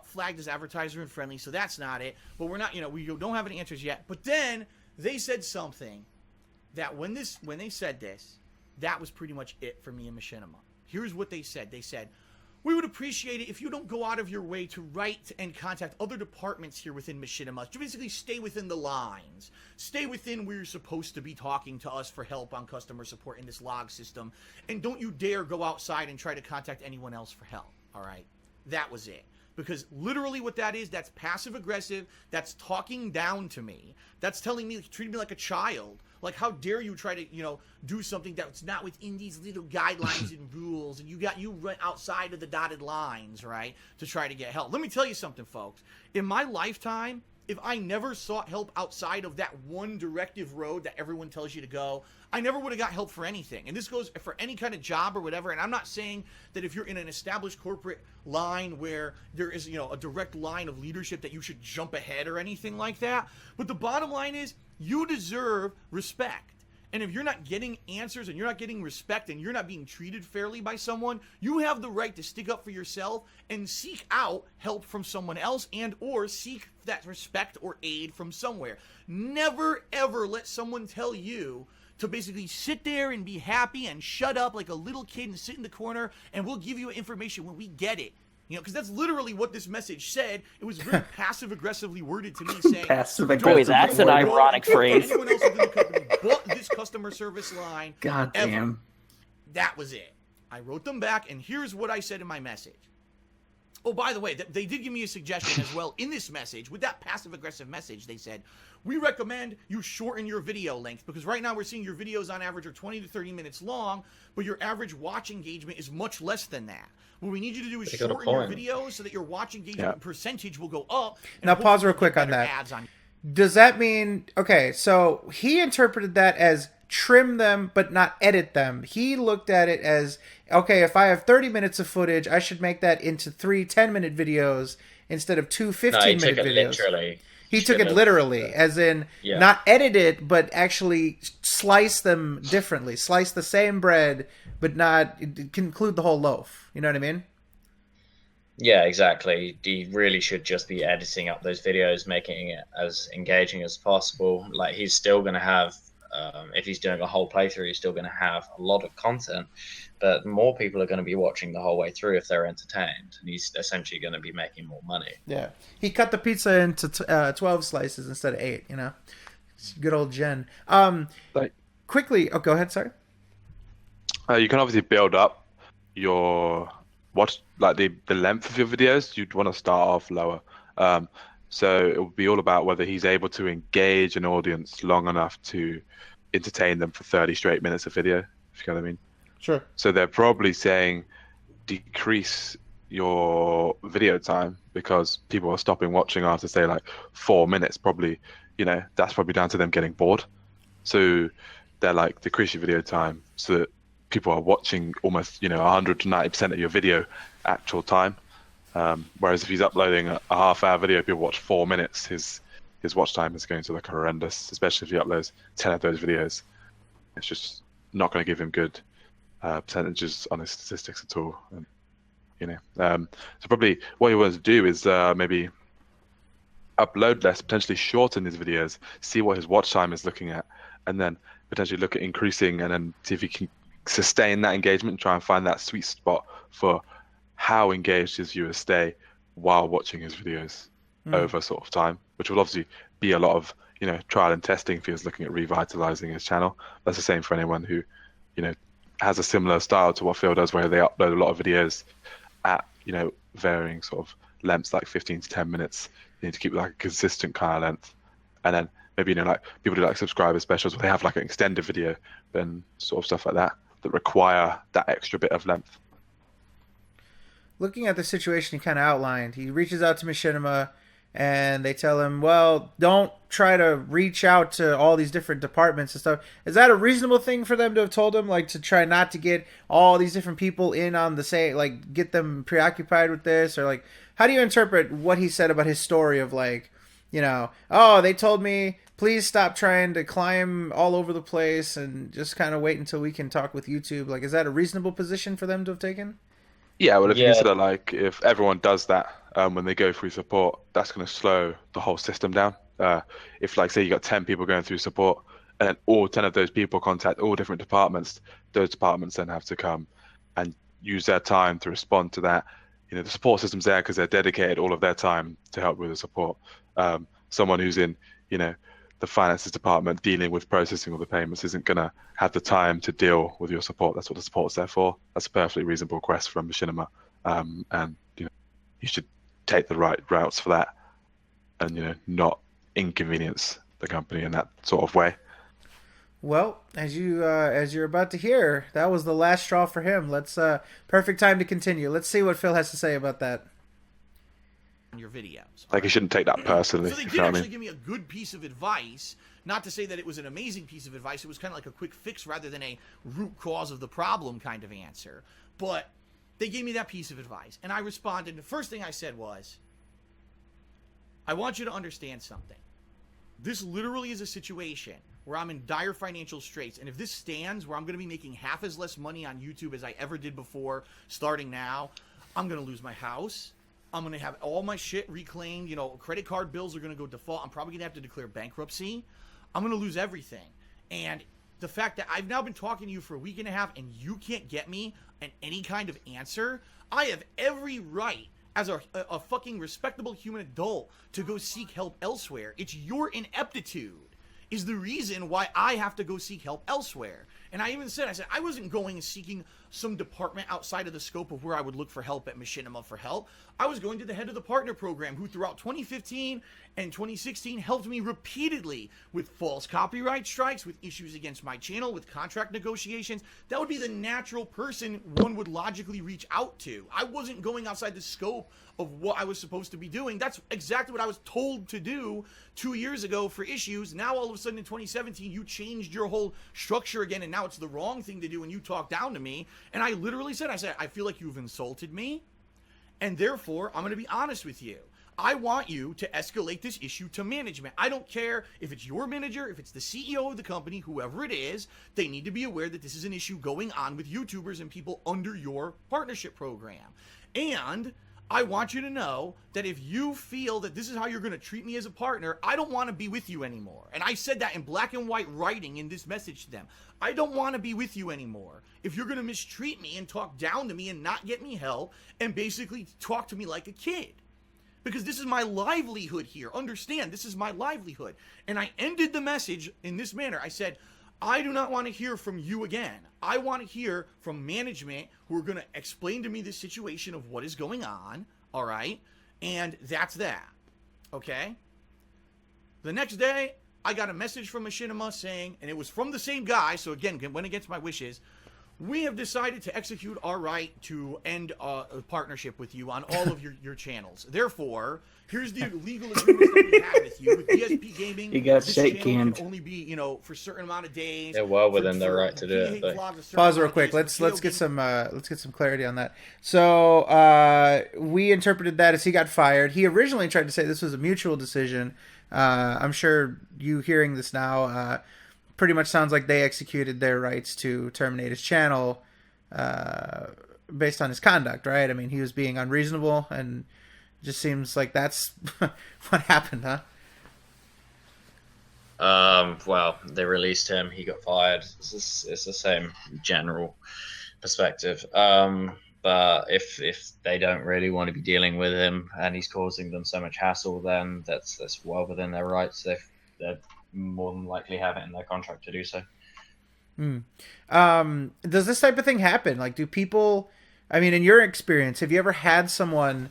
flagged as advertiser and friendly, so that's not it. But we're not, we don't have any answers yet. But then they said something that when they said this, that was pretty much it for me and Machinima. Here's what they said. They said, we would appreciate it if you don't go out of your way to write and contact other departments here within Machinima. To basically stay within the lines. Stay within where you're supposed to be talking to us for help on customer support in this log system. And don't you dare go outside and try to contact anyone else for help. All right? That was it. Because literally what that is, that's passive-aggressive. That's talking down to me. That's telling me, treating me like a child. Like, how dare you try to, do something that's not within these little guidelines and rules, and you run outside of the dotted lines, right, to try to get help. Let me tell you something, folks. In my lifetime, if I never sought help outside of that one directive road that everyone tells you to go, I never would have got help for anything. And this goes for any kind of job or whatever. And I'm not saying that if you're in an established corporate line where there is, a direct line of leadership that you should jump ahead or anything like that. But the bottom line is you deserve respect. And if you're not getting answers and you're not getting respect and you're not being treated fairly by someone, you have the right to stick up for yourself and seek out help from someone else and or seek that respect or aid from somewhere. Never, ever let someone tell you to basically sit there and be happy and shut up like a little kid and sit in the corner and we'll give you information when we get it. Because that's literally what this message said. It was very passive-aggressively worded to me, saying, passive-aggressive. Boy, that's an ironic phrase. Anyone else within the company but this customer service line. God damn. Ever. That was it. I wrote them back, and here's what I said in my message. Oh, by the way, they did give me a suggestion as well in this message. With that passive-aggressive message, they said, we recommend you shorten your video length, because right now we're seeing your videos on average are 20 to 30 minutes long, but your average watch engagement is much less than that. What we need you to do is shorten your videos so that your watch engagement percentage will go up. Now pause real quick on that. Does that mean, okay, so he interpreted that as trim them but not edit them. He looked at it as, okay, if I have 30 minutes of footage, I should make that into 3 10-minute videos instead of 2 15-minute videos. Literally. He took it literally, as in not edit it, but actually slice them differently. Slice the same bread, but not include the whole loaf. You know what I mean? Yeah, exactly. You really should just be editing up those videos, making it as engaging as possible. Like, he's still going to have, if he's doing a whole playthrough, he's still going to have a lot of content, but more people are going to be watching the whole way through if they're entertained, and he's essentially going to be making more money. Yeah. He cut the pizza into 12 slices instead of 8, you know? It's good old Jen. Quickly, go ahead, sorry. You can obviously build up your the length of your videos. You'd want to start off lower. So it will be all about whether he's able to engage an audience long enough to entertain them for 30 straight minutes of video, if you know what I mean. Sure. So they're probably saying decrease your video time because people are stopping watching after, say, like 4 minutes. Probably, that's probably down to them getting bored. So they're like, decrease your video time so that people are watching almost 100 to 90% of your video actual time. Whereas if he's uploading a half-hour video, people watch 4 minutes, his watch time is going to look horrendous, especially if he uploads 10 of those videos. It's just not going to give him good percentages on his statistics at all. And, so probably what he wants to do is maybe upload less, potentially shorten his videos, see what his watch time is looking at, and then potentially look at increasing, and then see if he can sustain that engagement and try and find that sweet spot for how engaged his viewers stay while watching his videos over sort of time, which will obviously be a lot of trial and testing if he was looking at revitalizing his channel. That's the same for anyone who has a similar style to what Phil does, where they upload a lot of videos at varying sort of lengths, like 15 to 10 minutes. You need to keep like a consistent kind of length, and then maybe like people do like subscriber specials where they have like an extended video, then sort of stuff like that require that extra bit of length. Looking at the situation he kind of outlined, he reaches out to Machinima, and they tell him, well, don't try to reach out to all these different departments and stuff. Is that a reasonable thing for them to have told him, like, to try not to get all these different people in on the same, like, get them preoccupied with this? Or, like, how do you interpret what he said about his story of, like, oh, they told me, please stop trying to climb all over the place and just kind of wait until we can talk with YouTube? Like, is that a reasonable position for them to have taken? Yeah, well, if you consider, like, if everyone does that when they go through support, that's going to slow the whole system down. If, like, say you got 10 people going through support, and then all 10 of those people contact all different departments, those departments then have to come and use their time to respond to that. The support system's there because they're dedicated all of their time to help with the support. Someone who's in, the finances department dealing with processing all the payments isn't going to have the time to deal with your support. That's what the support's there for. That's a perfectly reasonable request from Machinima. And, you should take the right routes for that and, not inconvenience the company in that sort of way. Well, as you're about to hear, that was the last straw for him. Let's perfect time to continue. Let's see what Phil has to say about that. Your videos. Like, you shouldn't take that personally. So they did actually give me a good piece of advice. Not to say that it was an amazing piece of advice. It was kind of like a quick fix rather than a root cause of the problem kind of answer. But they gave me that piece of advice. And I responded. The first thing I said was, I want you to understand something. This literally is a situation where I'm in dire financial straits. And if this stands where I'm going to be making half as less money on YouTube as I ever did before, starting now, I'm going to lose my house. I'm going to have all my shit reclaimed. Credit card bills are going to go default. I'm probably going to have to declare bankruptcy. I'm going to lose everything. And the fact that I've now been talking to you for a week and a half and you can't get me any kind of answer, I have every right as a fucking respectable human adult to go seek help elsewhere. It's your ineptitude is the reason why I have to go seek help elsewhere. And I even said, I wasn't going and seeking some department outside of the scope of where I would look for help at Machinima for help. I was going to the head of the partner program, who throughout 2015 and 2016 helped me repeatedly with false copyright strikes, with issues against my channel, with contract negotiations. That would be the natural person one would logically reach out to. I wasn't going outside the scope of what I was supposed to be doing. That's exactly what I was told to do 2 years ago for issues. Now all of a sudden in 2017 you changed your whole structure again, and now it's the wrong thing to do, and you talk down to me. And I literally said, I feel like you've insulted me, and therefore I'm going to be honest with you. I want you to escalate this issue to management. I don't care if it's your manager, if it's the CEO of the company, whoever it is. They need to be aware that this is an issue going on with YouTubers and people under your partnership program. And I want you to know that if you feel that this is how you're going to treat me as a partner, I don't want to be with you anymore. And I said that in black and white writing in this message to them. I don't want to be with you anymore. If you're going to mistreat me and talk down to me and not get me help and basically talk to me like a kid. Because this is my livelihood here. Understand, this is my livelihood. And I ended the message in this manner. I said, I do not want to hear from you again. I want to hear from management who are going to explain to me the situation of what is going on, all right? And that's that, okay? The next day, I got a message from Machinima saying, and it was from the same guy, so again, went against my wishes, we have decided to execute our right to end a partnership with you on all of your channels. Therefore, here's the legal agreements that we have with you. With DSP Gaming, You got this shake channel canned. can only be, for a certain amount of days. They're well within their right to do it, PH but- vlogs a certain Pause amount real of quick. days. Let's get some clarity on that. So we interpreted that as he got fired. He originally tried to say this was a mutual decision. I'm sure you hearing this now pretty much sounds like they executed their rights to terminate his channel based on his conduct, right? I mean, he was being unreasonable, and it just seems like that's what happened, huh? Well, they released him. He got fired. It's the same general perspective. But if they don't really want to be dealing with him and he's causing them so much hassle, then that's well within their rights. They're more than likely have it in their contract to do so. Does this type of thing happen? Like, do people, I mean, in your experience, have you ever had someone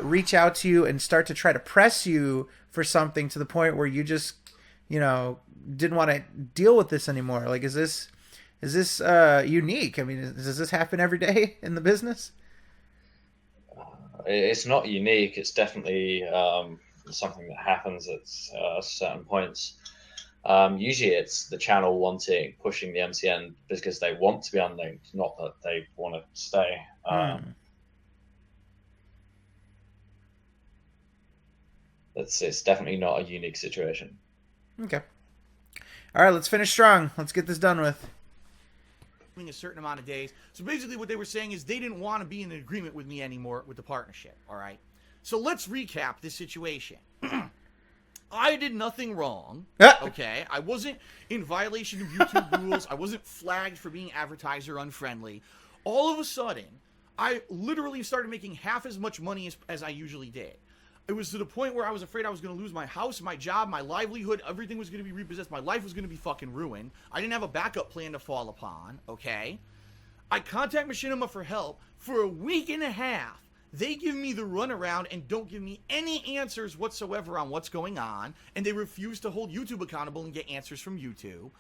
reach out to you and start to try to press you for something to the point where you just, didn't want to deal with this anymore? Like, is this unique? I mean, does this happen every day in the business? It's not unique. It's definitely something that happens at certain points. Usually it's the channel pushing the MCN because they want to be unlinked, not that they want to stay. It's definitely not a unique situation. Okay. All right, let's finish strong. Let's get this done with. A certain amount of days. So basically what they were saying is they didn't want to be in an agreement with me anymore with the partnership, all right? So let's recap this situation. I did nothing wrong, okay? I wasn't in violation of YouTube rules. I wasn't flagged for being advertiser unfriendly. All of a sudden, I literally started making half as much money as I usually did. It was to the point where I was afraid I was going to lose my house, my job, my livelihood. Everything was going to be repossessed. My life was going to be fucking ruined. I didn't have a backup plan to fall upon, okay? I contact Machinima for help for a week and a half. They give me the runaround and don't give me any answers whatsoever on what's going on, and they refuse to hold YouTube accountable and get answers from YouTube.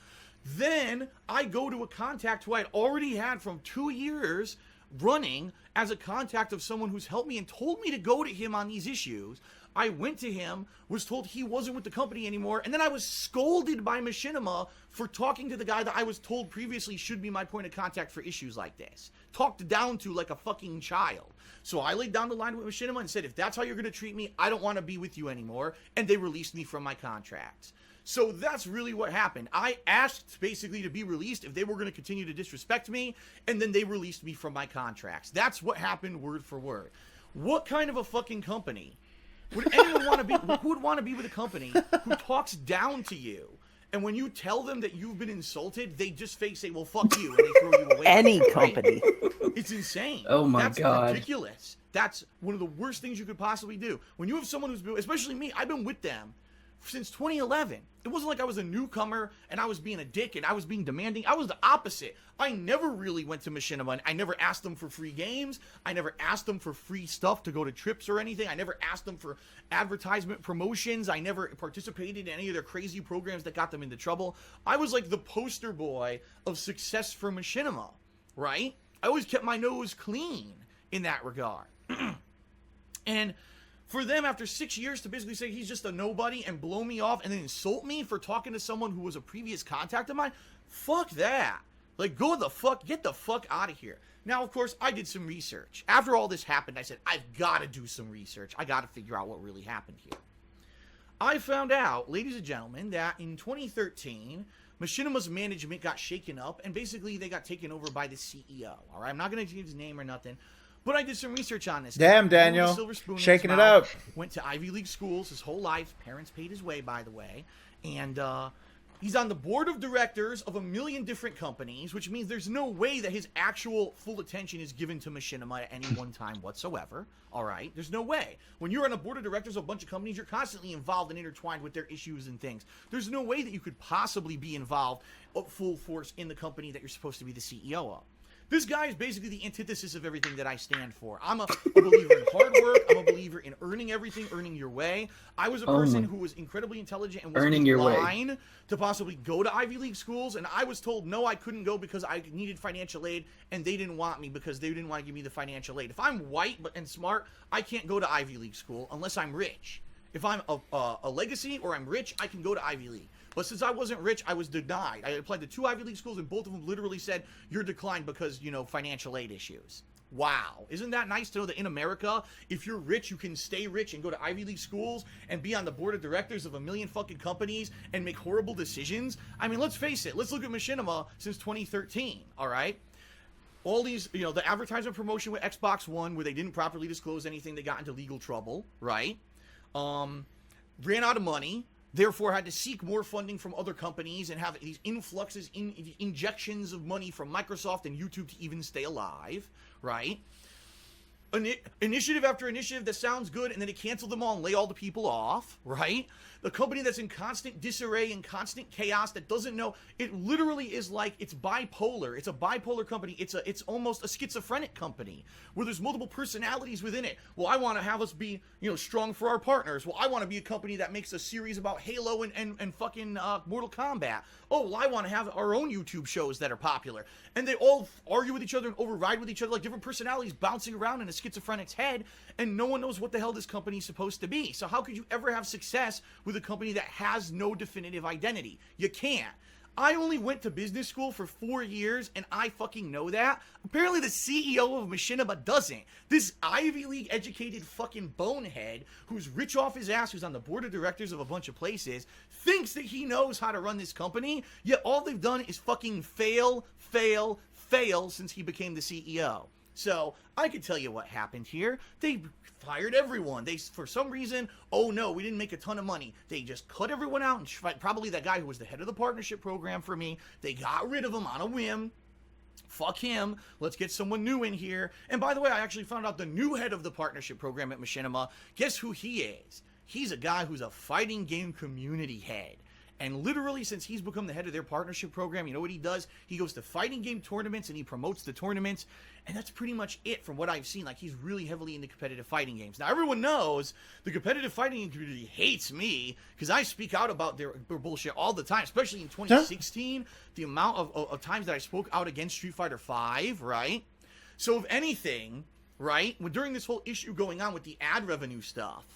Then I go to a contact who I had already had from 2 years running as a contact of someone who's helped me and told me to go to him on these issues. I went to him, was told he wasn't with the company anymore, and then I was scolded by Machinima for talking to the guy that I was told previously should be my point of contact for issues like this. Talked down to like a fucking child. So I laid down the line with Machinima and said, if that's how you're going to treat me, I don't want to be with you anymore, and they released me from my contracts. So that's really what happened. I asked basically to be released if they were going to continue to disrespect me, and then they released me from my contracts. That's what happened word for word. What kind of a fucking company would anyone want to be? Who would want to be with a company who talks down to you? And when you tell them that you've been insulted, they just say, well, fuck you, and they throw you away. Any right? company. It's insane. Oh my That's God. ridiculous. That's one of the worst things you could possibly do. When you have someone who's been, especially me, I've been with them since 2011. It wasn't like I was a newcomer and I was being a dick and I was being demanding. I was the opposite. I never really went to Machinima, and I never asked them for free games. I never asked them for free stuff to go to trips or anything. I never asked them for advertisement promotions. I never participated in any of their crazy programs that got them into trouble. I was like the poster boy of success for Machinima, right? I always kept my nose clean in that regard. And for them, after 6 years, to basically say he's just a nobody and blow me off and then insult me for talking to someone who was a previous contact of mine, fuck that. Like, get the fuck out of here. Now, of course, I did some research. After all this happened, I said, I've got to do some research. I got to figure out what really happened here. I found out, ladies and gentlemen, that in 2013, Machinima's management got shaken up, and basically they got taken over by the CEO. All right, I'm not going to give his name or nothing. But I did some research on this. Damn, Daniel. Shaking it up. Went to Ivy League schools his whole life. Parents paid his way, by the way. And he's on the board of directors of a million different companies, which means there's no way that his actual full attention is given to Machinima at any one time whatsoever. All right? There's no way. When you're on a board of directors of a bunch of companies, you're constantly involved and intertwined with their issues and things. There's no way that you could possibly be involved at full force in the company that you're supposed to be the CEO of. This guy is basically the antithesis of everything that I stand for. I'm a believer in hard work. I'm a believer in earning everything, earning your way. I was a person who was incredibly intelligent and was earning your line to possibly go to Ivy League schools, and I was told no, I couldn't go because I needed financial aid, and they didn't want me because they didn't want to give me the financial aid. If I'm white and smart, I can't go to Ivy League school unless I'm rich. If I'm a legacy or I'm rich, I can go to Ivy League. But since I wasn't rich, I was denied. I applied to 2 Ivy League schools, and both of them literally said, you're declined because, financial aid issues. Wow. Isn't that nice to know that in America, if you're rich, you can stay rich and go to Ivy League schools and be on the board of directors of a million fucking companies and make horrible decisions? I mean, let's face it. Let's look at Machinima since 2013, all right? All these, the advertisement promotion with Xbox One where they didn't properly disclose anything, they got into legal trouble, right? Ran out of money. Therefore, had to seek more funding from other companies and have these influxes, injections of money from Microsoft and YouTube to even stay alive, right? Initiative after initiative that sounds good, and then it canceled them all and lay all the people off, right? The company that's in constant disarray and constant chaos that doesn't know, it literally is like, it's bipolar. It's a bipolar company. It's almost a schizophrenic company where there's multiple personalities within it. Well, I want to have us be, strong for our partners. Well, I want to be a company that makes a series about Halo and fucking Mortal Kombat. Oh, well, I want to have our own YouTube shows that are popular. And they all argue with each other and override with each other like different personalities bouncing around in a schizophrenic's head, and no one knows what the hell this company's supposed to be. So how could you ever have success with a company that has no definitive identity? You can't. I only went to business school for 4 years, and I fucking know that. Apparently the CEO of Machinima doesn't. This Ivy League educated fucking bonehead who's rich off his ass, who's on the board of directors of a bunch of places, thinks that he knows how to run this company, yet all they've done is fucking fail since he became the CEO. So, I could tell you what happened here. They fired everyone. They, for some reason, oh no, we didn't make a ton of money. They just cut everyone out, and probably that guy who was the head of the partnership program for me, they got rid of him on a whim. Fuck him. Let's get someone new in here. And by the way, I actually found out the new head of the partnership program at Machinima. Guess who he is? He's a guy who's a fighting game community head. And literally, since he's become the head of their partnership program, you know what he does? He goes to fighting game tournaments and he promotes the tournaments. And that's pretty much it from what I've seen. Like, he's really heavily into competitive fighting games. Now, everyone knows the competitive fighting game community hates me because I speak out about their bullshit all the time, especially in 2016. The amount of times that I spoke out against Street Fighter V, right? So, if anything, right, during this whole issue going on with the ad revenue stuff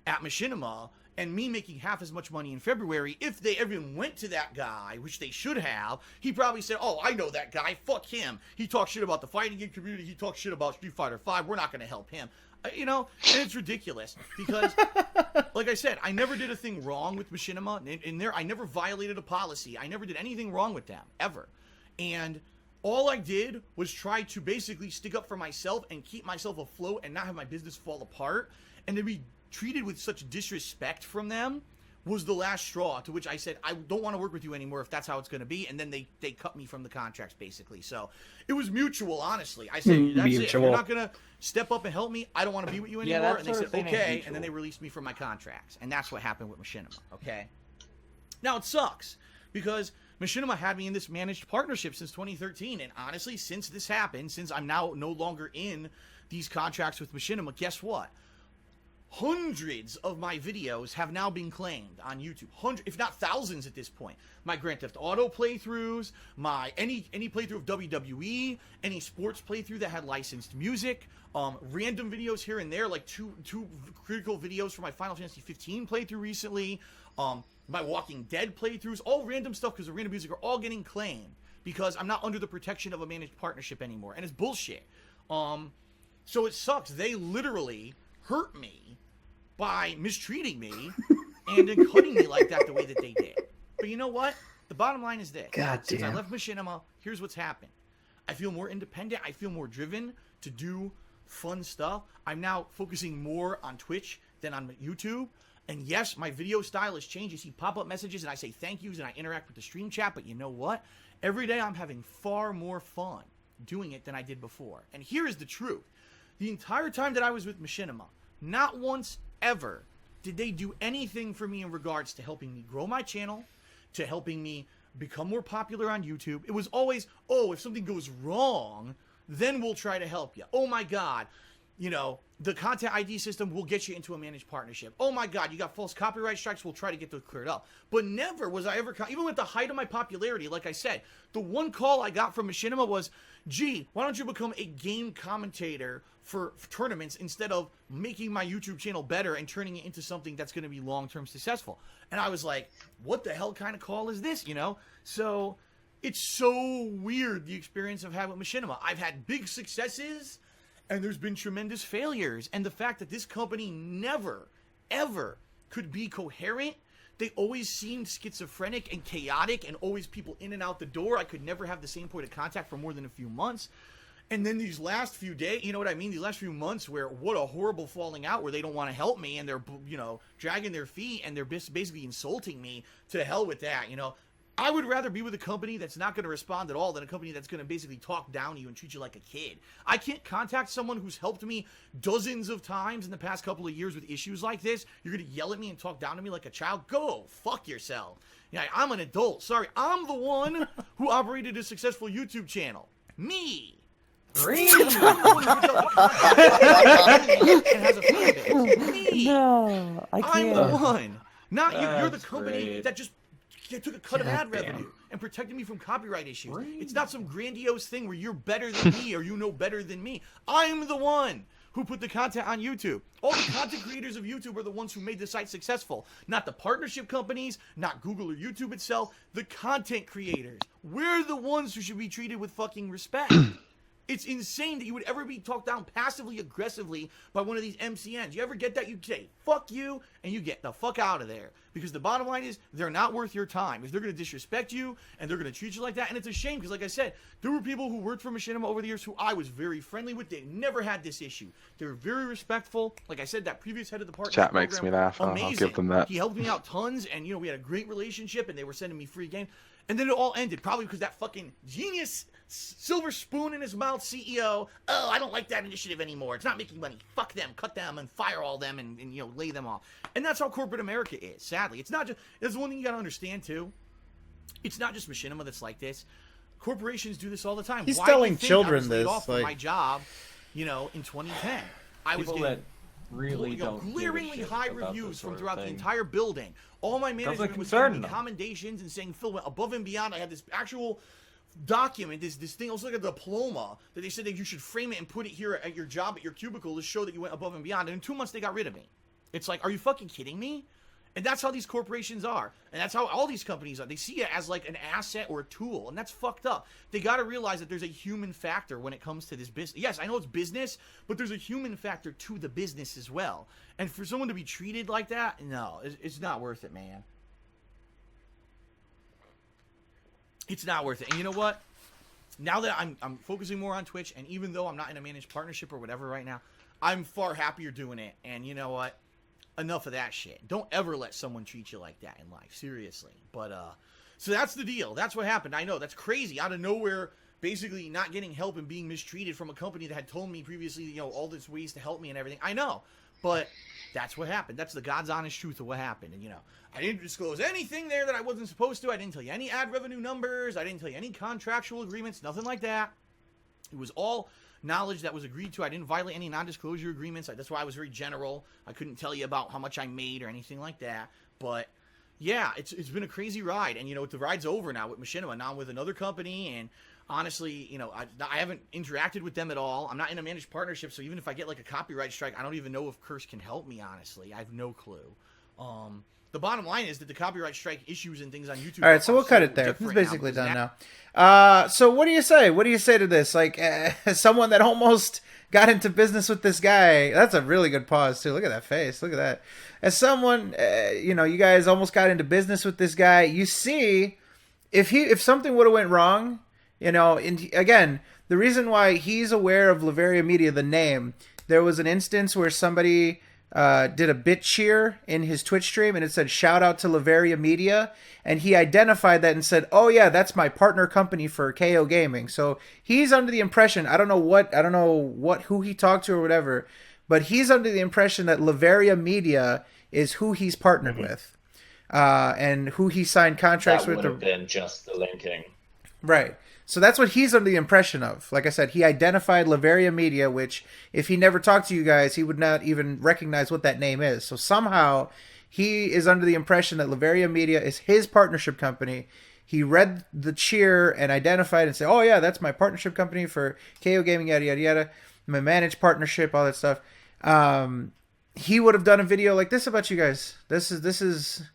at Machinima, and me making half as much money in February, if they even went to that guy, which they should have, he probably said, oh, I know that guy, fuck him. He talks shit about the fighting game community, he talks shit about Street Fighter V, we're not going to help him. And it's ridiculous, because, like I said, I never did a thing wrong with Machinima, and I never violated a policy, I never did anything wrong with them, ever. And all I did was try to basically stick up for myself and keep myself afloat and not have my business fall apart, and to be treated with such disrespect from them was the last straw, to which I said, I don't want to work with you anymore if that's how it's going to be. And then they cut me from the contracts, basically. So it was mutual, honestly. I said, that's it. If you're not going to step up and help me, I don't want to be with you anymore. And they said, okay. And then they released me from my contracts. And that's what happened with Machinima, okay? Now, it sucks because Machinima had me in this managed partnership since 2013. And honestly, since this happened, since I'm now no longer in these contracts with Machinima, guess what? Hundreds of my videos have now been claimed on YouTube. Hundreds, if not thousands at this point. My Grand Theft Auto playthroughs, my any playthrough of WWE, any sports playthrough that had licensed music, random videos here and there, like two critical videos for my Final Fantasy 15 playthrough recently, my Walking Dead playthroughs, all random stuff because the random music are all getting claimed because I'm not under the protection of a managed partnership anymore, and it's bullshit. So it sucks. They literally hurt me by mistreating me and then cutting me like that the way that they did. But you know what? The bottom line is this. Since I left Machinima, here's what's happened. I feel more independent. I feel more driven to do fun stuff. I'm now focusing more on Twitch than on YouTube. And yes, my video style has changed. You see pop-up messages and I say thank yous and I interact with the stream chat. But you know what? Every day I'm having far more fun doing it than I did before. And here is the truth. The entire time that I was with Machinima, not once ever did they do anything for me in regards to helping me grow my channel, to helping me become more popular on YouTube. It was always, oh, if something goes wrong, then we'll try to help you. Oh my God, you know, the content ID system will get you into a managed partnership. Oh my God, you got false copyright strikes, we'll try to get those cleared up. But never was I ever, even with the height of my popularity, like I said, the one call I got from Machinima was, gee, why don't you become a game commentator for tournaments instead of making my YouTube channel better and turning it into something that's going to be long-term successful? And I was like, what the hell kind of call is this, you know? So it's so weird, the experience I've had with Machinima. I've had big successes, and there's been tremendous failures. And the fact that this company never, ever could be coherent, they always seemed schizophrenic and chaotic and always people in and out the door. I could never have the same point of contact for more than a few months. And then these last few days, you know what I mean? These last few months where what a horrible falling out where they don't want to help me and they're, you know, dragging their feet and they're basically insulting me. To hell with that, you know? I would rather be with a company that's not going to respond at all than a company that's going to basically talk down to you and treat you like a kid. I can't contact someone who's helped me dozens of times in the past couple of years with issues like this. You're going to yell at me and talk down to me like a child? Go fuck yourself. Yeah, I'm an adult. Sorry, I'm the one who operated a successful YouTube channel. Me. Really? No, I can't. I'm the one. Not you. You're the That's company great. that just took a cut of ad revenue and protected me from copyright issues. It's not some grandiose thing where you're better than me or you know better than me. I'm the one who put the content on YouTube. All the content creators of YouTube are the ones who made the site successful. Not the partnership companies, not Google or YouTube itself. The content creators. We're the ones who should be treated with fucking respect. It's insane that you would ever be talked down passively aggressively by one of these MCNs. You ever get that? You say, fuck you, and you get the fuck out of there. Because the bottom line is, they're not worth your time. If they're going to disrespect you, and they're going to treat you like that, and it's a shame, because like I said, there were people who worked for Machinima over the years who I was very friendly with. They never had this issue. They were very respectful. Like I said, that previous head of the partnership Chat makes program, me laugh. I'll give them that. He helped me out tons, and you know, we had a great relationship, and they were sending me free games. And then it all ended, probably because that fucking genius, silver spoon in his mouth CEO, oh, I don't like that initiative anymore. It's not making money. Fuck them, cut them, and fire all them, and you know, lay them off. And that's how corporate America is, sadly. It's not just, there's one thing you gotta understand, too. It's not just Machinima that's like this. Corporations do this all the time. He's Why do you telling think children I was laid this, off from like- my job, you know, in 2010. I was People getting that really don't give a glaringly shit high about reviews this from sort of throughout the thing. entire building. All my management was concern giving me them. commendations and saying Phil went above and beyond. I had this actual document, this thing, it was like a diploma that they said that you should frame it and put it here at your job at your cubicle to show that you went above and beyond. And in 2 months they got rid of me. It's like, are you fucking kidding me? And that's how these corporations are. And that's how all these companies are. They see it as like an asset or a tool. And that's fucked up. They got to realize that there's a human factor when it comes to this business. Yes, I know it's business, but there's a human factor to the business as well. And for someone to be treated like that, no, it's not worth it, man. It's not worth it. And you know what? Now that I'm focusing more on Twitch, and even though I'm not in a managed partnership or whatever right now, I'm far happier doing it. And you know what? enough of that shit. Don't ever let someone treat you like that in life, seriously. But so that's the deal. That's what happened. I know that's crazy. Out of nowhere, basically not getting help and being mistreated from a company that had told me previously, you know, all these ways to help me and everything. I know, but that's what happened. That's the God's honest truth of what happened. And, you know, I didn't disclose anything there that I wasn't supposed to. I didn't tell you any ad revenue numbers. I didn't tell you any contractual agreements, nothing like that. It was all knowledge that was agreed to. I didn't violate any non-disclosure agreements. That's why I was very general. I couldn't tell you about how much I made or anything like that. But yeah, it's been a crazy ride. And, you know, the ride's over now with Machinima. Now I'm with another company. And honestly, you know, I haven't interacted with them at all. I'm not in a managed partnership. So even if I get like a copyright strike, I don't even know if Curse can help me, honestly. I have no clue. The bottom line is that the copyright strike issues and things on YouTube. All right, so we'll cut it there. It's basically done now. So what do you say? What do you say to this? Like, as someone that almost got into business with this guy, that's a really good pause too. Look at that face. Look at that. As someone, you know, you guys almost got into business with this guy. You see, if something would have went wrong, you know, and again, the reason why he's aware of Laveria Media, the name, there was an instance where somebody did a bit cheer in his Twitch stream, and it said "shout out to Laveria Media," and he identified that and said, "Oh yeah, that's my partner company for KO Gaming." So he's under the impression, I don't know who he talked to or whatever, but he's under the impression that Laveria Media is who he's partnered with, and who he signed contracts with. That would have been just the linking, right? So that's what he's under the impression of. Like I said, he identified Laveria Media, which if he never talked to you guys, he would not even recognize what that name is. So somehow he is under the impression that Laveria Media is his partnership company. He read the cheer and identified and said, "Oh yeah, that's my partnership company for KO Gaming, yada yada yada, my managed partnership, all that stuff." He would have done a video like this about you guys. This is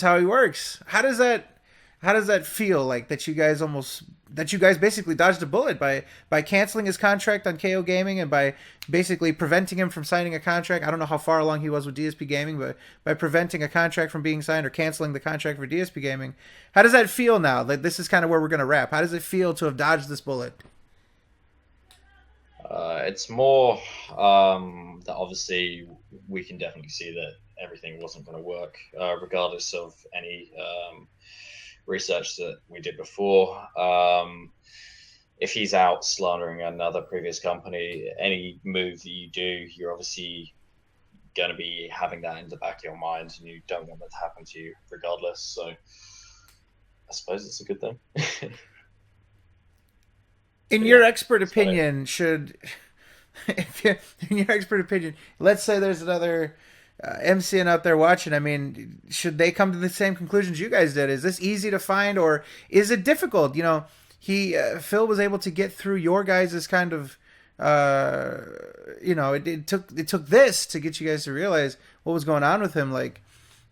how he works. How does that feel, like that you guys basically dodged a bullet by canceling his contract on KO Gaming and by basically preventing him from signing a contract? I don't know how far along he was with DSP Gaming, but by preventing a contract from being signed or canceling the contract for DSP Gaming, how does that feel now? Like, this is kind of where we're going to wrap. How does it feel to have dodged this bullet? It's more that obviously we can definitely see that everything wasn't going to work, regardless of any research that we did before. If he's out slandering another previous company, any move that you do, you're obviously going to be having that in the back of your mind, and you don't want that to happen to you regardless. So I suppose it's a good thing. In your expert opinion, let's say there's another MCN out there watching, I mean, should they come to the same conclusions you guys did? Is this easy to find, or is it difficult? You know, Phil was able to get through your guys' kind of, you know, it took this to get you guys to realize what was going on with him. Like,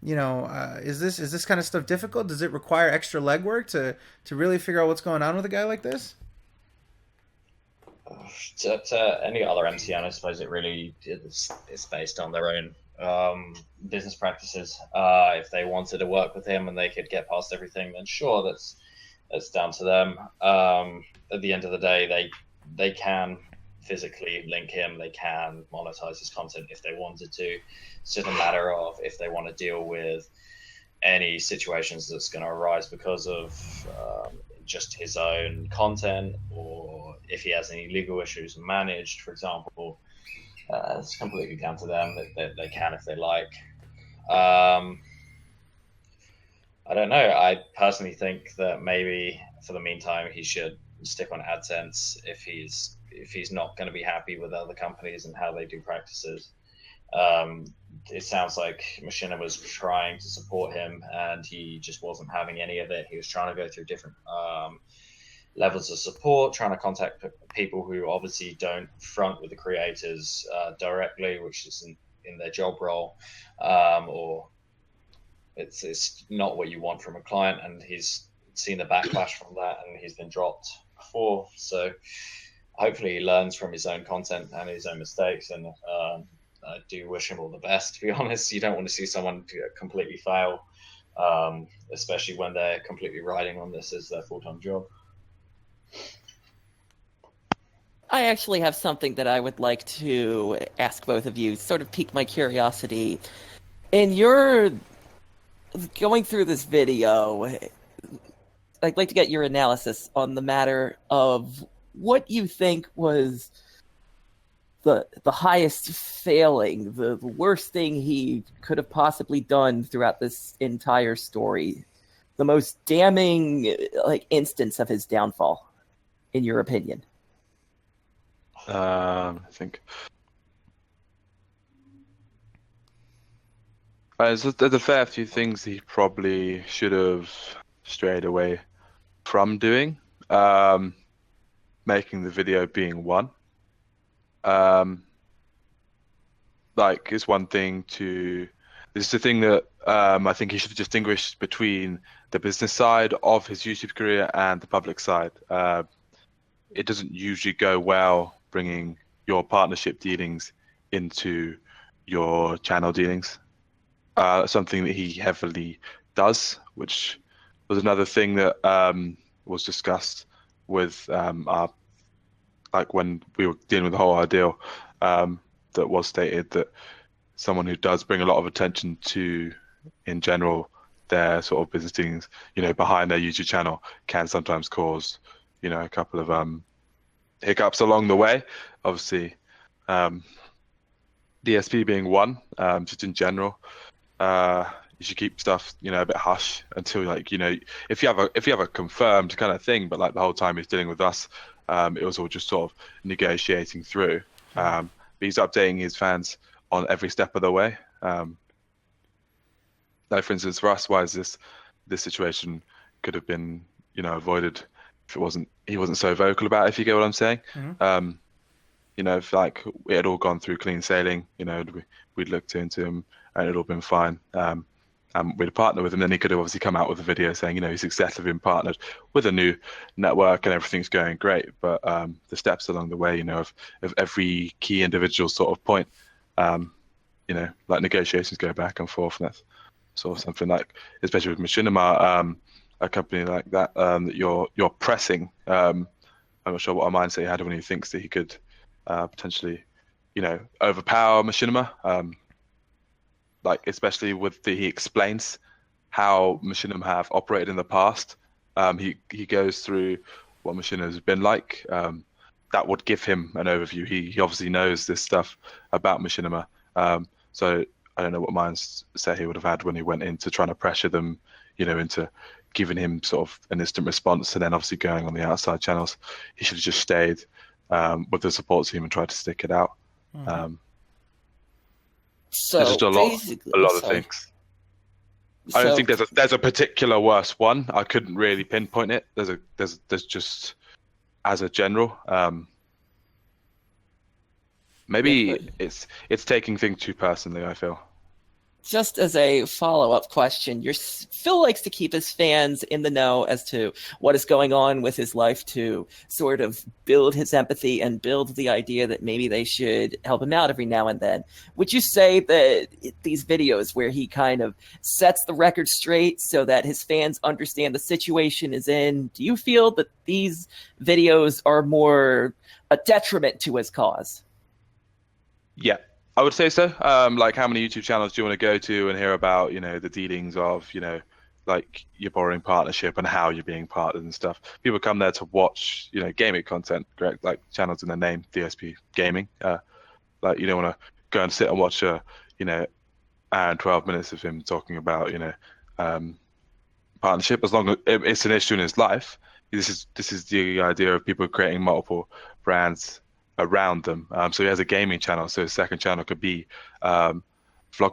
you know, is this kind of stuff difficult? Does it require extra legwork to really figure out what's going on with a guy like this? To any other MCN, I suppose it really is based on their own business practices. If they wanted to work with him and they could get past everything, then sure, that's down to them. At the end of the day, they can physically link him, they can monetize his content if they wanted to. It's just a matter of if they want to deal with any situations that's going to arise because of just his own content, or if he has any legal issues managed, for example. It's completely down to them. They can if they like. I don't know. I personally think that maybe for the meantime he should stick on AdSense if he's not going to be happy with other companies and how they do practices. It sounds like Machinima was trying to support him and he just wasn't having any of it. He was trying to go through different levels of support, trying to contact people who obviously don't front with the creators directly, which isn't in their job role, or it's not what you want from a client, and he's seen the backlash from that and he's been dropped before. So hopefully he learns from his own content and his own mistakes, and I do wish him all the best, to be honest. You don't want to see someone completely fail, especially when they're completely riding on this as their full-time job. I actually have something that I would like to ask both of you, sort of pique my curiosity. In your going through this video, I'd like to get your analysis on the matter of what you think was the highest failing, the worst thing he could have possibly done throughout this entire story, the most damning instance of his downfall, in your opinion. I think there's a fair few things he probably should have strayed away from doing. Making the video being one. It's one thing to. This is the thing that I think he should have distinguished between the business side of his YouTube career and the public side. It doesn't usually go well bringing your partnership dealings into your channel dealings. Something that he heavily does, which was another thing that was discussed with our, when we were dealing with the whole ordeal, that was stated that someone who does bring a lot of attention to, in general, their sort of business dealings, behind their YouTube channel can sometimes cause, a couple of hiccups along the way. Obviously, DSP being one, just in general, you should keep stuff, a bit hush until if you have a confirmed kind of thing, but the whole time he's dealing with us, it was all just sort of negotiating through. But he's updating his fans on every step of the way. For instance, for us, why is this situation could have been, avoided if he wasn't so vocal about it, if you get what I'm saying. Mm-hmm. If it had all gone through clean sailing, we'd looked into him and it'd all been fine. We'd partner with him, then he could have obviously come out with a video saying, he's successfully been partnered with a new network and everything's going great. But the steps along the way, of every key individual sort of point, negotiations go back and forth, and that's sort of something especially with Machinima, a company like that, that you're pressing. I'm not sure what a mindset he had when he thinks that he could potentially, overpower Machinima. Especially with he explains how Machinima have operated in the past. He goes through what Machinima has been like. That would give him an overview. He obviously knows this stuff about Machinima. So I don't know what mindset he would have had when he went into trying to pressure them, into giving him sort of an instant response, and then obviously going on the outside channels. He should have just stayed with the support team and tried to stick it out. Mm-hmm. So there's just a lot of things. I don't think there's a particular worst one. I couldn't really pinpoint it. There's just as a general. Maybe it's taking things too personally, I feel. Just as a follow-up question, Phil likes to keep his fans in the know as to what is going on with his life to sort of build his empathy and build the idea that maybe they should help him out every now and then. Would you say that these videos where he kind of sets the record straight so that his fans understand the situation is in, do you feel that these videos are more a detriment to his cause? Yeah. I would say so. How many YouTube channels do you want to go to and hear about, the dealings of, your borrowing partnership and how you're being partnered and stuff. People come there to watch, gaming content, correct? Channels in the name, DSP Gaming. You don't want to go and sit and watch hour and 12 minutes of him talking about, partnership. As long as it's an issue in his life, this is the idea of people creating multiple brands around them. So he has a gaming channel, so his second channel could be vlog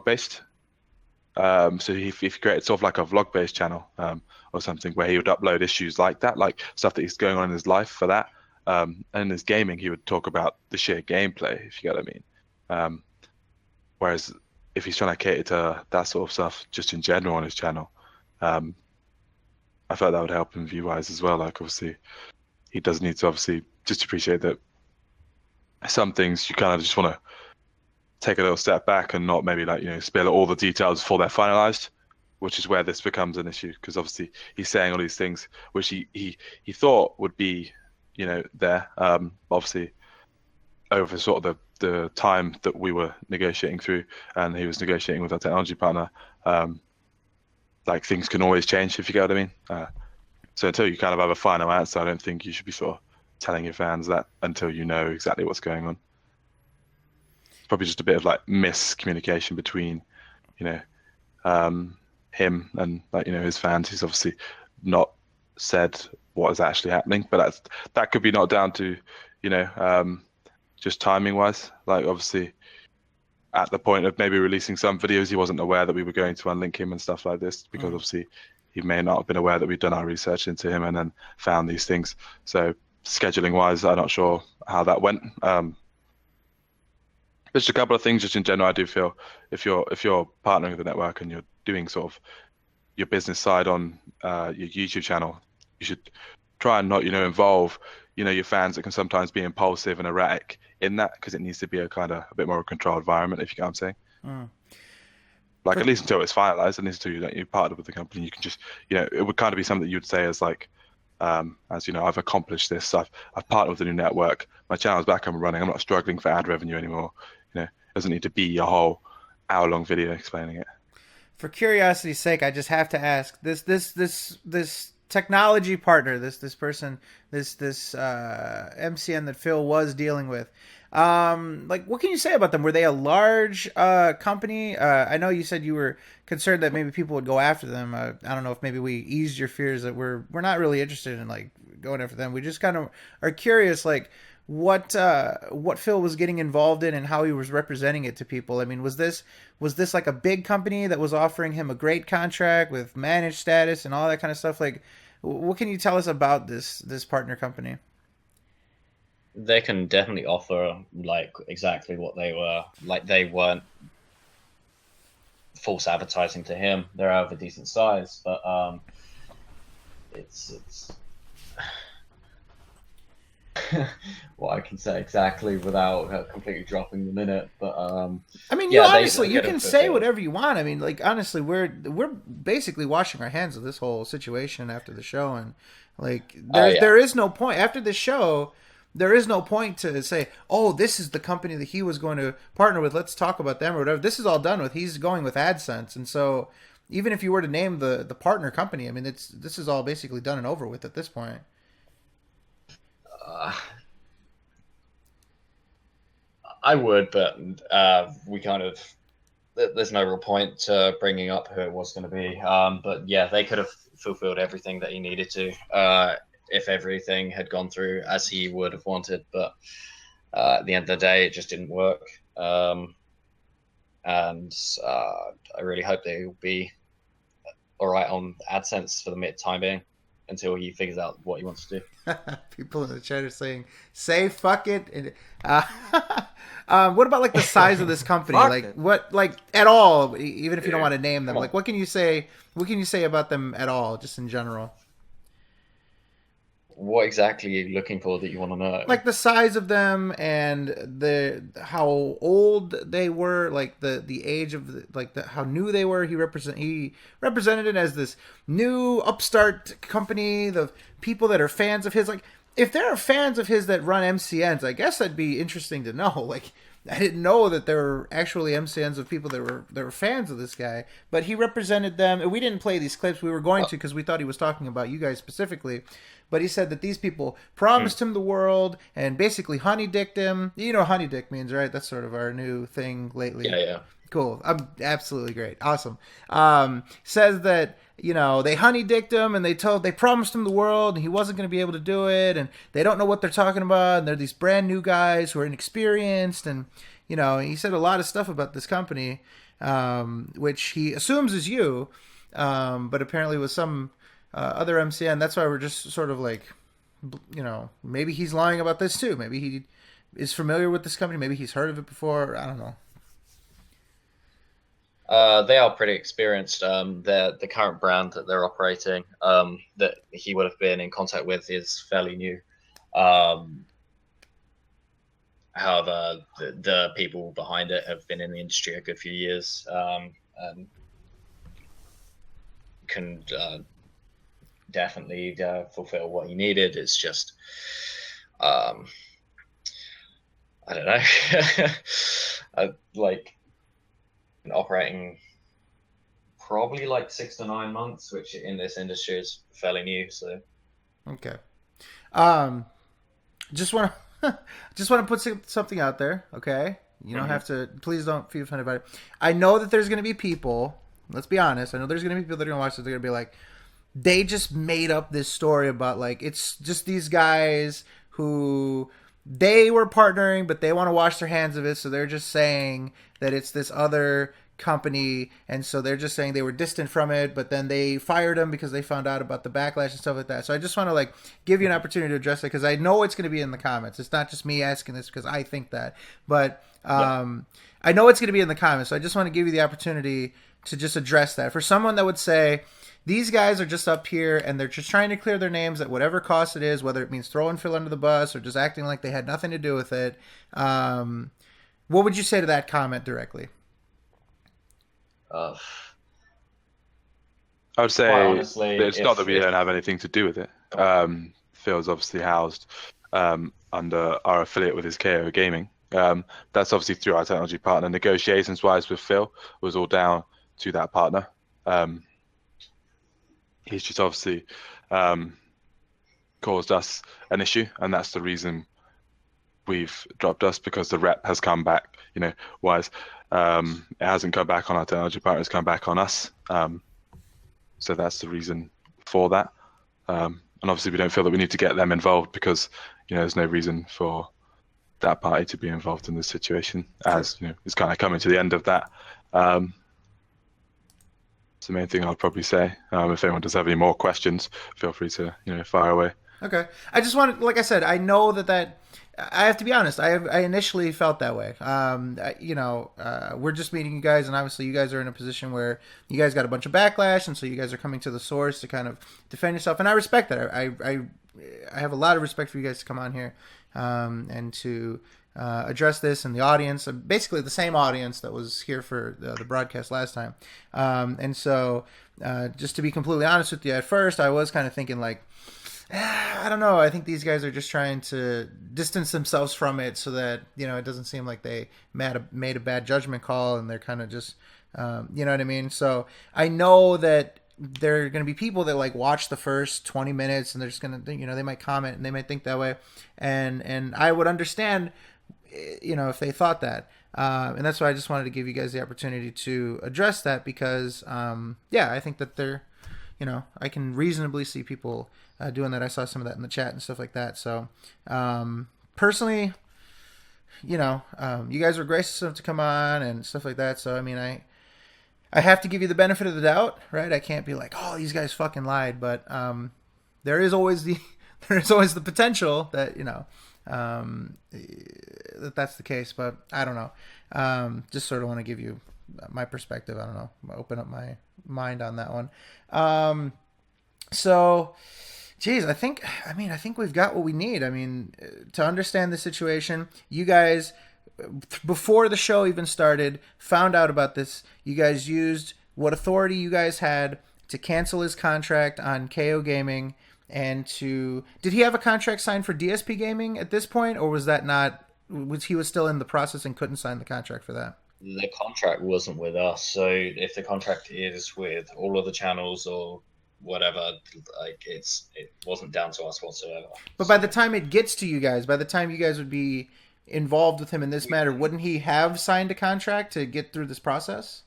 based. So if he created sort of like a vlog based channel or something where he would upload issues like that, like stuff that he's going on in his life for that, and in his gaming he would talk about the sheer gameplay, if you get what I mean. Whereas if he's trying to cater to that sort of stuff just in general on his channel, I felt that would help him view wise as well. Obviously he does need to obviously just appreciate that some things you kind of just want to take a little step back and not maybe spill all the details before they're finalized, which is where this becomes an issue, because obviously he's saying all these things which he thought would be there. Obviously over sort of the time that we were negotiating through, and he was negotiating with our technology partner. Like things can always change, if you get what I mean. So until you kind of have a final answer, I don't think you should be sort of telling your fans that until you know exactly what's going on. It's probably just a bit of like miscommunication between, him and like his fans. He's obviously not said what is actually happening, but that could be not down to just timing wise. Like obviously at the point of maybe releasing some videos, he wasn't aware that we were going to unlink him and stuff like this, because obviously he may not have been aware that we'd done our research into him and then found these things. So scheduling wise, I'm not sure how that went. Just a couple of things just in general. I do feel if you're partnering with the network and you're doing sort of your business side on your YouTube channel, you should try and not involve your fans that can sometimes be impulsive and erratic in that, because it needs to be a bit more of a controlled environment, if you get what I'm saying. Like at least until it's finalized, at least until you partnered with the company, you can just it would kind of be something that you'd say as like I've accomplished this, I've partnered with the new network, my channel's back up and running, I'm not struggling for ad revenue anymore. It doesn't need to be a whole hour-long video explaining it. For curiosity's sake, I just have to ask, this technology partner, this person, this MCN that Phil was dealing with, like, what can you say about them? Were they a large company? I know you said you were concerned that maybe people would go after them. I don't know if maybe we eased your fears that we're not really interested in like going after them. We just kind of are curious, like what Phil was getting involved in and how he was representing it to people. I mean, was this like a big company that was offering him a great contract with managed status and all that kind of stuff? Like, what can you tell us about this partner company? They can definitely offer like exactly what they were. Like, they weren't false advertising to him. They're out of a decent size, but it's what I can say exactly without completely dropping the minute. But I mean, yeah, honestly, you can say whatever you want. I mean, like, honestly, we're basically washing our hands of this whole situation after the show, and like there is no point after the show. There is no point to say, oh, this is the company that he was going to partner with, let's talk about them or whatever. This is all done with. He's going with AdSense. And so even if you were to name the partner company, I mean, this is all basically done and over with at this point. I would, but we kind of... There's no real point to bringing up who it was going to be. But yeah, they could have fulfilled everything that he needed to. If everything had gone through as he would have wanted, but at the end of the day, it just didn't work. And I really hope they will be all right on AdSense for the time being until he figures out what he wants to do. People in the chat are saying, "Say fuck it." What about like the size of this company? Like what, like at all? Even if you don't want to name them, like what can you say? What can you say about them at all, just in general? What exactly are you looking for that you want to know? Like the size of them and how old they were, like the age of how new they were. He represented it as this new upstart company. The people that are fans of his, like if there are fans of his that run MCNs, I guess that'd be interesting to know. Like, I didn't know that there were actually MCNs of people that were fans of this guy, but he represented them. And we didn't play these clips. We were going to, because we thought he was talking about you guys specifically. But he said that these people promised him the world and basically honey-dicked him. You know what honey-dick means, right? That's sort of our new thing lately. Yeah. Cool. Absolutely great. Awesome. Says that, they honey-dicked him and they promised him the world and he wasn't going to be able to do it, and they don't know what they're talking about, and they're these brand new guys who are inexperienced, and, he said a lot of stuff about this company, which he assumes is you, but apparently was some other MCN. That's why we're just sort of like, maybe he's lying about this too. Maybe he is familiar with this company. Maybe he's heard of it before. I don't know. They are pretty experienced. The current brand that they're operating, that he would have been in contact with, is fairly new. However, the people behind it have been in the industry a good few years, and can definitely fulfill what he needed. It's just, I don't know. Like operating probably like 6 to 9 months, which in this industry is fairly new. So Okay. Just want to put something out there. Okay. You don't have to. Please don't feel offended about it. I know that there's going to be people. Let's be honest. I know there's going to be people that are going to watch this. They're going to be like, they just made up this story about like it's just these guys who they were partnering, but they want to wash their hands of it, so they're just saying that it's this other company, and so they're just saying they were distant from it, but then they fired them because they found out about the backlash and stuff like that. So I just want to like give you an opportunity to address it because I know it's going to be in the comments. It's not just me asking this because I think that, but I know it's going to be in the comments. So I just want to give you the opportunity to just address that. For someone that would say these guys are just up here and they're just trying to clear their names at whatever cost it is, whether it means throwing Phil under the bus or just acting like they had nothing to do with it. What would you say to that comment directly? uh, I would say quite honestly, that it's not that we don't have anything to do with it. Phil's obviously housed under our affiliate with his KO Gaming. That's obviously through our technology partner. Negotiations-wise with Phil was all down to that partner. He's just obviously caused us an issue, and that's the reason we've dropped us, because the rep has come back, wise. It hasn't come back on our technology partner, it's come back on us. So that's the reason for that. And obviously we don't feel that we need to get them involved because, there's no reason for that party to be involved in this situation, as, it's kind of coming to the end of that. It's the main thing I'd probably say. If anyone does have any more questions, feel free to, fire away. Okay. I just wanted, like I said, I know that I have to be honest. I initially felt that way. We're just meeting you guys, and obviously you guys are in a position where you guys got a bunch of backlash, and so you guys are coming to the source to kind of defend yourself, and I respect that. I have a lot of respect for you guys to come on here and to address this, and the audience, basically the same audience that was here for the broadcast last time. And so, just to be completely honest with you, at first I was kind of thinking like, I don't know. I think these guys are just trying to distance themselves from it so that, it doesn't seem like they made a bad judgment call, and they're kind of just, you know what I mean? So I know that there are going to be people that like watch the first 20 minutes and they're just going to, they might comment and they might think that way. And I would understand, if they thought that. And that's why I just wanted to give you guys the opportunity to address that because, I think that they're, I can reasonably see people doing that. I saw some of that in the chat and stuff like that. So, personally, you guys were gracious enough to come on and stuff like that. So, I mean, I have to give you the benefit of the doubt, right? I can't be like, oh, these guys fucking lied. But there is always the potential that, that's the case. But I don't know. Just sort of want to give you my perspective. I don't know. Open up my mind on that one. So, geez, I think we've got what we need. I mean, to understand the situation, you guys, before the show even started, found out about this. You guys used what authority you guys had to cancel his contract on KO Gaming and did he have a contract signed for DSP Gaming at this point, or was that not, he was still in the process and couldn't sign the contract for that? The contract wasn't with us, so if the contract is with all of the channels or whatever, like it wasn't down to us whatsoever. But by the time it gets to you guys, by the time you guys would be involved with him in this matter, wouldn't he have signed a contract to get through this process?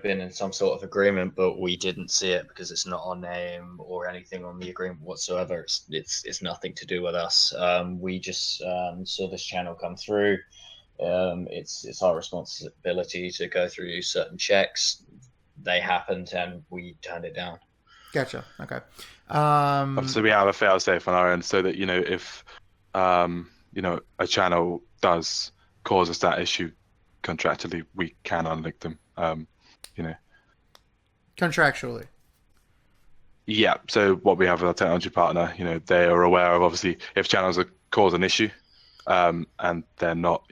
Been in some sort of agreement, but we didn't see it because it's not our name or anything on the agreement whatsoever. It's nothing to do with us. We just saw this channel come through. It's our responsibility to go through certain checks. They happened and we turned it down. Gotcha. Okay. Obviously we have a fail safe on our end so that, if a channel does cause us that issue contractually, we can unlink them. Contractually. Yeah. So what we have with our technology partner, they are aware of, obviously, if channels cause an issue, and they're not,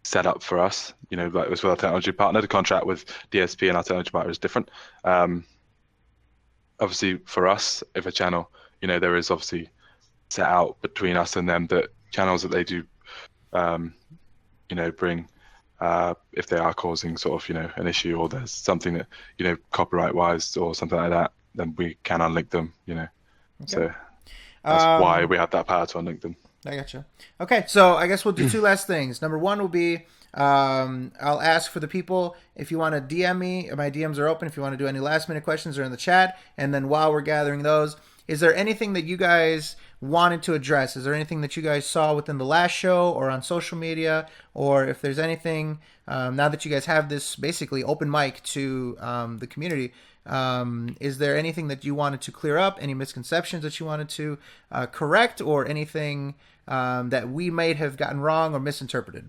set up for us, like with our technology partner. The contract with DSP and our technology partner is different. Obviously, for us, if a channel, there is obviously set out between us and them that channels that they do, bring, if they are causing sort of, an issue, or there's something that, copyright wise or something like that, then we can unlink them, Okay. So that's why we have that power to unlink them. I gotcha. Okay, so I guess we'll do two last things. Number one will be, I'll ask for the people, if you want to DM me, my DMs are open if you want to do any last minute questions or in the chat. And then while we're gathering those, is there anything that you guys wanted to address? Is there anything that you guys saw within the last show or on social media? Or if there's anything, now that you guys have this basically open mic to the community, is there anything that you wanted to clear up? Any misconceptions that you wanted to correct, or anything that we might have gotten wrong or misinterpreted?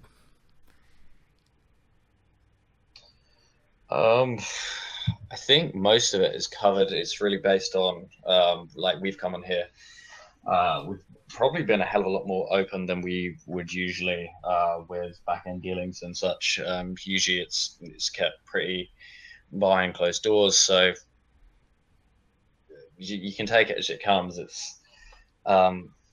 I think most of it is covered. It's really based on, like we've come on here. We've probably been a hell of a lot more open than we would usually with back-end dealings and such. Usually it's kept pretty behind closed doors, so you can take it as it comes.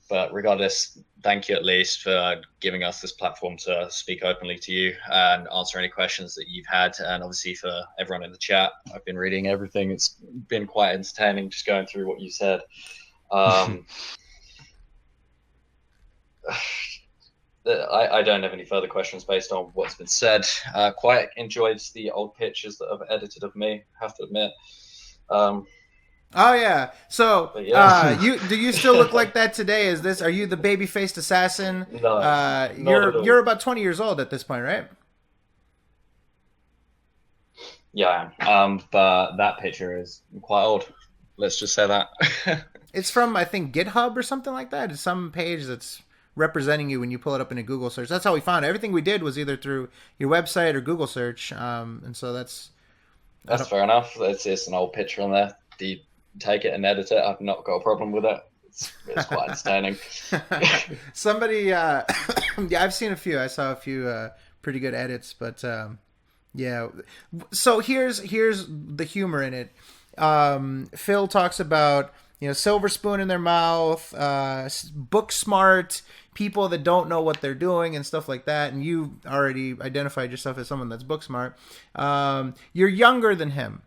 But regardless, thank you at least for giving us this platform to speak openly to you and answer any questions that you've had. And obviously for everyone in the chat, I've been reading everything. It's been quite entertaining just going through what you said. I don't have any further questions based on what's been said. Quite enjoyed the old pictures that I've edited of me, I have to admit. Oh yeah. So, yeah. do you still look like that today? Are you the baby-faced assassin? No. You're about 20 years old at this point, right? Yeah, I am. But that picture is quite old. Let's just say that. It's from, I think, GitHub or something like that. It's some page that's representing you when you pull it up in a Google search. That's how we found it. Everything we did was either through your website or Google search, and so that's fair enough. It's an old picture on there. Do you take it and edit it? I've not got a problem with it. It's quite entertaining. Somebody, yeah, I've seen a few. I saw a few pretty good edits, but yeah. So here's the humor in it. Phil talks about, silver spoon in their mouth, book smart people that don't know what they're doing and stuff like that. And you already identified yourself as someone that's book smart. You're younger than him.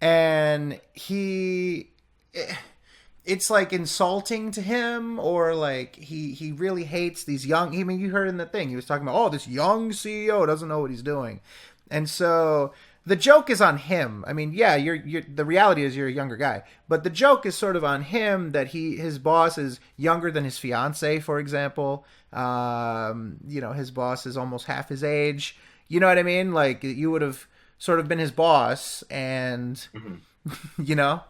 And it's like insulting to him, or like he really hates these young, you heard in the thing, he was talking about, this young CEO doesn't know what he's doing. And so the joke is on him. Yeah, you're the reality is you're a younger guy, but the joke is sort of on him that his boss is younger than his fiance, for example. His boss is almost half his age. You know what I mean? Like, you would have sort of been his boss, and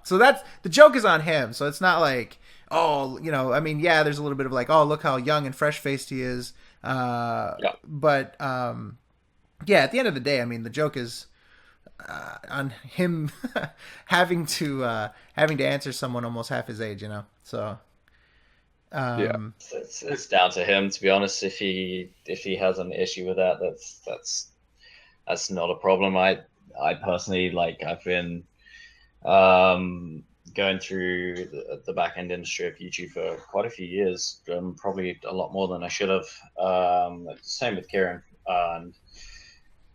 so that's the joke is on him. So it's not like, yeah, there's a little bit of like, look how young and fresh faced he is. But yeah, at the end of the day, the joke is on him having to answer someone almost half his age, so yeah, it's down to him, to be honest. If he has an issue with that, that's not a problem. I personally, I've been going through the back end industry of YouTube for quite a few years, probably a lot more than I should have. Same with Keiran, and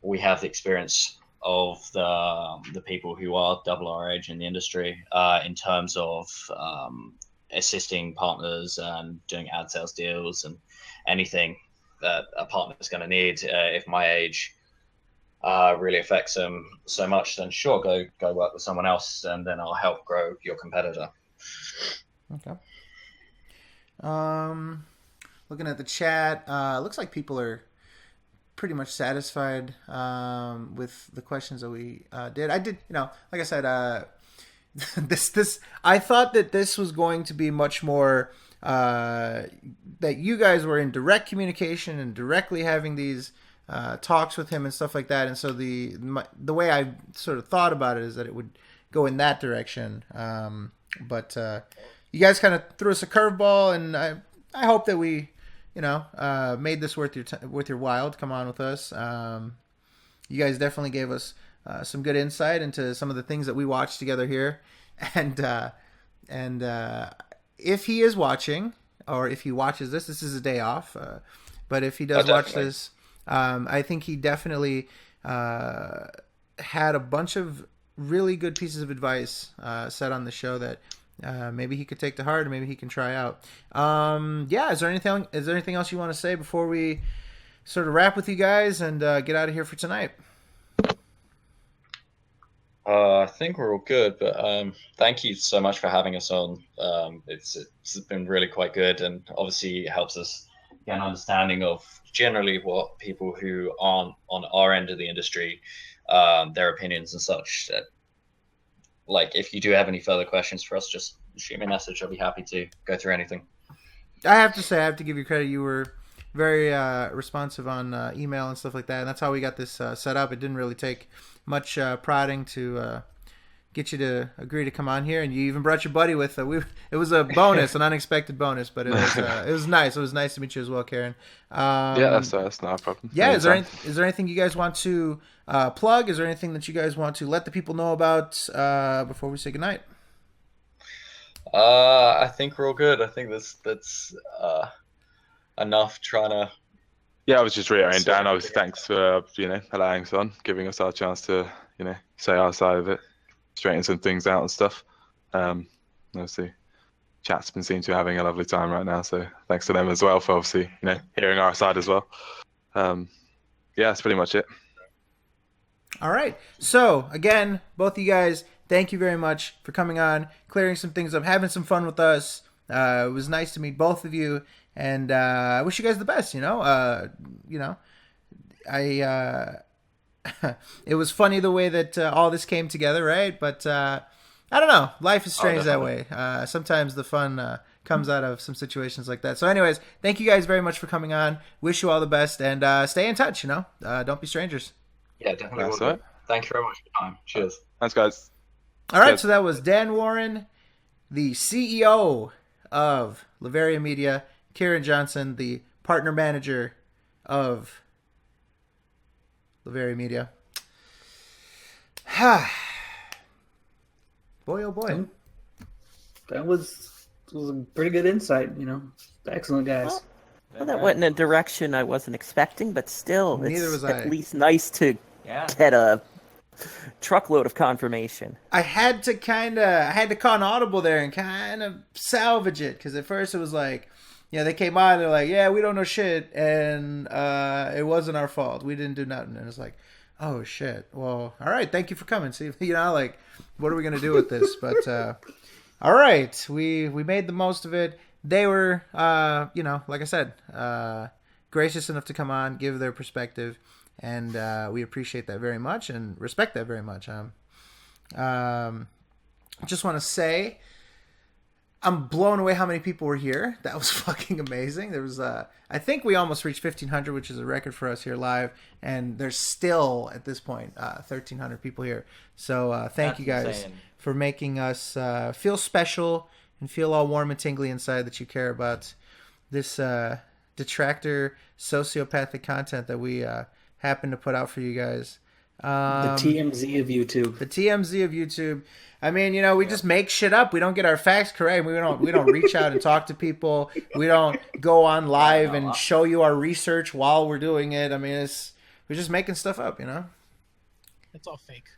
we have the experience of the people who are double our age in the industry, in terms of assisting partners and doing ad sales deals and anything that a partner is going to need. If my age really affects them so much, then sure, go work with someone else, and then I'll help grow your competitor. Okay. Looking at the chat, looks like people are pretty much satisfied with the questions that we did. I did, like I said, I thought that this was going to be much more that you guys were in direct communication and directly having these talks with him and stuff like that. And so the way I sort of thought about it is that it would go in that direction. But you guys kind of threw us a curveball, and I hope that we, made this worth your while to come on with us. You guys definitely gave us some good insight into some of the things that we watched together here. And if he is watching, or if he watches this, this is a day off. But if he does watch this, I think he definitely had a bunch of really good pieces of advice said on the show that maybe he could take to heart, or maybe he can try out. Yeah, is there anything else you want to say before we sort of wrap with you guys and get out of here for tonight? I think we're all good, but thank you so much for having us on. It's been really quite good, and obviously it helps us get an understanding of generally what people who aren't on our end of the industry, their opinions and such. That, like, if you do have any further questions for us, just shoot me a message. I'll be happy to go through anything. I have to give you credit. You were very responsive on email and stuff like that, and that's how we got this set up. It didn't really take much prodding to get you to agree to come on here, and you even brought your buddy with. It was a bonus, an unexpected bonus, but it was nice. It was nice to meet you as well, Keiran. Yeah, that's not a problem. Yeah, is there anything you guys want to plug? Is there anything that you guys want to let the people know about before we say goodnight? I think we're all good. I think that's enough trying to. Yeah, I was just reiterating, Dan. Obviously, thanks for allowing us on, giving us our chance to say our side of it, straighten some things out and stuff. Obviously, chat's been seen to having a lovely time right now, so thanks to them as well for obviously hearing our side as well. Yeah, that's pretty much it. All right. So again, both of you guys, thank you very much for coming on, clearing some things up, having some fun with us. It was nice to meet both of you, and I wish you guys the best. It was funny the way that all this came together, right? But I don't know. Life is strange that way. Sometimes the fun comes out of some situations like that. So anyways, thank you guys very much for coming on. Wish you all the best, and stay in touch, Don't be strangers. Yeah, definitely. That's right. Thank you very much for your time. Cheers. Thanks, guys. All right, so that was Dan Warren, the CEO of Laveria Media, Keiran Johnson, the partner manager of Laveria Media. Boy, oh boy. That was a pretty good insight, Excellent, guys. Well, that went in a direction I wasn't expecting, but still, Neither it's was I. at least nice to get a truckload of confirmation. I had to call an audible there and kind of salvage it, because at first it was like, they came on, they're like, yeah, we don't know shit, and it wasn't our fault. We didn't do nothing. And it's like, oh shit. Well, all right, thank you for coming. See, what are we gonna do with this? But all right, we made the most of it. They were, like I said, gracious enough to come on, give their perspective, and we appreciate that very much and respect that very much. Just want to say, I'm blown away how many people were here. That was fucking amazing. There was, I think we almost reached 1,500, which is a record for us here live, and there's still, at this point, 1,300 people here. So thank you guys insane. for making us feel special and feel all warm and tingly inside that you care about this detractor sociopathic content that we happen to put out for you guys. The TMZ of YouTube. The TMZ of YouTube. I mean, we just make shit up. We don't get our facts correct. We don't reach out and talk to people. We don't go on live and show you our research while we're doing it. I mean, we're just making stuff up, It's all fake.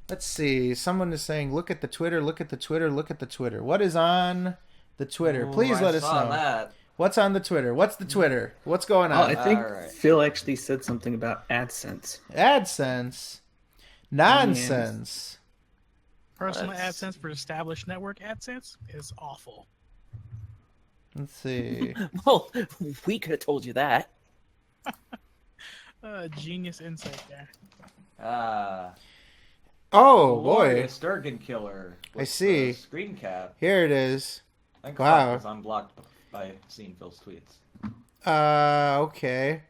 Let's see. Someone is saying, look at the Twitter, look at the Twitter, look at the Twitter. What is on the Twitter? Please let us know. That. What's on the Twitter? What's the Twitter? What's going on? I think Alright. Phil actually said something about AdSense. AdSense. Nonsense. Personal AdSense for established network AdSense is awful. Let's see. Well, we could have told you that. Genius insight there. Oh, boy. Sturgeon Killer. I see. Screen cap. Here it is. Thank Wow. God, because I'm blocked by seeing Phil's tweets. Okay.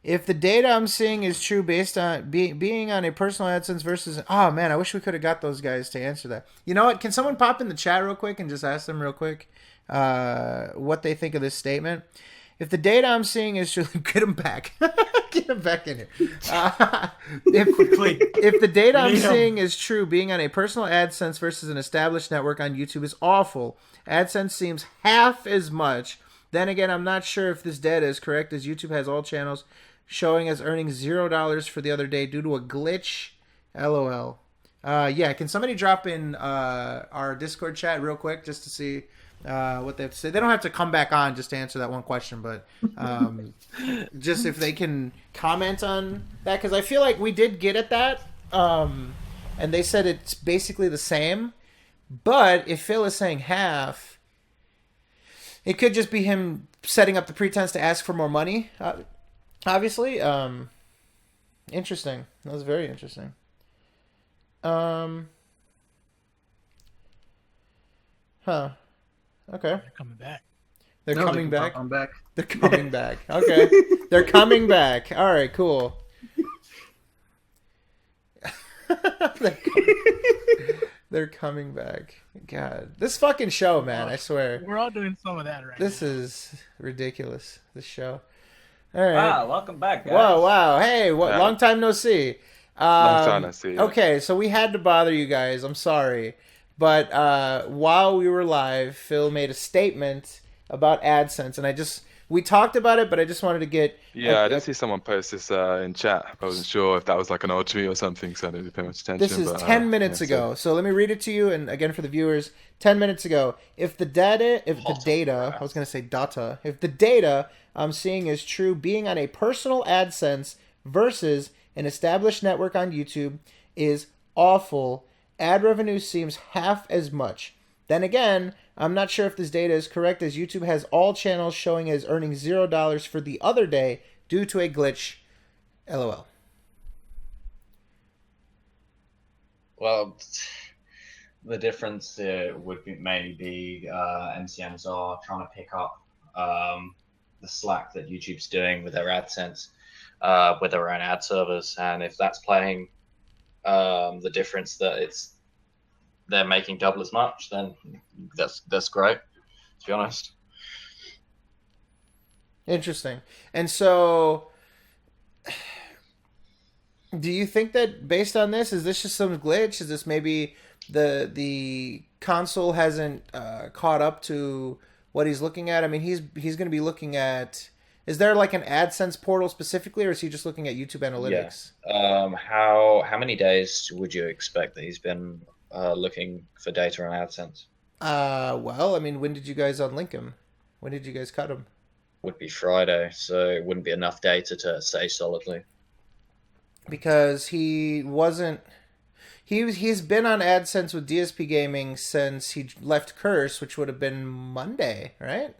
If the data I'm seeing is true based on being on a personal AdSense versus... Oh, man, I wish we could have got those guys to answer that. You know what? Can someone pop in the chat real quick and just ask them real quick what they think of this statement? If the data I'm seeing is true, get him back. Get him back in here. If the data I'm seeing is true, being on a personal AdSense versus an established network on YouTube is awful. AdSense seems half as much. Then again, I'm not sure if this data is correct, as YouTube has all channels showing us earning $0 for the other day due to a glitch. LOL. Yeah, can somebody drop in our Discord chat real quick just to see what they have to say? They don't have to come back on just to answer that one question, but just if they can comment on that, because I feel like we did get at that, and they said it's basically the same, but if Phil is saying half, it could just be him setting up the pretense to ask for more money, obviously. Interesting. That was very interesting. Huh. Okay. They're coming back. They're coming back. I'm back. They're coming back. Okay. They're coming back. All right, cool. They're coming back. God. This fucking show, man, I swear. We're all doing some of that right This now. is ridiculous, this show. All right. Wow, welcome back, guys. Whoa, wow. Hey, Yeah. long time no see. Long time no see. Okay, so we had to bother you guys. I'm sorry. But while we were live, Phil made a statement about AdSense, and we talked about it, but I just wanted to get... Yeah, I did see someone post this in chat. I wasn't sure if that was like an old tweet or something, so I didn't pay much attention. This is but, 10 minutes ago. So let me read it to you, and again for the viewers, 10 minutes ago. If the data I'm seeing is true, being on a personal AdSense versus an established network on YouTube is awful. Ad revenue seems half as much. Then again, I'm not sure if this data is correct, as YouTube has all channels showing as earning $0 for the other day due to a glitch. LOL. Well, the difference would mainly be MCNs are trying to pick up the slack that YouTube's doing with their AdSense, with their own ad servers, and if that's playing the difference that they're making double as much, then that's great, to be honest. Interesting. And so, do you think that based on this, is this just some glitch? Is this maybe the console hasn't caught up to what he's looking at? I mean, he's going to be looking at... Is there like an AdSense portal specifically, or is he just looking at YouTube Analytics? Yeah. How many days would you expect that he's been looking for data on AdSense? Well, I mean, when did you guys unlink him? When did you guys cut him? Would be Friday, so it wouldn't be enough data to say solidly. Because he wasn't... He's been on AdSense with DSP Gaming since he left Curse, which would have been Monday, right?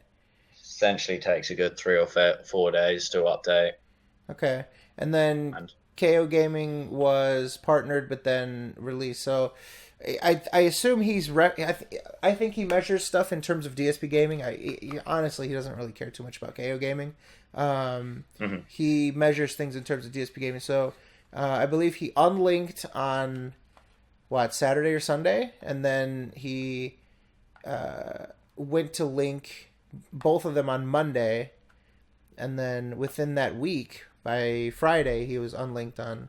Essentially takes a good 3 or 4 days to update. Okay. And then KO Gaming was partnered but then released. So I assume he's... I think he measures stuff in terms of DSP Gaming. Honestly, he doesn't really care too much about KO Gaming. He measures things in terms of DSP Gaming. So I believe he unlinked on... Saturday or Sunday, and then he went to link both of them on Monday, and then within that week, by Friday, he was unlinked on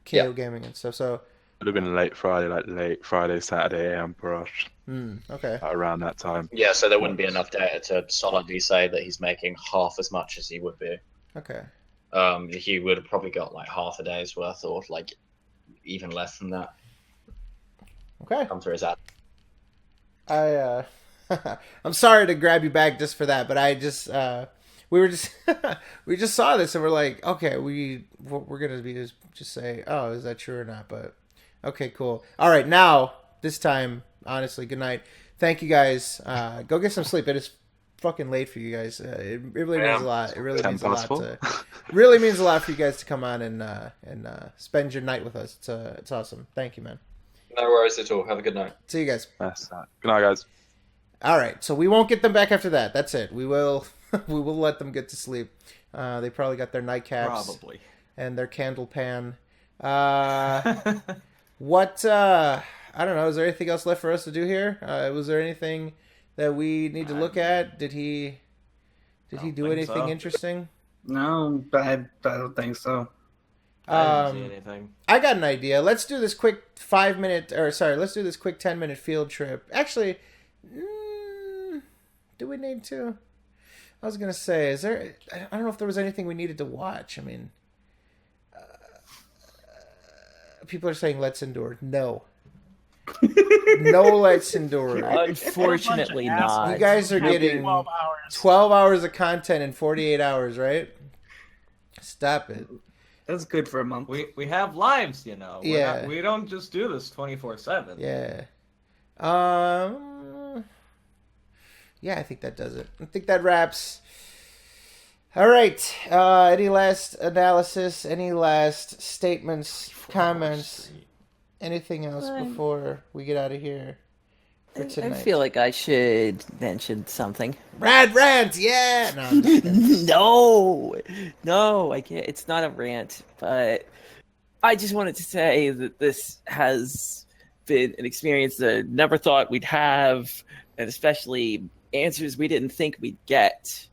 KO Gaming and stuff. So it would have been late Friday, Saturday AM for us. Okay. Around that time. Yeah, so there wouldn't be enough data to solidly say that he's making half as much as he would be. Okay. He would have probably got like half a day's worth, or like even less than that. Okay. Come through his ad. I'm sorry to grab you back just for that, but I just we just saw this and we're like, okay, we're gonna be just say, oh, is that true or not? But okay, cool. All right, now this time, honestly, good night. Thank you guys. Go get some sleep. It is fucking late for you guys. It really means a lot. It really means a lot. Really means a lot for you guys to come on and spend your night with us. It's awesome. Thank you, man. No worries at all. Have a good night. See you guys. Good night, guys. All right, so we won't get them back after that. That's it. We will let them get to sleep. They probably got their nightcaps, Probably, and their candle pan. What? I don't know. Is there anything else left for us to do here? Was there anything that we need to look at? Did he Did I he don't do think anything so. interesting? No, I don't think so. I didn't see anything. I got an idea. Let's do this quick 5-minute, or sorry, let's do this quick 10-minute field trip. Actually, do we need to? I was gonna say, is there? I don't know if there was anything we needed to watch. I mean, people are saying let's endure. No, no, let's endure. Unfortunately, not. You guys are getting 12 hours of content in 48 hours, right? Stop it. That's good for a month. We have lives, you know. Yeah. We don't just do this 24/7. Yeah. Yeah, I think that does it. I think that wraps. All right. Any last analysis? Any last statements, comments, anything else before we get out of here for I tonight? feel like I should mention something. Rad rant, yeah. No, I'm just kidding. No, I can't. It's not a rant, but I just wanted to say that this has been an experience that I never thought we'd have, and especially answers we didn't think we'd get.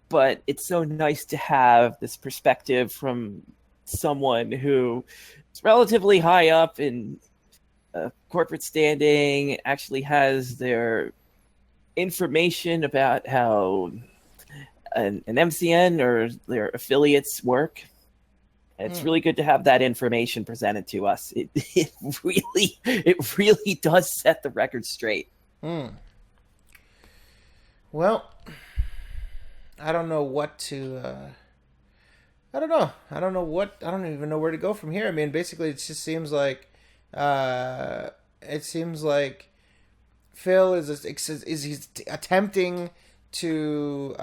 But it's so nice to have this perspective from someone who is relatively high up in corporate standing, actually has their information about how an MCN or their affiliates work. It's really good to have that information presented to us. It really does set the record straight. Well, I don't know what to. I don't know. I don't even know where to go from here. I mean, basically, it just seems like. It seems like Phil is he's attempting to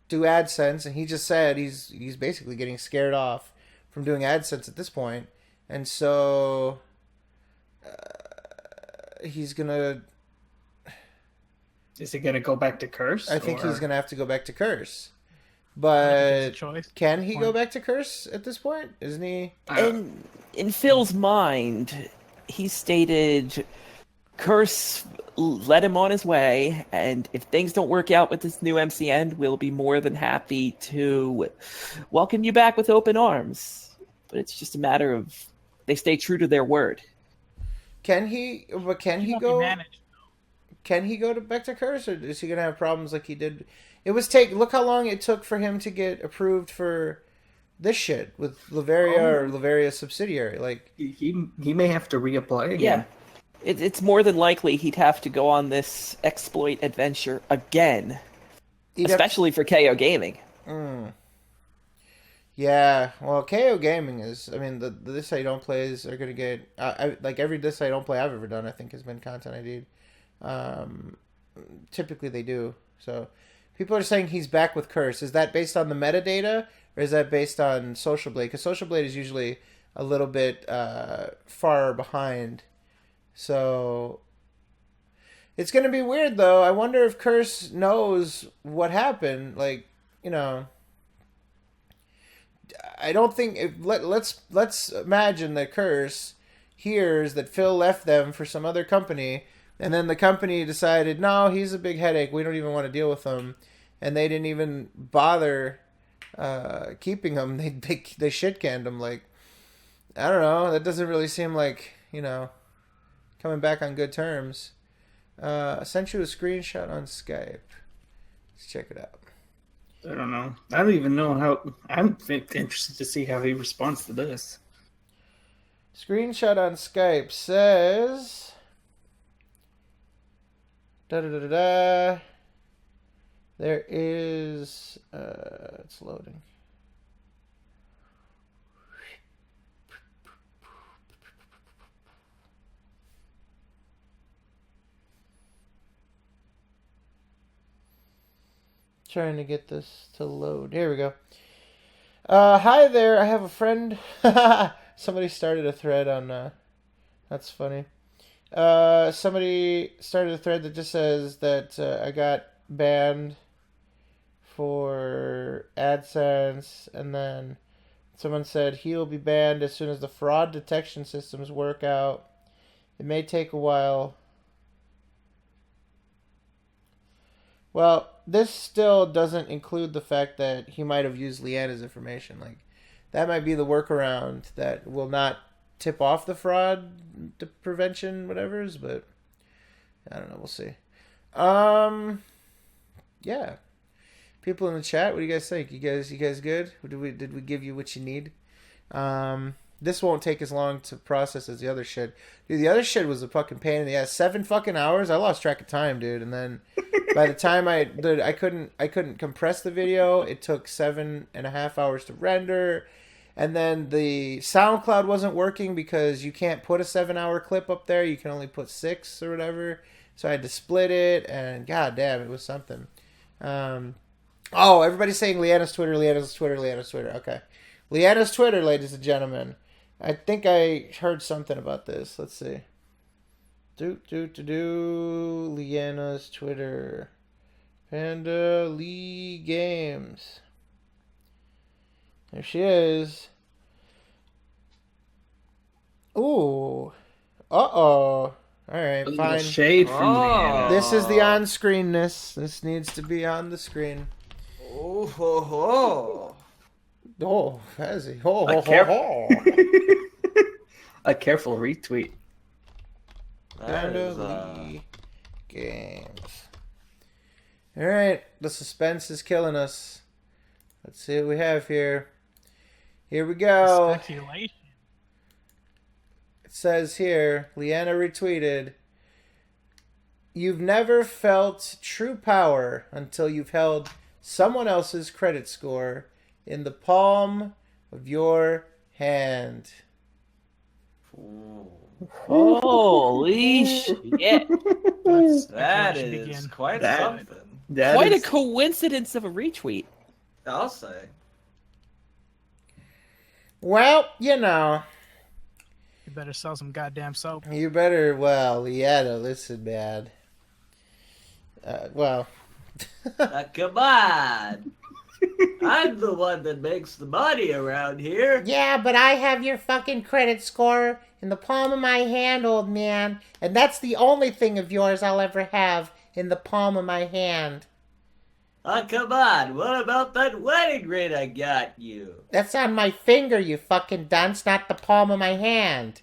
do AdSense, and he just said he's basically getting scared off from doing AdSense at this point, and so he's gonna. Is he gonna go back to Curse? I think he's gonna have to go back to Curse. I But think it's a choice. can he go back to Curse at this point? Isn't he? In Phil's mind, he stated Curse led him on his way, and if things don't work out with this new MCN, we'll be more than happy to welcome you back with open arms. But it's just a matter of they stay true to their word. Can he? But can he won't be go? managed. Can he go back to Curse, or is he gonna have problems like he did? Look how long it took for him to get approved for this shit with Laveria or Laveria subsidiary. Like he may have to reapply again. Yeah. It's more than likely he'd have to go on this exploit adventure again, especially for KO Gaming. Yeah, well, KO Gaming is. I mean, the This I Don't Plays are gonna get. Like every This I Don't Play I've ever done, I think has been content ID'd. Typically they do. So people are saying he's back with Curse. Is that based on the metadata, or is that based on Social Blade? Because Social Blade is usually a little bit far behind. So it's going to be weird, though. I wonder if Curse knows what happened. Like, you know, I don't think. Let's imagine that Curse hears that Phil left them for some other company, and then the company decided, no, he's a big headache. We don't even want to deal with him, and they didn't even bother keeping him. They shit canned him. Like, I don't know. That doesn't really seem like, you know, coming back on good terms. I sent you a screenshot on Skype. Let's check it out. I don't know. I don't even know how. I'm interested to see how he responds to this. Screenshot on Skype says. Da-da-da-da-da. There is. It's loading. Trying to get this to load. Here we go. Hi there. I have a friend. Somebody started a thread on. That's funny. Somebody started a thread that just says that I got banned for AdSense, and then someone said he'll be banned as soon as the fraud detection systems work out. It may take a while. Well, this still doesn't include the fact that he might have used Leanna's information. Like, that might be the workaround that will not tip off the fraud, the prevention, whatever's. But I don't know. We'll see. Yeah. People in the chat, what do you guys think? You guys good? Did we give you what you need? This won't take as long to process as the other shit. Dude, the other shit was a fucking pain in the ass. 7 fucking hours. I lost track of time, dude. And then by the time I couldn't compress the video. It took 7.5 hours to render. And then the SoundCloud wasn't working because you can't put a 7-hour clip up there. You can only put 6 or whatever. So I had to split it, and goddamn, it was something. Oh, everybody's saying Leanna's Twitter. Okay. Leanna's Twitter, ladies and gentlemen. I think I heard something about this. Let's see. Leanna's Twitter. Panda Lee Games. There she is. Ooh. Uh-oh. Alright, fine. Shade from Leanna. This is the on-screenness. This needs to be on the screen. Oh, ho, ho. Oh, has he? Oh, A ho, ho, ho. A careful retweet. That is, Lee Games. Alright, the suspense is killing us. Let's see what we have here. Here we go. Speculation. It says here, Leanna retweeted, "You've never felt true power until you've held someone else's credit score in the palm of your hand." Holy shit. that should is begin. quite That- something. Quite a coincidence of a retweet. I'll say. Well, you know, You better sell some goddamn soap. you better, well, Leanna, listen, man. Well, Come on. I'm the one that makes the money around here. yeah, but I have your fucking credit score in the palm of my hand, old man. And that's the only thing of yours I'll ever have in the palm of my hand. Come on. What about that wedding ring I got you? That's on my finger, you fucking dunce, not the palm of my hand.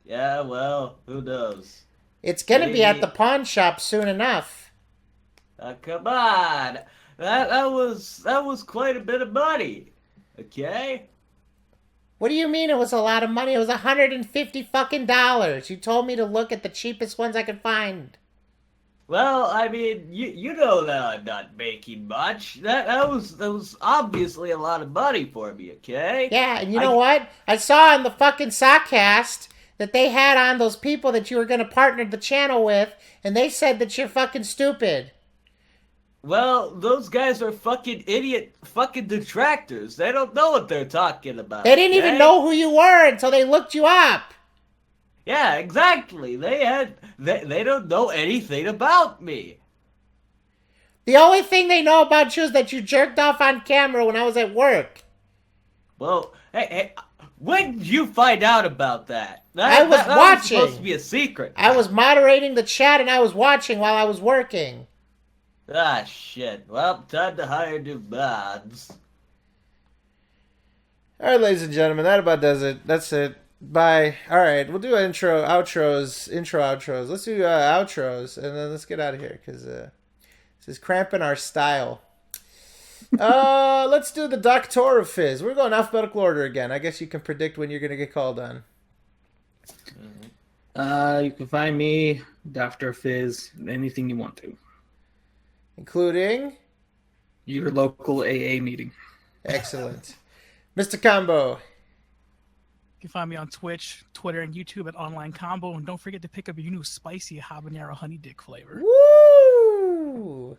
Yeah, well, who knows? It's gonna be at Maybe. the pawn shop soon enough. Come on. That was quite a bit of money. Okay? What do you mean it was a lot of money? It was $150 fucking dollars. You told me to look at the cheapest ones I could find. Well, I mean, you know that I'm not making much. That was obviously a lot of money for me, okay? Yeah, and you know what? I saw on the fucking SoKast that they had on those people that you were gonna partner the channel with, and they said that you're fucking stupid. Well, those guys are fucking idiot fucking detractors. They don't know what they're talking about. They didn't even okay? know who you were until they looked you up. Yeah, exactly. They don't know anything about me. The only thing they know about you is that you jerked off on camera when I was at work. Well, hey, when did you find out about that? I was that watching. was supposed to be a secret. I was moderating the chat and I was watching while I was working. Ah, shit. Well, time to hire new mods. All right, ladies and gentlemen, that about does it. That's it. Bye. All right, we'll do outros. Let's do outros, and then let's get out of here because this is cramping our style. Let's do the Doctor of Fizz. We're going alphabetical order again. I guess you can predict when you're going to get called on. You can find me, Dr. Fizz, anything you want to. Including? Your local AA meeting. Excellent. Mr. Combo. You can find me on Twitch, Twitter, and YouTube at Online Combo. And don't forget to pick up your new spicy habanero honey dick flavor. Woo!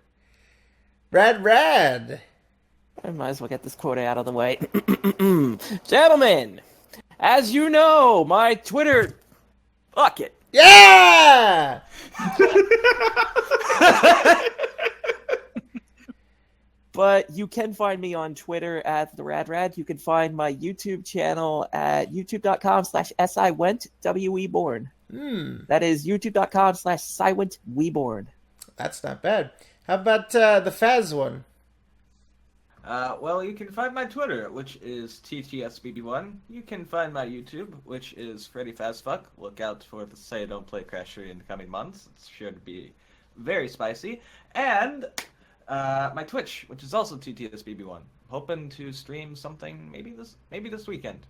Rad. I might as well get this quota out of the way. Gentlemen, as you know, my Twitter... Fuck it. Yeah! But you can find me on Twitter at the RadRad. You can find my YouTube channel at youtube.com/SIWent, W-E-born. That is youtube.com/SIWent, Weborn. That's not bad. How about the Faz one? Well, you can find my Twitter, which is TTSBB1. You can find my YouTube, which is Freddy Fast Fuck. Look out for the Say Don't Play Crash 3 in the coming months. It's sure to be very spicy. And my Twitch, which is also TTSBB1. Hoping to stream something maybe this weekend.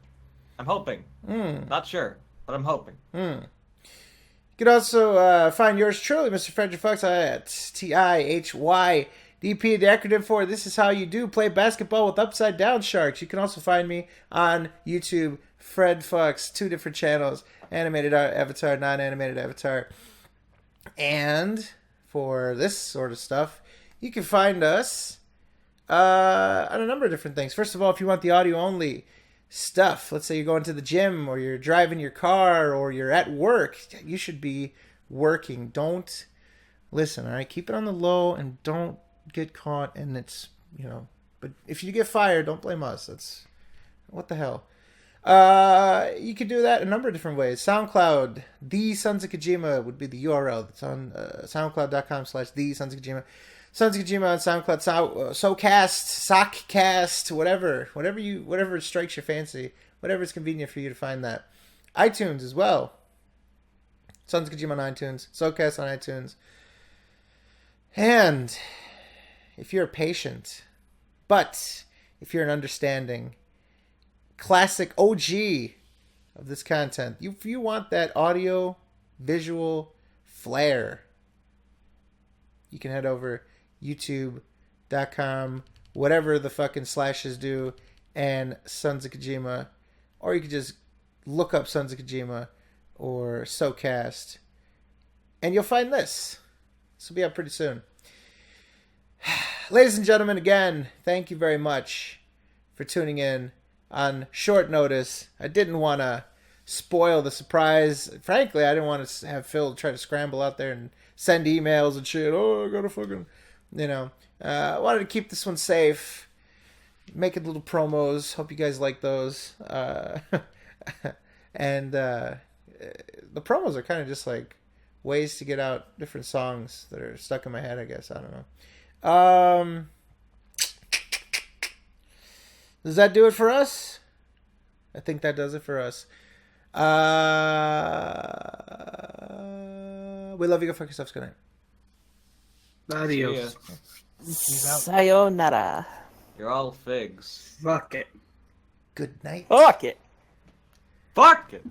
I'm hoping. Not sure, but I'm hoping. You can also find yours truly, Mr. Frederick Fox, at TIHYDP, the acronym for This Is How You Do Play Basketball with Upside Down Sharks. You can also find me on YouTube, Fred Fox, 2 different channels, animated avatar, non-animated avatar. And for this sort of stuff, you can find us on a number of different things. First of all, if you want the audio only stuff, let's say you're going to the gym or you're driving your car or you're at work, you should be working. Don't listen, all right? Keep it on the low and don't get caught. And it's, but if you get fired, don't blame us. That's what the hell. You can do that a number of different ways. SoundCloud, The Sons of Kojima would be the URL. It's on soundcloud.com/The Sons of Kojima. Sons of Kojima on SoundCloud, SoKast, whatever strikes your fancy, whatever is convenient for you to find that. iTunes as well. Sons of Kojima on iTunes, SoKast on iTunes. And if you're patient, but if you're an understanding, classic OG of this content, if you want that audio, visual flair, you can head over youtube.com, whatever the fucking slashes do, and Sons of Kojima, or you could just look up Sons of Kojima or SoKast, and you'll find this. This will be up pretty soon. Ladies and gentlemen, again, thank you very much for tuning in on short notice. I didn't want to spoil the surprise. Frankly, I didn't want to have Phil try to scramble out there and send emails and shit. Oh, I gotta fucking, I wanted to keep this one safe, making little promos. Hope you guys like those. And the promos are kind of just like ways to get out different songs that are stuck in my head, I guess. I don't know. Does that do it for us? I think that does it for us. We love you. Go fuck yourselves. Good night. Adios. Sayonara. You're all figs. Fuck it. Good night. Fuck it. Fuck it!